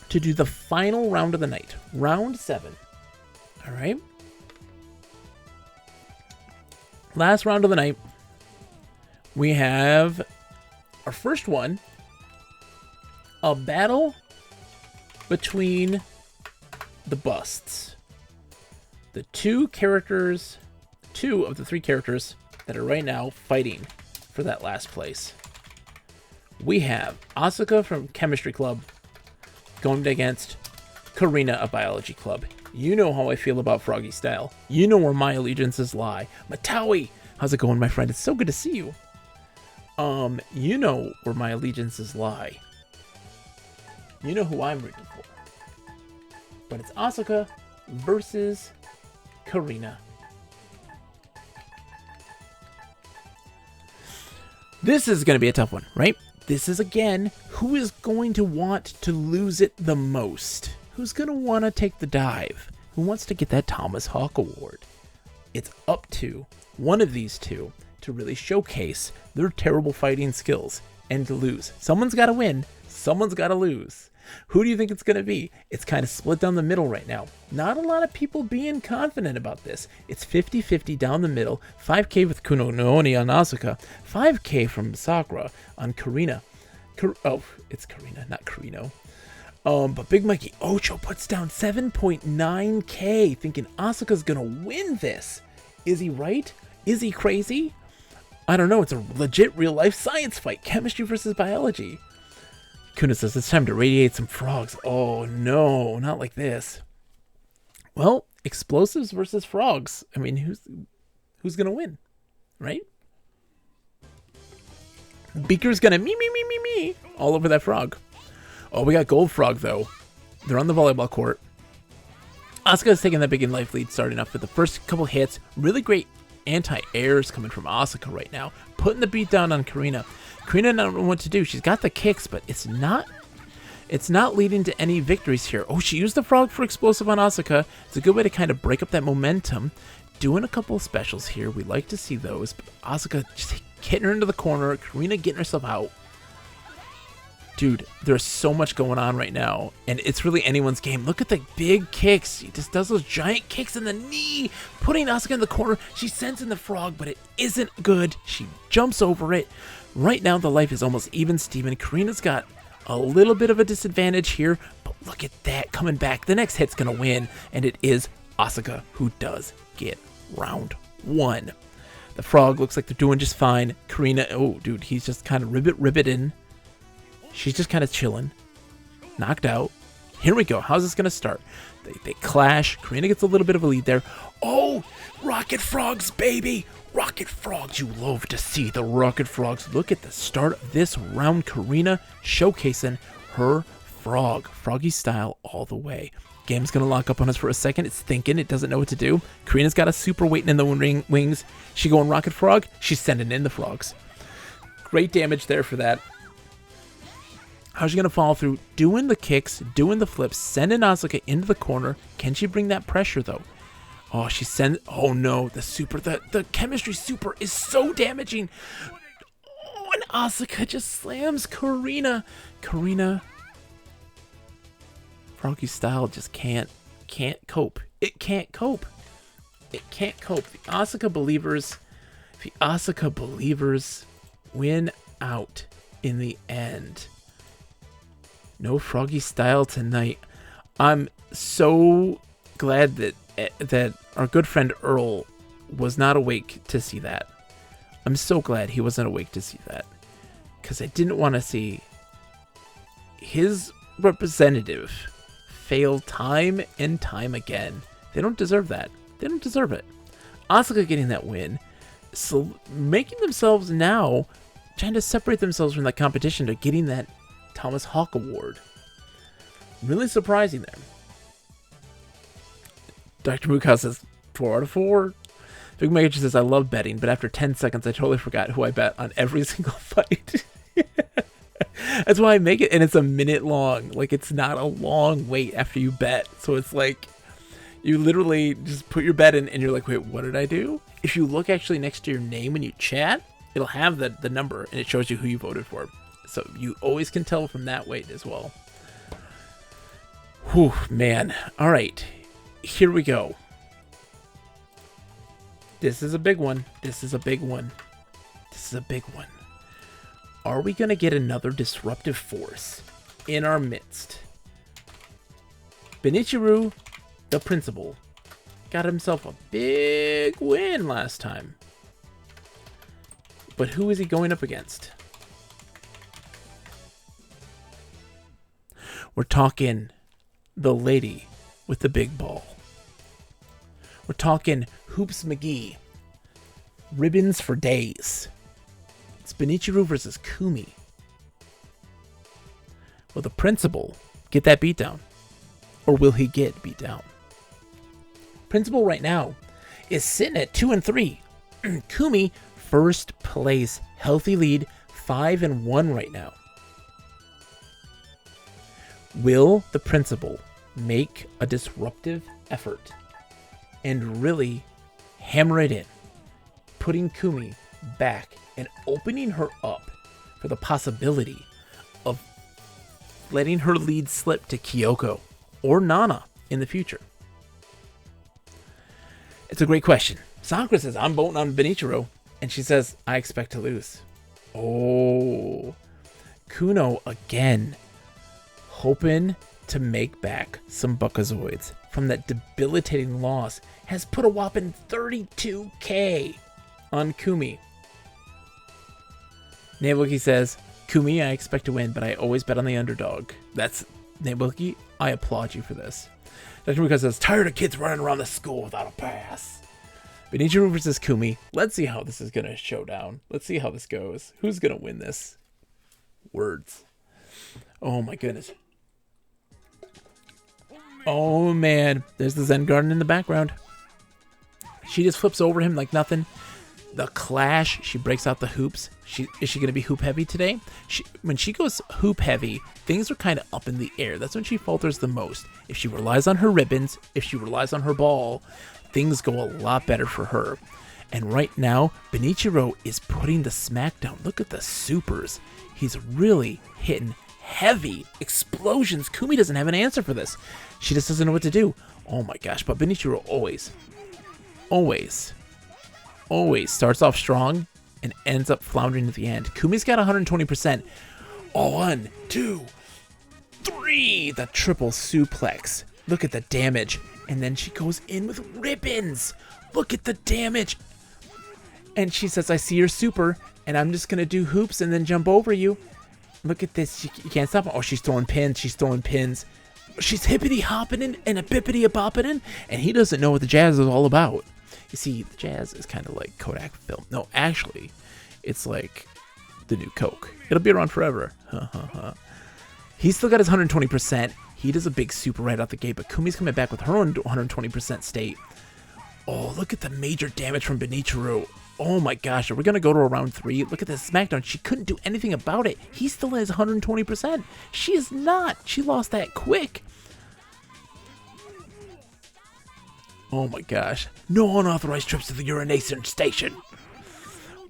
to do the final round of the night. Round 7. All right. Last round of the night. We have our first one. A battle between the busts. The two of the 3 characters that are right now fighting for that last place. We have Asuka from Chemistry Club going against Karina of Biology Club. You know how I feel about Froggy Style. You know where my allegiances lie. Matawi, how's it going, my friend? It's so good to see you. You know where my allegiances lie. You know who I'm rooting for. But it's Asuka versus Karina. This is going to be a tough one, right? This is, again, who is going to want to lose it the most? Who's going to want to take the dive? Who wants to get that Thomas Hawk Award? It's up to one of these two to really showcase their terrible fighting skills and to lose. Someone's got to win. Someone's got to lose. Who do you think it's going to be? It's kind of split down the middle right now. Not a lot of people being confident about this. It's 50-50 down the middle. 5K with Kuno no Oni on Asuka. 5K from Sakura on Karina. It's Karina, not Karino. But Big Mikey Ocho puts down 7.9K, thinking Asuka's going to win this. Is he right? Is he crazy? I don't know. It's a legit real-life science fight. Chemistry versus biology. Kuna says it's time to radiate some frogs. Oh, no. Not like this. Well, explosives versus frogs. I mean, who's going to win? Right? Beaker's going to me all over that frog. Oh, we got Gold Frog, though. They're on the volleyball court. Asuka's taking that big in life lead, starting off with the first couple hits. Really great anti-airs coming from Asuka right now. Putting the beat down on Karina. Karina doesn't know what to do. She's got the kicks, but it's not leading to any victories here. Oh, she used the frog for explosive on Asuka. It's a good way to kind of break up that momentum. Doing a couple of specials here. We like to see those. But Asuka just hitting her into the corner. Karina getting herself out. Dude, there's so much going on right now, and it's really anyone's game. Look at the big kicks. She just does those giant kicks in the knee, putting Asuka in the corner. She sends in the frog, but it isn't good. She jumps over it. Right now, the life is almost even, Steven. Karina's got a little bit of a disadvantage here, but look at that coming back. The next hit's going to win, and it is Asuka who does get round one. The frog looks like they're doing just fine. Karina, oh, dude, he's just kind of ribbiting. She's just kind of chilling. Knocked out. Here we go. How's this going to start? They clash. Karina gets a little bit of a lead there. Oh, Rocket Frogs, baby. Rocket Frogs. You love to see the Rocket Frogs. Look at the start of this round. Karina showcasing her frog. Froggy style all the way. Game's going to lock up on us for a second. It's thinking. It doesn't know what to do. Karina's got a super waiting in the wings. She going Rocket Frog. She's sending in the frogs. Great damage there for that. How's she going to follow through? Doing the kicks, doing the flips, sending Asuka into the corner. Can she bring that pressure, though? Oh, she sends... Oh, no. The chemistry super is so damaging. Oh, and Asuka just slams Karina. Karina... Froggy style just can't cope. It can't cope. It can't cope. The Asuka believers win out in the end. No Froggy style tonight. I'm so glad that our good friend Earl was not awake to see that. I'm so glad he wasn't awake to see that. Because I didn't want to see his representative fail time and time again. They don't deserve that. They don't deserve it. Asuka getting that win. So making themselves now, trying to separate themselves from that competition to getting that Thomas Hawk Award. Really surprising there. Dr. Mukau says 4 out of 4. Big Mega says I love betting, but after 10 seconds I totally forgot who I bet on every single fight. That's why I make it, and it's a minute long. Like, it's not a long wait after you bet. So it's like you literally just put your bet in and you're like, wait, what did I do? If you look actually next to your name when you chat, it'll have the number and it shows you who you voted for. So you always can tell from that wait as well. Whew, man. All right. Here we go. This is a big one. This is a big one. This is a big one. Are we going to get another disruptive force in our midst? Benichiru, the principal, got himself a big win last time. But who is he going up against? We're talking the lady with the big ball. We're talking Hoops McGee. Ribbons for days. It's Benichiru versus Kumi. Will the principal get that beatdown? Or will he get beat down? Principal right now is sitting at 2-3. Kumi, first place. Healthy lead, 5-1 right now. Will the principal make a disruptive effort and really hammer it in, putting Kumi back and opening her up for the possibility of letting her lead slip to Kyoko or Nana in the future? It's a great question. Sakura says, I'm voting on Benichiro, and she says, I expect to lose. Oh, Kuno again, hoping to make back some Buckazoids from that debilitating loss has put a whopping 32K on Kumi. Nabuki says, Kumi, I expect to win, but I always bet on the underdog. That's Nabuki. I applaud you for this. Dr. Muka says, tired of kids running around the school without a pass. Benichiro versus Kumi. Let's see how this is going to show down. Let's see how this goes. Who's going to win this? Words. Oh my goodness. Oh man. There's the Zen Garden in the background. She just flips over him like nothing. The clash. She breaks out the hoops. Is she going to be hoop heavy today? When she goes hoop heavy, things are kind of up in the air. That's when she falters the most. If she relies on her ribbons, if she relies on her ball, things go a lot better for her. And right now, Benichiro is putting the smackdown. Look at the supers. He's really hitting heavy explosions. Kumi doesn't have an answer for this. She just doesn't know what to do. Oh my gosh, but Benichiro always starts off strong and ends up floundering at the end. Kumi's got 120%. 1, 2, 3. The triple suplex. Look at the damage. And then she goes in with ribbons. Look at the damage. And she says, I see your super, and I'm just going to do hoops and then jump over you. Look at this. You can't stop her. Oh, she's throwing pins. She's hippity hopping and a bippity a bopping, and he doesn't know what the jazz is all about. You see, the jazz is kind of like Kodak film. No, actually, it's like the new Coke. It'll be around forever. He's still got his 120%. He does a big super right out the gate, but Kumi's coming back with her own 120% state. Oh, look at the major damage from Benichiro. Oh my gosh, are we going to go to a round 3? Look at this SmackDown. She couldn't do anything about it. He still has 120%. She is not. She lost that quick. Oh my gosh. No unauthorized trips to the urination station.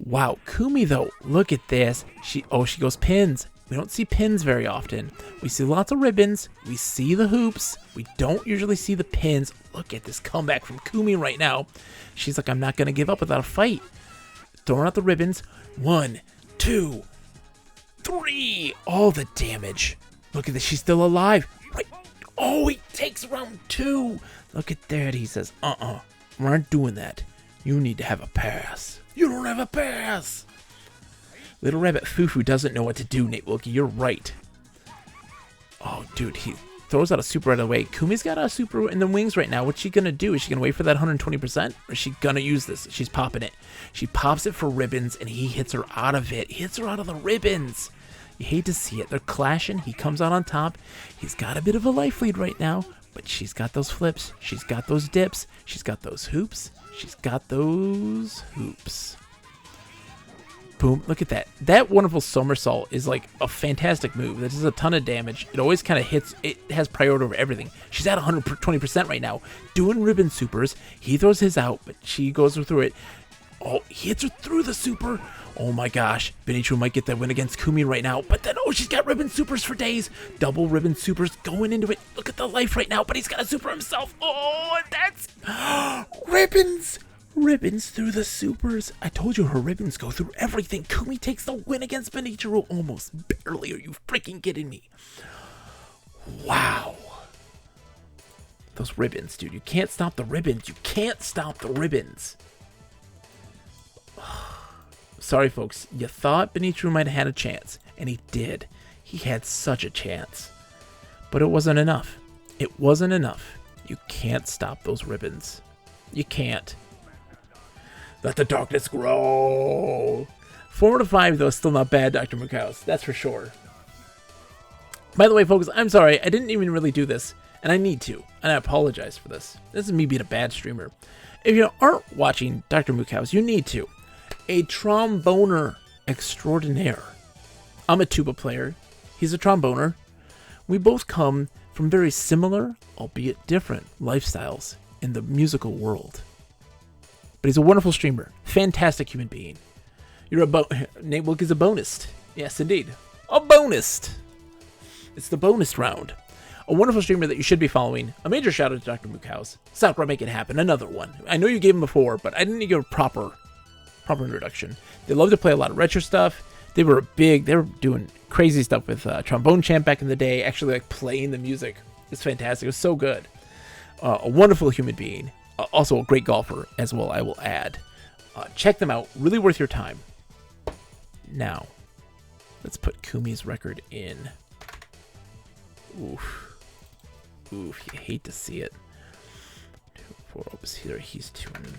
Wow, Kumi though, look at this. She goes pins. We don't see pins very often. We see lots of ribbons. We see the hoops. We don't usually see the pins. Look at this comeback from Kumi right now. She's like, I'm not going to give up without a fight. Throwing out the ribbons. 1, 2, 3. All the damage. Look at this. She's still alive. Right. Oh, he takes round 2. Look at that. He says, we aren't doing that. You need to have a pass. You don't have a pass. Little Rabbit Fufu doesn't know what to do, Nate Wilkie. You're right. Oh, dude, he throws out a super right away. Kumi's got a super in the wings right now. What's she going to do? Is she going to wait for that 120%? Or is she going to use this? She's popping it. She pops it for ribbons, and he hits her out of it. He hits her out of the ribbons. You hate to see it. They're clashing. He comes out on top. He's got a bit of a life lead right now, but she's got those flips. She's got those dips. She's got those hoops. She's got those hoops. Boom. Look at that. That wonderful somersault is like a fantastic move. That does a ton of damage. It always kind of hits. It has priority over everything. She's at 120% right now. Doing ribbon supers. He throws his out, but she goes through it. Oh, he hits her through the super. Oh my gosh. Benichiro might get that win against Kumi right now. But then, oh, she's got ribbon supers for days. Double ribbon supers going into it. Look at the life right now, but he's got a super himself. Oh, that's ribbons. Ribbons through the supers. I told you her ribbons go through everything. Kumi takes the win against Benichiro almost barely. Are you freaking kidding me? Wow. Those ribbons, dude. You can't stop the ribbons. You can't stop the ribbons. Sorry, folks. You thought Benichiro might have had a chance, and he did. He had such a chance. But it wasn't enough. It wasn't enough. You can't stop those ribbons. You can't. Let the darkness grow. 4 to 5, though, still not bad, Dr. Mukaus. That's for sure. By the way, folks, I'm sorry. I didn't even really do this, and I need to, and I apologize for this. This is me being a bad streamer. If you aren't watching Dr. Mukaus, you need to. A tromboner extraordinaire. I'm a tuba player. He's a tromboner. We both come from very similar, albeit different, lifestyles in the musical world. But he's a wonderful streamer. Fantastic human being. Nate Wilk is a bonus. Yes, indeed. A bonus. It's the bonus round. A wonderful streamer that you should be following. A major shout out to Dr. Mukaus. Sakura, make it happen. Another one. I know you gave him before, but I didn't give a proper introduction. They love to play a lot of retro stuff. They were doing crazy stuff with Trombone Champ back in the day, actually like playing the music is fantastic. It was so good. A wonderful human being. Also a great golfer as well, I will add. Check them out. Really worth your time. Now, let's put Kumi's record in. Oof. Oof, you hate to see it. 2 and 4 opens here. He's 2 and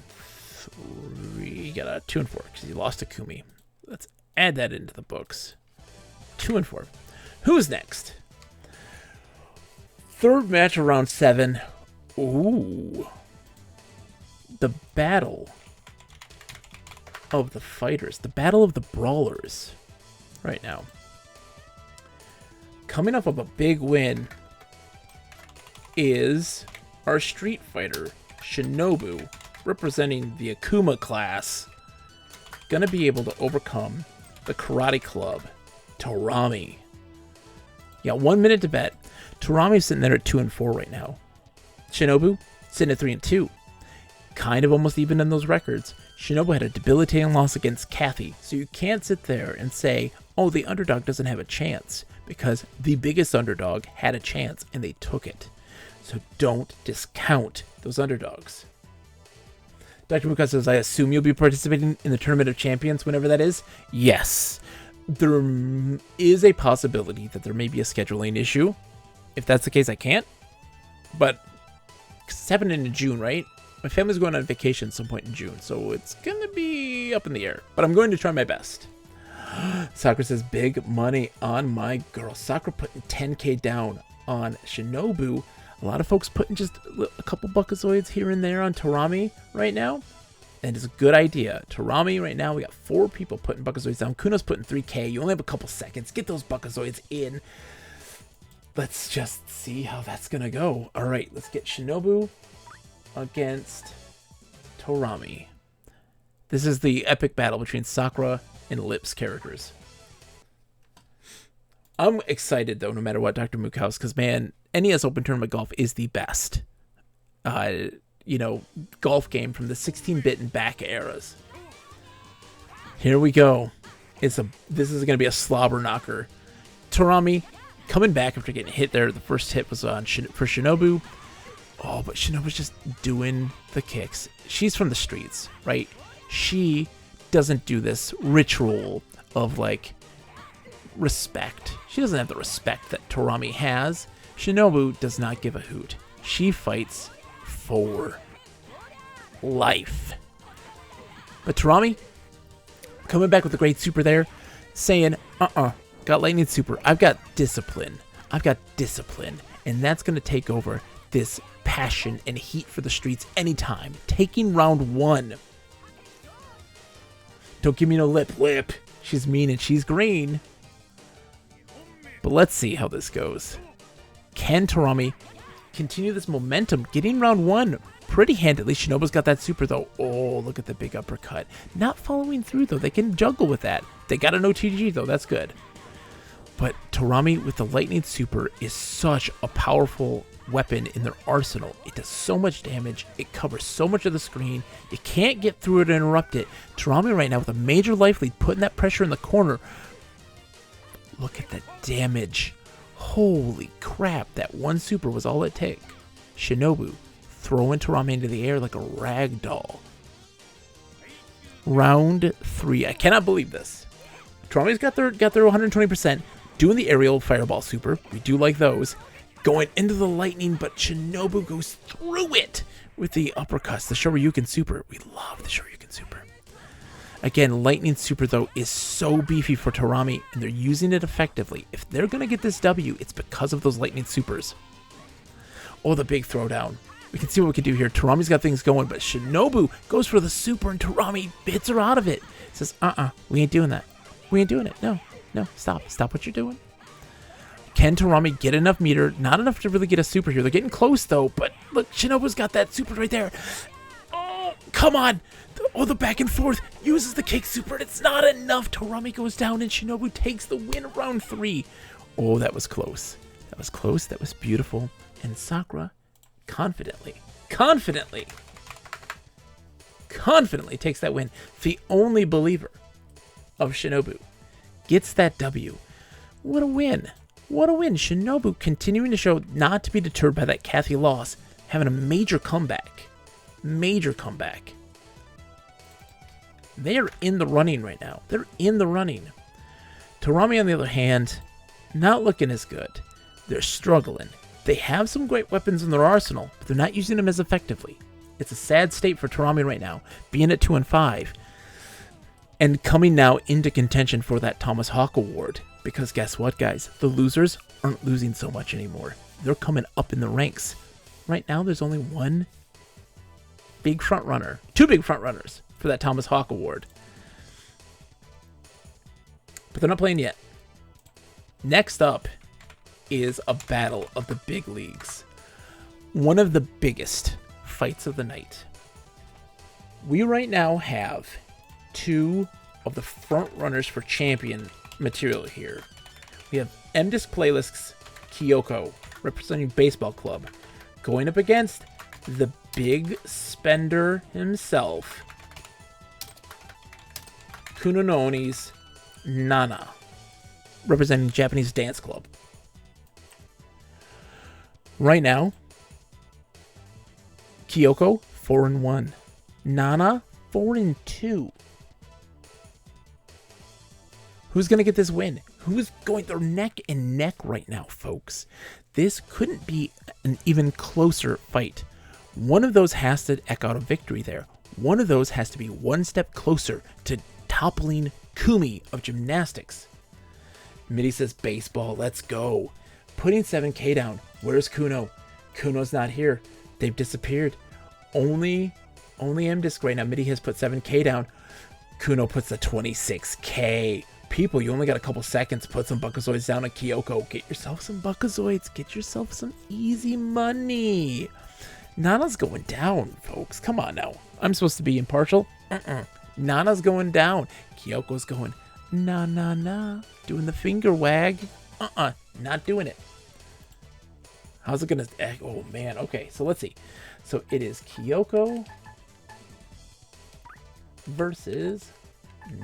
3. He got a 2 and 4 because he lost to Kumi. Let's add that into the books. 2 and 4. Who's next? Third match of round 7. Ooh. The battle of the fighters. The battle of the brawlers. Right now. Coming off of a big win is our Street Fighter, Shinobu, representing the Akuma class, gonna be able to overcome the Karate Club, Torami. You got 1 minute to bet. Torami's sitting there at 2 and 4 right now. Shinobu sitting at 3 and 2. Kind of almost even in those records. Shinobu had a debilitating loss against Kathy, so you can't sit there and say, oh, the underdog doesn't have a chance, because the biggest underdog had a chance and they took it. So don't discount those underdogs. Dr. Muka says, I assume you'll be participating in the Tournament of Champions whenever that is? Yes. There is a possibility that there may be a scheduling issue. If that's the case, I can't. But it's happening in June, right? My family's going on vacation at some point in June, so it's going to be up in the air. But I'm going to try my best. Sakura says, big money on my girl. Sakura putting 10K down on Shinobu. A lot of folks putting just a couple buckazoids here and there on Torami right now. And it's a good idea. Torami right now, we got 4 people putting buckazoids down. Kuno's putting 3K. You only have a couple seconds. Get those buckazoids in. Let's just see how that's going to go. All right, let's get Shinobu against Torami. This is the epic battle between Sakura and Lip's characters. I'm excited, though, no matter what, Dr. Mookhouse, because, man, NES Open Tournament Golf is the best, golf game from the 16-bit and back eras. Here we go. This is going to be a slobber knocker. Torami coming back after getting hit there. The first hit was for Shinobu. Oh, but Shinobu's just doing the kicks. She's from the streets, right? She doesn't do this ritual of, respect. She doesn't have the respect that Torami has. Shinobu does not give a hoot. She fights for life. But Torami, coming back with a great super there, saying, got lightning super. I've got discipline. And that's going to take over this passion and heat for the streets anytime. Taking round 1. Don't give me no lip. She's mean and she's green. But let's see how this goes. Can Torami continue this momentum? Getting round 1 pretty handedly. Shinobu's got that super, though. Oh, look at the big uppercut. Not following through, though. They can juggle with that. They got an OTG, though. That's good. But Torami with the lightning super is such a powerful weapon in their arsenal. It does so much damage. It covers so much of the screen. You can't get through it and interrupt it. Torami right now with a major life lead, putting that pressure in the corner. Look at the damage. Holy crap, that one super was all it took. Shinobu throwing Torami into the air like a rag doll. Round 3. I cannot believe this. Torami's got their 120%. Doing the aerial fireball super. We do like those. Going into the lightning, but Shinobu goes through it with the uppercuts. The Shoryuken super. We love the Shoryuken super. Again, lightning super, though, is so beefy for Torami, and they're using it effectively. If they're going to get this W, it's because of those lightning supers. Oh, the big throwdown. We can see what we can do here. Torami's got things going, but Shinobu goes for the super, and Torami hits her out of it. Says, we ain't doing that. We ain't doing it. No, stop. Stop what you're doing. Can Torami get enough meter? Not enough to really get a super here. They're getting close, though, but look, Shinobu's got that super right there. Oh, come on. Oh, the back and forth. Uses the kick super, and it's not enough. Torami goes down, and Shinobu takes the win round 3. Oh, that was close. That was close. That was beautiful. And Sakura confidently takes that win. The only believer of Shinobu gets that W. What a win. What a win. Shinobu continuing to show not to be deterred by that Kathy loss, having a major comeback. Major comeback. They are in the running right now. They're in the running. Tarami, on the other hand, not looking as good. They're struggling. They have some great weapons in their arsenal, but they're not using them as effectively. It's a sad state for Tarami right now, being at 2-5, and coming now into contention for that Thomas Hawk Award. Because guess what, guys? The losers aren't losing so much anymore. They're coming up in the ranks. Right now, there's only one big front runner, two big front runners for that Thomas Hawk Award. But they're not playing yet. Next up is a battle of the big leagues. One of the biggest fights of the night. We right now have two of the front runners for champion material here. We have MDisc Playlist's Kyoko, representing Baseball Club, going up against the big spender himself, Kunononi's Nana, representing Japanese Dance Club. Right now, Kyoko 4-1, Nana 4-2. Who's going to get this win? Who's going? They're neck and neck right now, folks. This couldn't be an even closer fight. One of those has to echo out a victory there. One of those has to be one step closer to toppling Kumi of gymnastics. Mitty says, baseball, let's go. Putting 7K down. Where's Kuno? Kuno's not here. They've disappeared. Only MDisc right now. Mitty has put 7K down. Kuno puts the 26K. People, you only got a couple seconds. Put some Buckazoids down on Kyoko. Get yourself some Buckazoids. Get yourself some easy money. Nana's going down, folks. Come on now. I'm supposed to be impartial. Nana's going down. Kyoko's going, na. Doing the finger wag. Not doing it. How's it gonna... Oh, man. Okay, so let's see. So it is Kyoko versus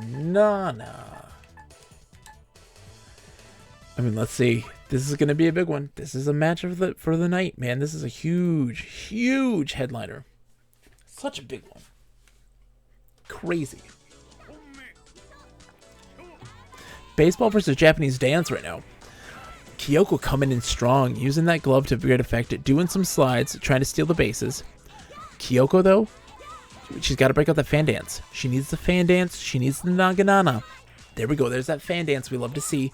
Nana. I mean, let's see. This is going to be a big one. This is a match for the night, man. This is a huge headliner. Such a big one. Crazy. Baseball versus Japanese dance right now. Kyoko coming in strong, using that glove to great effect, doing some slides, trying to steal the bases. Kyoko, though, she's got to break out that fan dance. She needs the fan dance. She needs the Naganana. There we go. There's that fan dance we love to see.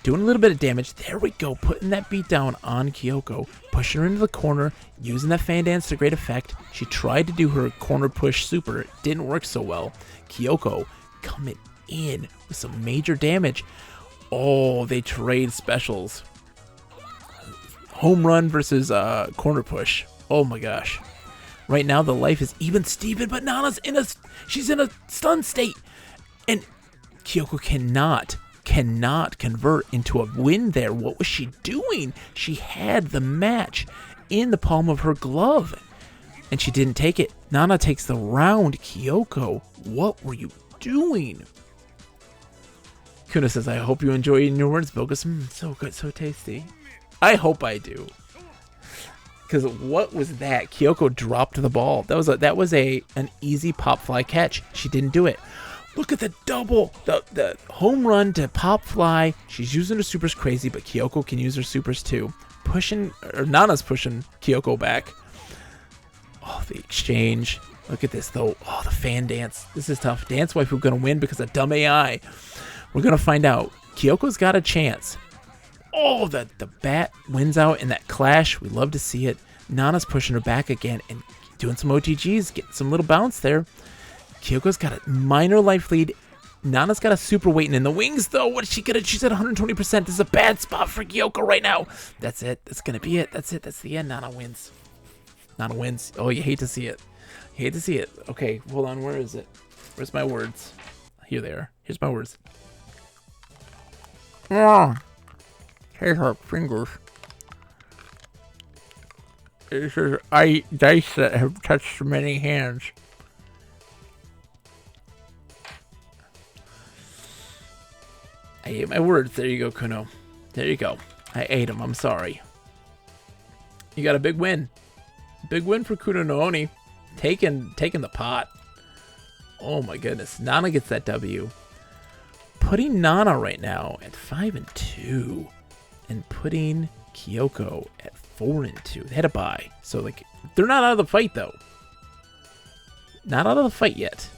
Doing a little bit of damage. There we go. Putting that beat down on Kyoko. Pushing her into the corner. Using that fan dance to great effect. She tried to do her corner push super. It didn't work so well. Kyoko coming in with some major damage. Oh, they trade specials. Home run versus corner push. Oh my gosh. Right now the life is even Steven, but Nana's she's in a stun state. And Kyoko cannot convert into a win there. What was she doing? She had the match in the palm of her glove, and she didn't take it. Nana takes the round. Kyoko, what were you doing? Kuna says, I hope you enjoy eating your words, Bogus. So good, so tasty. I hope I do. Because what was that? Kyoko dropped the ball. That was an easy pop fly catch. She didn't do it. Look at the double, the home run to pop fly. She's using her supers crazy, but Kyoko can use her supers too. Nana's pushing Kyoko back. Oh, the exchange. Look at this though. Oh, the fan dance. This is tough. Dance Waifu gonna win because of dumb AI. We're gonna find out. Kyoko's got a chance. Oh, the bat wins out in that clash. We love to see it. Nana's pushing her back again and doing some OTGs, getting some little bounce there. Kyoko's got a minor life lead. Nana's got a super waiting in the wings, though. What is she gonna? She's at 120%. This is a bad spot for Kyoko right now. That's it. That's gonna be it. That's it. That's the end. Nana wins. Nana wins. Oh, you hate to see it. You hate to see it. Okay, hold on. Where is it? Where's my words? Here they are. Here's my words. Hey, her fingers. It says, I eat dice that have touched many hands. I ate my words. There you go, Kuno. There you go. I ate him. I'm sorry. You got a big win. Big win for Kuno Nooni. Taking the pot. Oh my goodness. Nana gets that W. Putting Nana right now at 5-2. And putting Kyoko at 4-2. They had a bye. So, like, they're not out of the fight, though. Not out of the fight yet.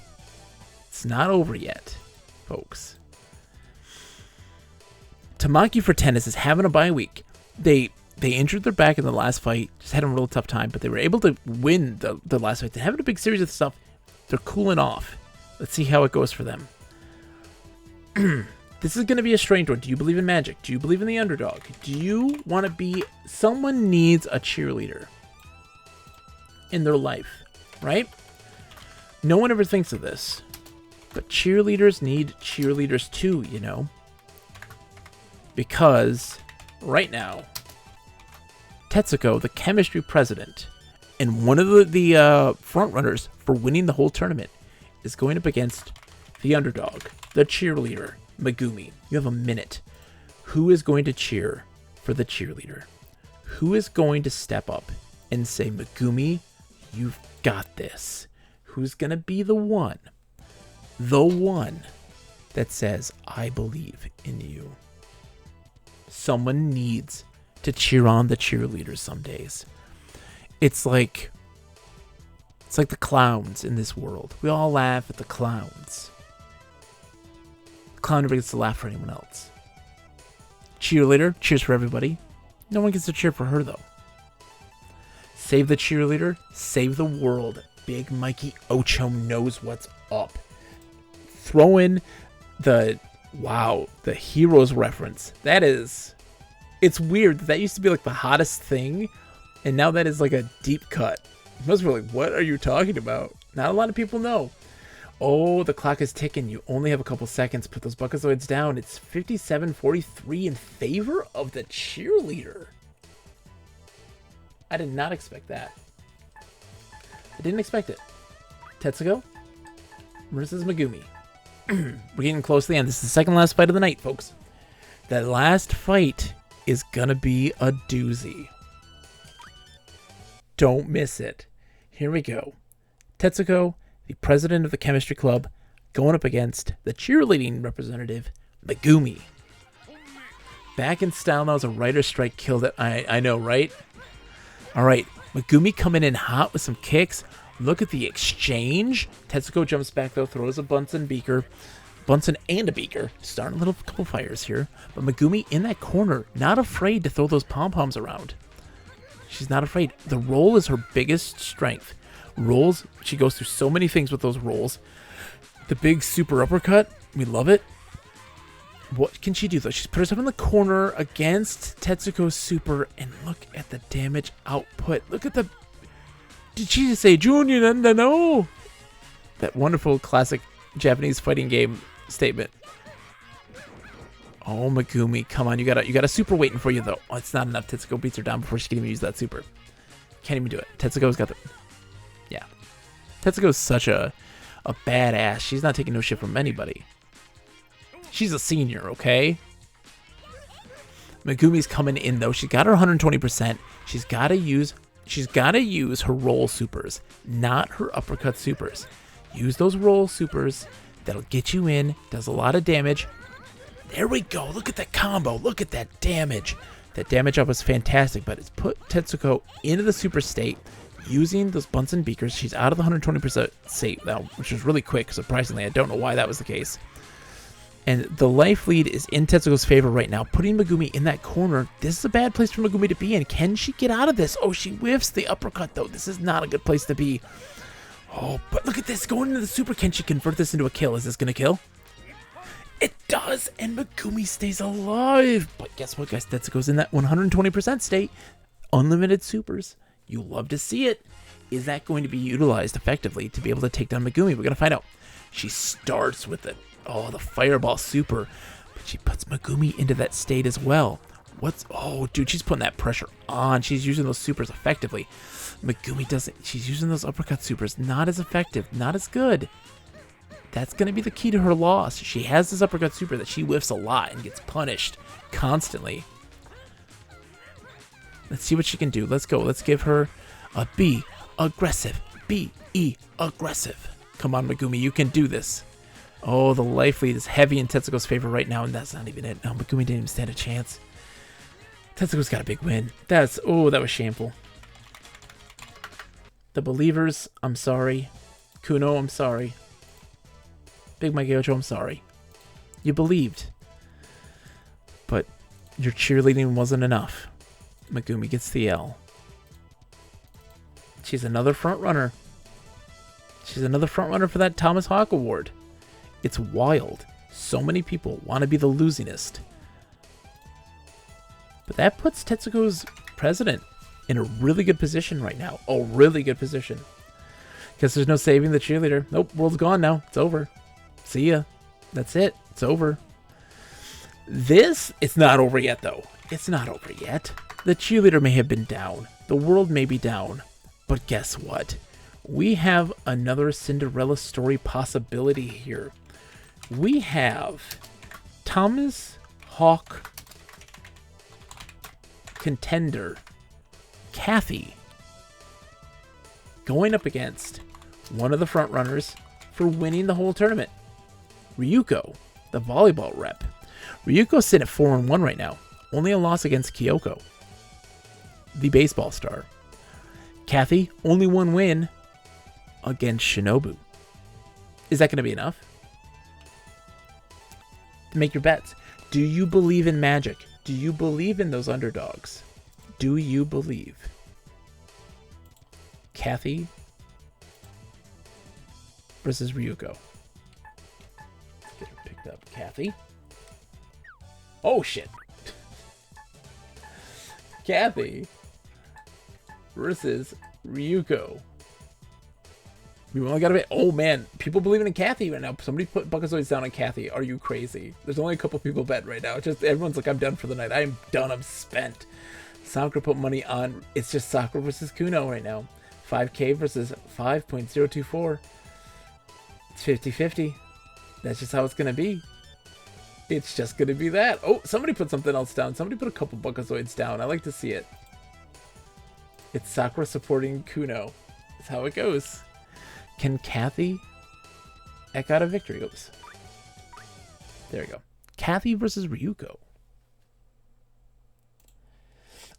It's not over yet, folks. Tamaki for tennis is having a bye week. They injured their back in the last fight. Just had a real tough time, but they were able to win the last fight. They're having a big series of stuff. They're cooling off. Let's see how it goes for them. This is going to be a strange one. Do you believe in magic? Do you believe in the underdog? Do you want to be... Someone needs a cheerleader in their life, right? No one ever thinks of this. But cheerleaders need cheerleaders too, you know? Because right now, Tetsuko, the chemistry president, and one of the front runners for winning the whole tournament, is going up against the underdog, the cheerleader, Megumi. You have a minute. Who is going to cheer for the cheerleader? Who is going to step up and say, Megumi, you've got this? Who's going to be the one that says, I believe in you? Someone needs to cheer on the cheerleaders some days. It's like the clowns in this world. We all laugh at the clowns. The clown never gets to laugh for anyone else. Cheerleader cheers for everybody. No one gets to cheer for her, though. Save the cheerleader, save the world. Big Mikey Ocho knows what's up. Throw in the Heroes reference. That is... It's weird. That used to be like the hottest thing, and now that is like a deep cut. Most people are like, what are you talking about? Not a lot of people know. Oh, the clock is ticking. You only have a couple seconds. Put those Buckazoids down. It's 57-43 in favor of the cheerleader. I did not expect that. I didn't expect it. Tetsuko versus Megumi. We're getting close to the end. This is the second last fight of the night, folks. That last fight is gonna be a doozy. Don't miss it. Here we go. Tetsuko, the president of the chemistry club, going up against the cheerleading representative, Megumi. Back in style now as a writer's strike killed it. I know, right? All right, Megumi coming in hot with some kicks. Look at the exchange. Tetsuko jumps back, though, throws a Bunsen beaker. Bunsen and a beaker. Starting a little couple fires here. But Megumi in that corner, not afraid to throw those pom-poms around. She's not afraid. The roll is her biggest strength. Rolls, she goes through so many things with those rolls. The big super uppercut, we love it. What can she do, though? She's put herself in the corner against Tetsuko's super, and look at the damage output. Look at the... Did she just say, Junior Nandano? That wonderful classic Japanese fighting game statement. Oh, Megumi, come on. You got a super waiting for you, though. Oh, it's not enough. Tetsuko beats her down before she can even use that super. Can't even do it. Tetsuko's got the... Yeah. Tetsuko's such a badass. She's not taking no shit from anybody. She's a senior, okay? Megumi's coming in, though. She's got her 120%. She's got to use her roll supers, not her uppercut supers. Use those roll supers. That'll get you in. Does a lot of damage. There we go. Look at that combo. Look at that damage. That damage up was fantastic, but it's put Tetsuko into the super state using those Bunsen beakers. She's out of the 120% state now, which is really quick, surprisingly. I don't know why that was the case. And the life lead is in Tetsuko's favor right now. Putting Megumi in that corner, this is a bad place for Megumi to be in. Can she get out of this? Oh, she whiffs the uppercut, though. This is not a good place to be. Oh, but look at this. Going into the super. Can she convert this into a kill? Is this going to kill? It does, and Megumi stays alive. But guess what, guys? Tetsuko's in that 120% state. Unlimited supers. You love to see it. Is that going to be utilized effectively to be able to take down Megumi? We're going to find out. She starts with it. Oh, the fireball super. But she puts Megumi into that state as well. Oh, dude, she's putting that pressure on. She's using those supers effectively. Megumi doesn't. She's using those uppercut supers. Not as effective. Not as good. That's going to be the key to her loss. She has this uppercut super that she whiffs a lot and gets punished constantly. Let's see what she can do. Let's go. Let's give her a B. Aggressive. B-E. Aggressive. Come on, Megumi. You can do this. Oh, the life lead is heavy in Tetsuko's favor right now, and that's not even it. No, Megumi didn't even stand a chance. Tetsuko's got a big win. That was shameful. The Believers, I'm sorry. Kuno, I'm sorry. Big Mike Ocho, I'm sorry. You believed. But your cheerleading wasn't enough. Megumi gets the L. She's another front runner. She's another front runner for that Thomas Hawk Award. It's wild. So many people want to be the losingest. But that puts Tetsuko's president in a really good position right now. A really good position. Because there's no saving the cheerleader. Nope, world's gone now. It's over. See ya. That's it. It's over. It's not over yet, though. It's not over yet. The cheerleader may have been down. The world may be down. But guess what? We have another Cinderella story possibility here. We have Thomas Hawk contender Kathy going up against one of the front runners for winning the whole tournament. Ryuko, the volleyball rep. Ryuko's sitting at 4-1 right now. Only a loss against Kyoko, the baseball star. Kathy, only one win against Shinobu. Is that going to be enough to make your bets? Do you believe in magic? Do you believe in those underdogs? Do you believe? Kathy versus Ryuko. Get her picked up. Kathy. Oh, shit. Kathy versus Ryuko. We only got to be. Oh man, people believing in Kathy right now. Somebody put Buckazoids down on Kathy. Are you crazy? There's only a couple people bet right now. Just everyone's like, I'm done for the night. I'm done. I'm spent. Sakura put money on. It's just Sakura versus Kuno right now. 5K versus 5.024. It's 50-50. That's just how it's gonna be. It's just gonna be that. Oh, somebody put something else down. Somebody put a couple Buckazoids down. I like to see it. It's Sakura supporting Kuno. That's how it goes. Can Kathy eke out a victory? Oops. There we go. Kathy versus Ryuko.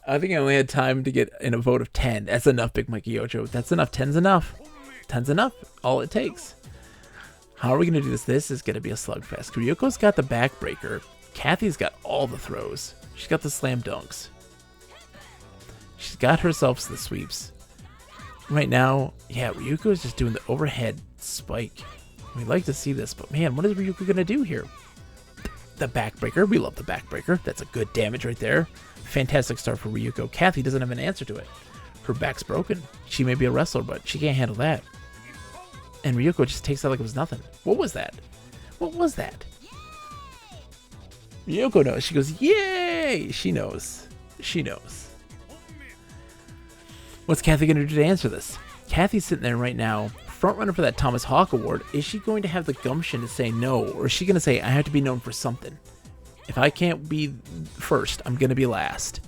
I think I only had time to get in a vote of 10. That's enough, Big Mikey Ocho. That's enough. 10's enough. 10's enough. All it takes. How are we going to do this? This is going to be a slugfest. Ryuko's got the backbreaker. Kathy's got all the throws. She's got the slam dunks. She's got herself the sweeps. Right now, yeah, Ryuko is just doing the overhead spike. We'd like to see this, but man, what is Ryuko going to do here? The backbreaker. We love the backbreaker. That's a good damage right there. Fantastic start for Ryuko. Kathy doesn't have an answer to it. Her back's broken. She may be a wrestler, but she can't handle that. And Ryuko just takes that like it was nothing. What was that? What was that? Ryuko knows. She goes, yay! She knows. She knows. What's Kathy going to do to answer this? Kathy's sitting there right now, front runner for that Thomas Hawk Award. Is she going to have the gumption to say no? Or is she going to say, I have to be known for something? If I can't be first, I'm going to be last.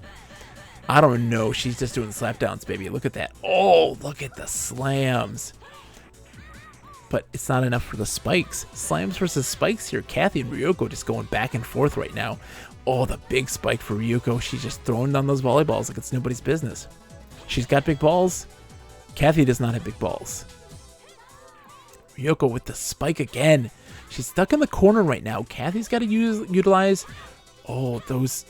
I don't know. She's just doing slapdowns, baby. Look at that. Oh, look at the slams. But it's not enough for the spikes. Slams versus spikes here. Kathy and Ryuko just going back and forth right now. Oh, the big spike for Ryuko. She's just throwing down those volleyballs like it's nobody's business. She's got big balls. Kathy does not have big balls. Ryuko with the spike again. She's stuck in the corner right now. Kathy's got to utilize. Oh, those.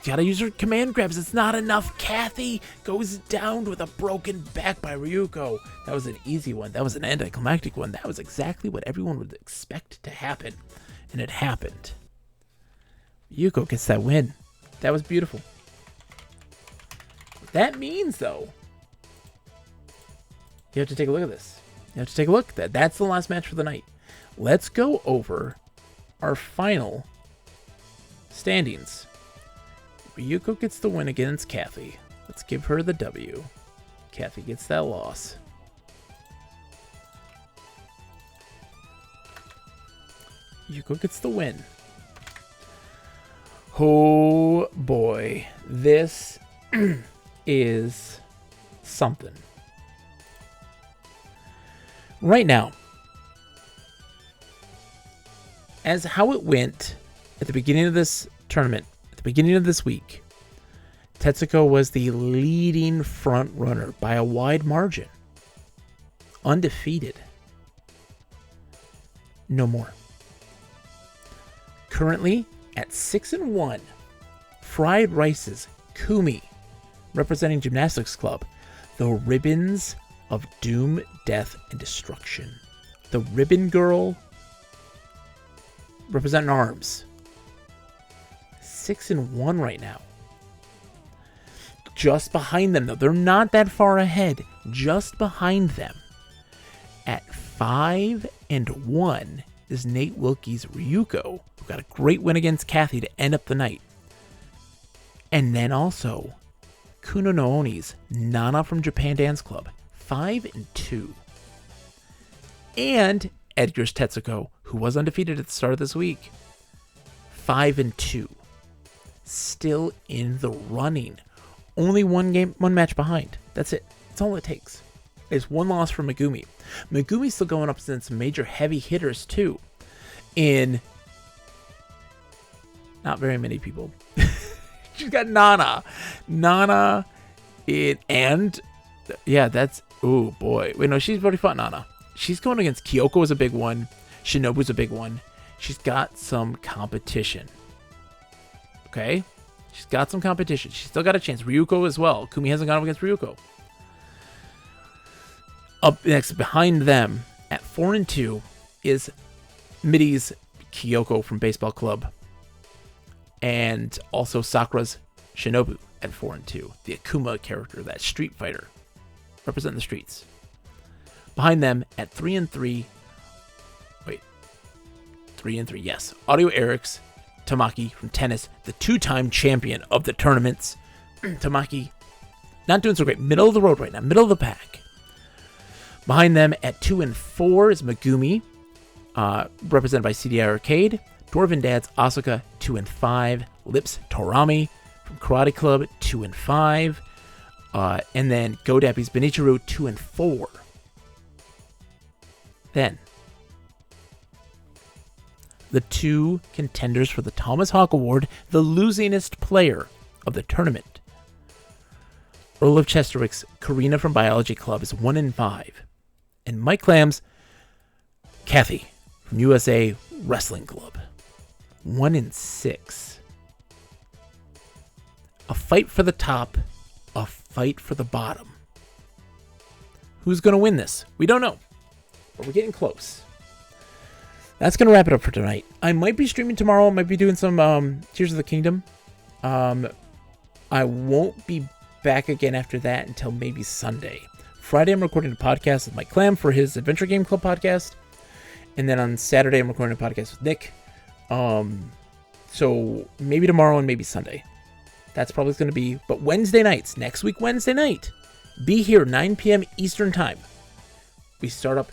Gotta use her command grabs. It's not enough. Kathy goes down with a broken back by Ryuko. That was an easy one. That was an anticlimactic one. That was exactly what everyone would expect to happen. And it happened. Ryuko gets that win. That was beautiful. That means, though, you have to take a look at this. You have to take a look. That's the last match for the night. Let's go over our final standings. Ryuko gets the win against Kathy. Let's give her the W. Kathy gets that loss. Ryuko gets the win. Oh boy. This is something. Right now, as how it went at the beginning of this tournament, at the beginning of this week, Tetsuko was the leading front runner by a wide margin. Undefeated. No more. Currently at 6-1, Fried Rice's Kumi, representing Gymnastics Club, the Ribbons of Doom, Death, and Destruction. The Ribbon Girl, representing Arms. 6-1 right now. Just behind them, though. They're not that far ahead. Just behind them. At 5-1 is Nate Wilkie's Ryuko, who got a great win against Kathy to end up the night. And then also Kuno no Oni's Nana from Japan Dance Club, 5-2. And Edgar's Tetsuko, who was undefeated at the start of this week, 5-2. Still in the running. Only one match behind. That's it. That's all it takes. It's one loss for Megumi. Megumi's still going up against some major heavy hitters too. In not very many people. She's got Nana. That's, oh boy. Wait, no, she's already fought Nana. She's going against Kyoko is a big one. Shinobu's a big one. She's got some competition. Okay? She's got some competition. She's still got a chance. Ryuko as well. Kumi hasn't gone up against Ryuko. Up next, behind them, at 4-2, is Midi's Kyoko from Baseball Club. And also Sakura's Shinobu at 4-2. The Akuma character, that street fighter. Representing the streets. Behind them, at 3-3. Wait. 3-3, yes. Audio Eric's Tamaki from tennis, the two-time champion of the tournaments. Tamaki, not doing so great. Middle of the road right now. Middle of the pack. Behind them at 2-4 is Megumi, represented by CDI Arcade. Dwarven Dad's Asuka, 2-5. Lips Torami from Karate Club, 2-5. And then Godappy's Benichiru, 2-4. Then, the two contenders for the Thomas Hawk Award, the losingest player of the tournament. Earl of Chesterwick's Karina from Biology Club is 1-5. And Mike Clam's Kathy from USA Wrestling Club, 1-6. A fight for the top, a fight for the bottom. Who's going to win this? We don't know, but we're getting close. That's going to wrap it up for tonight. I might be streaming tomorrow. I might be doing some Tears of the Kingdom. I won't be back again after that until maybe Sunday. Friday, I'm recording a podcast with Mike Clam for his Adventure Game Club podcast. And then on Saturday, I'm recording a podcast with Nick. So maybe tomorrow and maybe Sunday. That's probably going to be. But Wednesday nights, next week, Wednesday night, be here 9 p.m. Eastern Time. We start up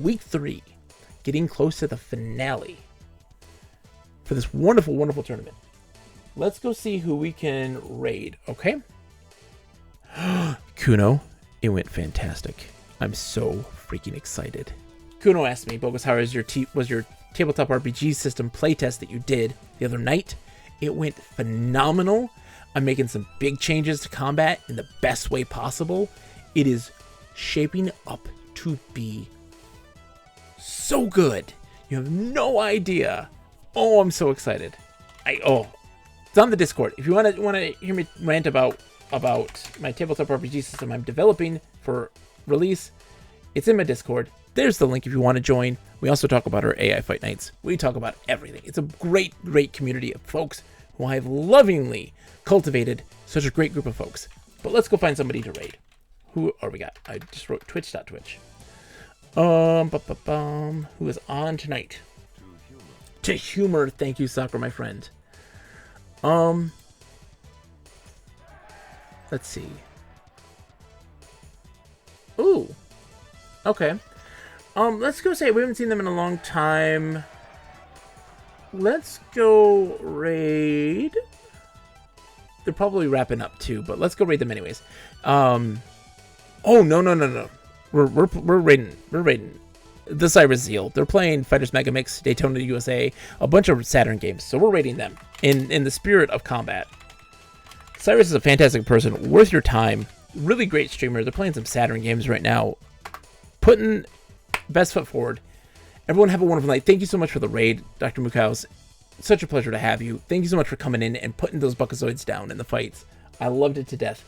week 3. Getting close to the finale for this wonderful, wonderful tournament. Let's go see who we can raid, okay? Kuno, it went fantastic. I'm so freaking excited. Kuno asked me, Bogus, how was your tabletop RPG system playtest that you did the other night? It went phenomenal. I'm making some big changes to combat in the best way possible. It is shaping up to be so good. You have no idea. Oh, I'm so excited. It's on the Discord. If you want to hear me rant about my tabletop RPG system I'm developing for release, it's in my Discord. There's the link if you want to join. We also talk about our AI Fight Nights. We talk about everything. It's a great, great community of folks who I've lovingly cultivated. Such a great group of folks. But let's go find somebody to raid. Who we got? I just wrote twitch.twitch. Who is on tonight? To humor. Thank you, Sakura, my friend. Let's see. Ooh. Okay. Let's go say we haven't seen them in a long time. Let's go raid they're probably wrapping up too, but let's go raid them anyways. Oh no. We're raiding the Cyrus Zeal. They're playing Fighters Mega Mix, Daytona USA, a bunch of Saturn games. So we're raiding them in the spirit of combat. Cyrus is a fantastic person, worth your time. Really great streamer. They're playing some Saturn games right now. Putting best foot forward. Everyone have a wonderful night. Thank you so much for the raid, Dr. Mukaus. Such a pleasure to have you. Thank you so much for coming in and putting those Buckazoids down in the fights. I loved it to death.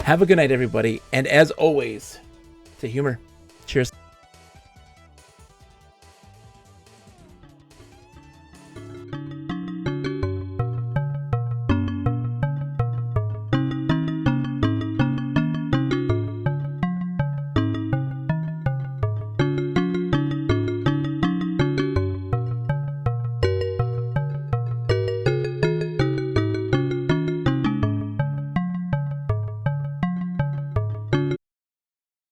Have a good night, everybody. And as always, to humor.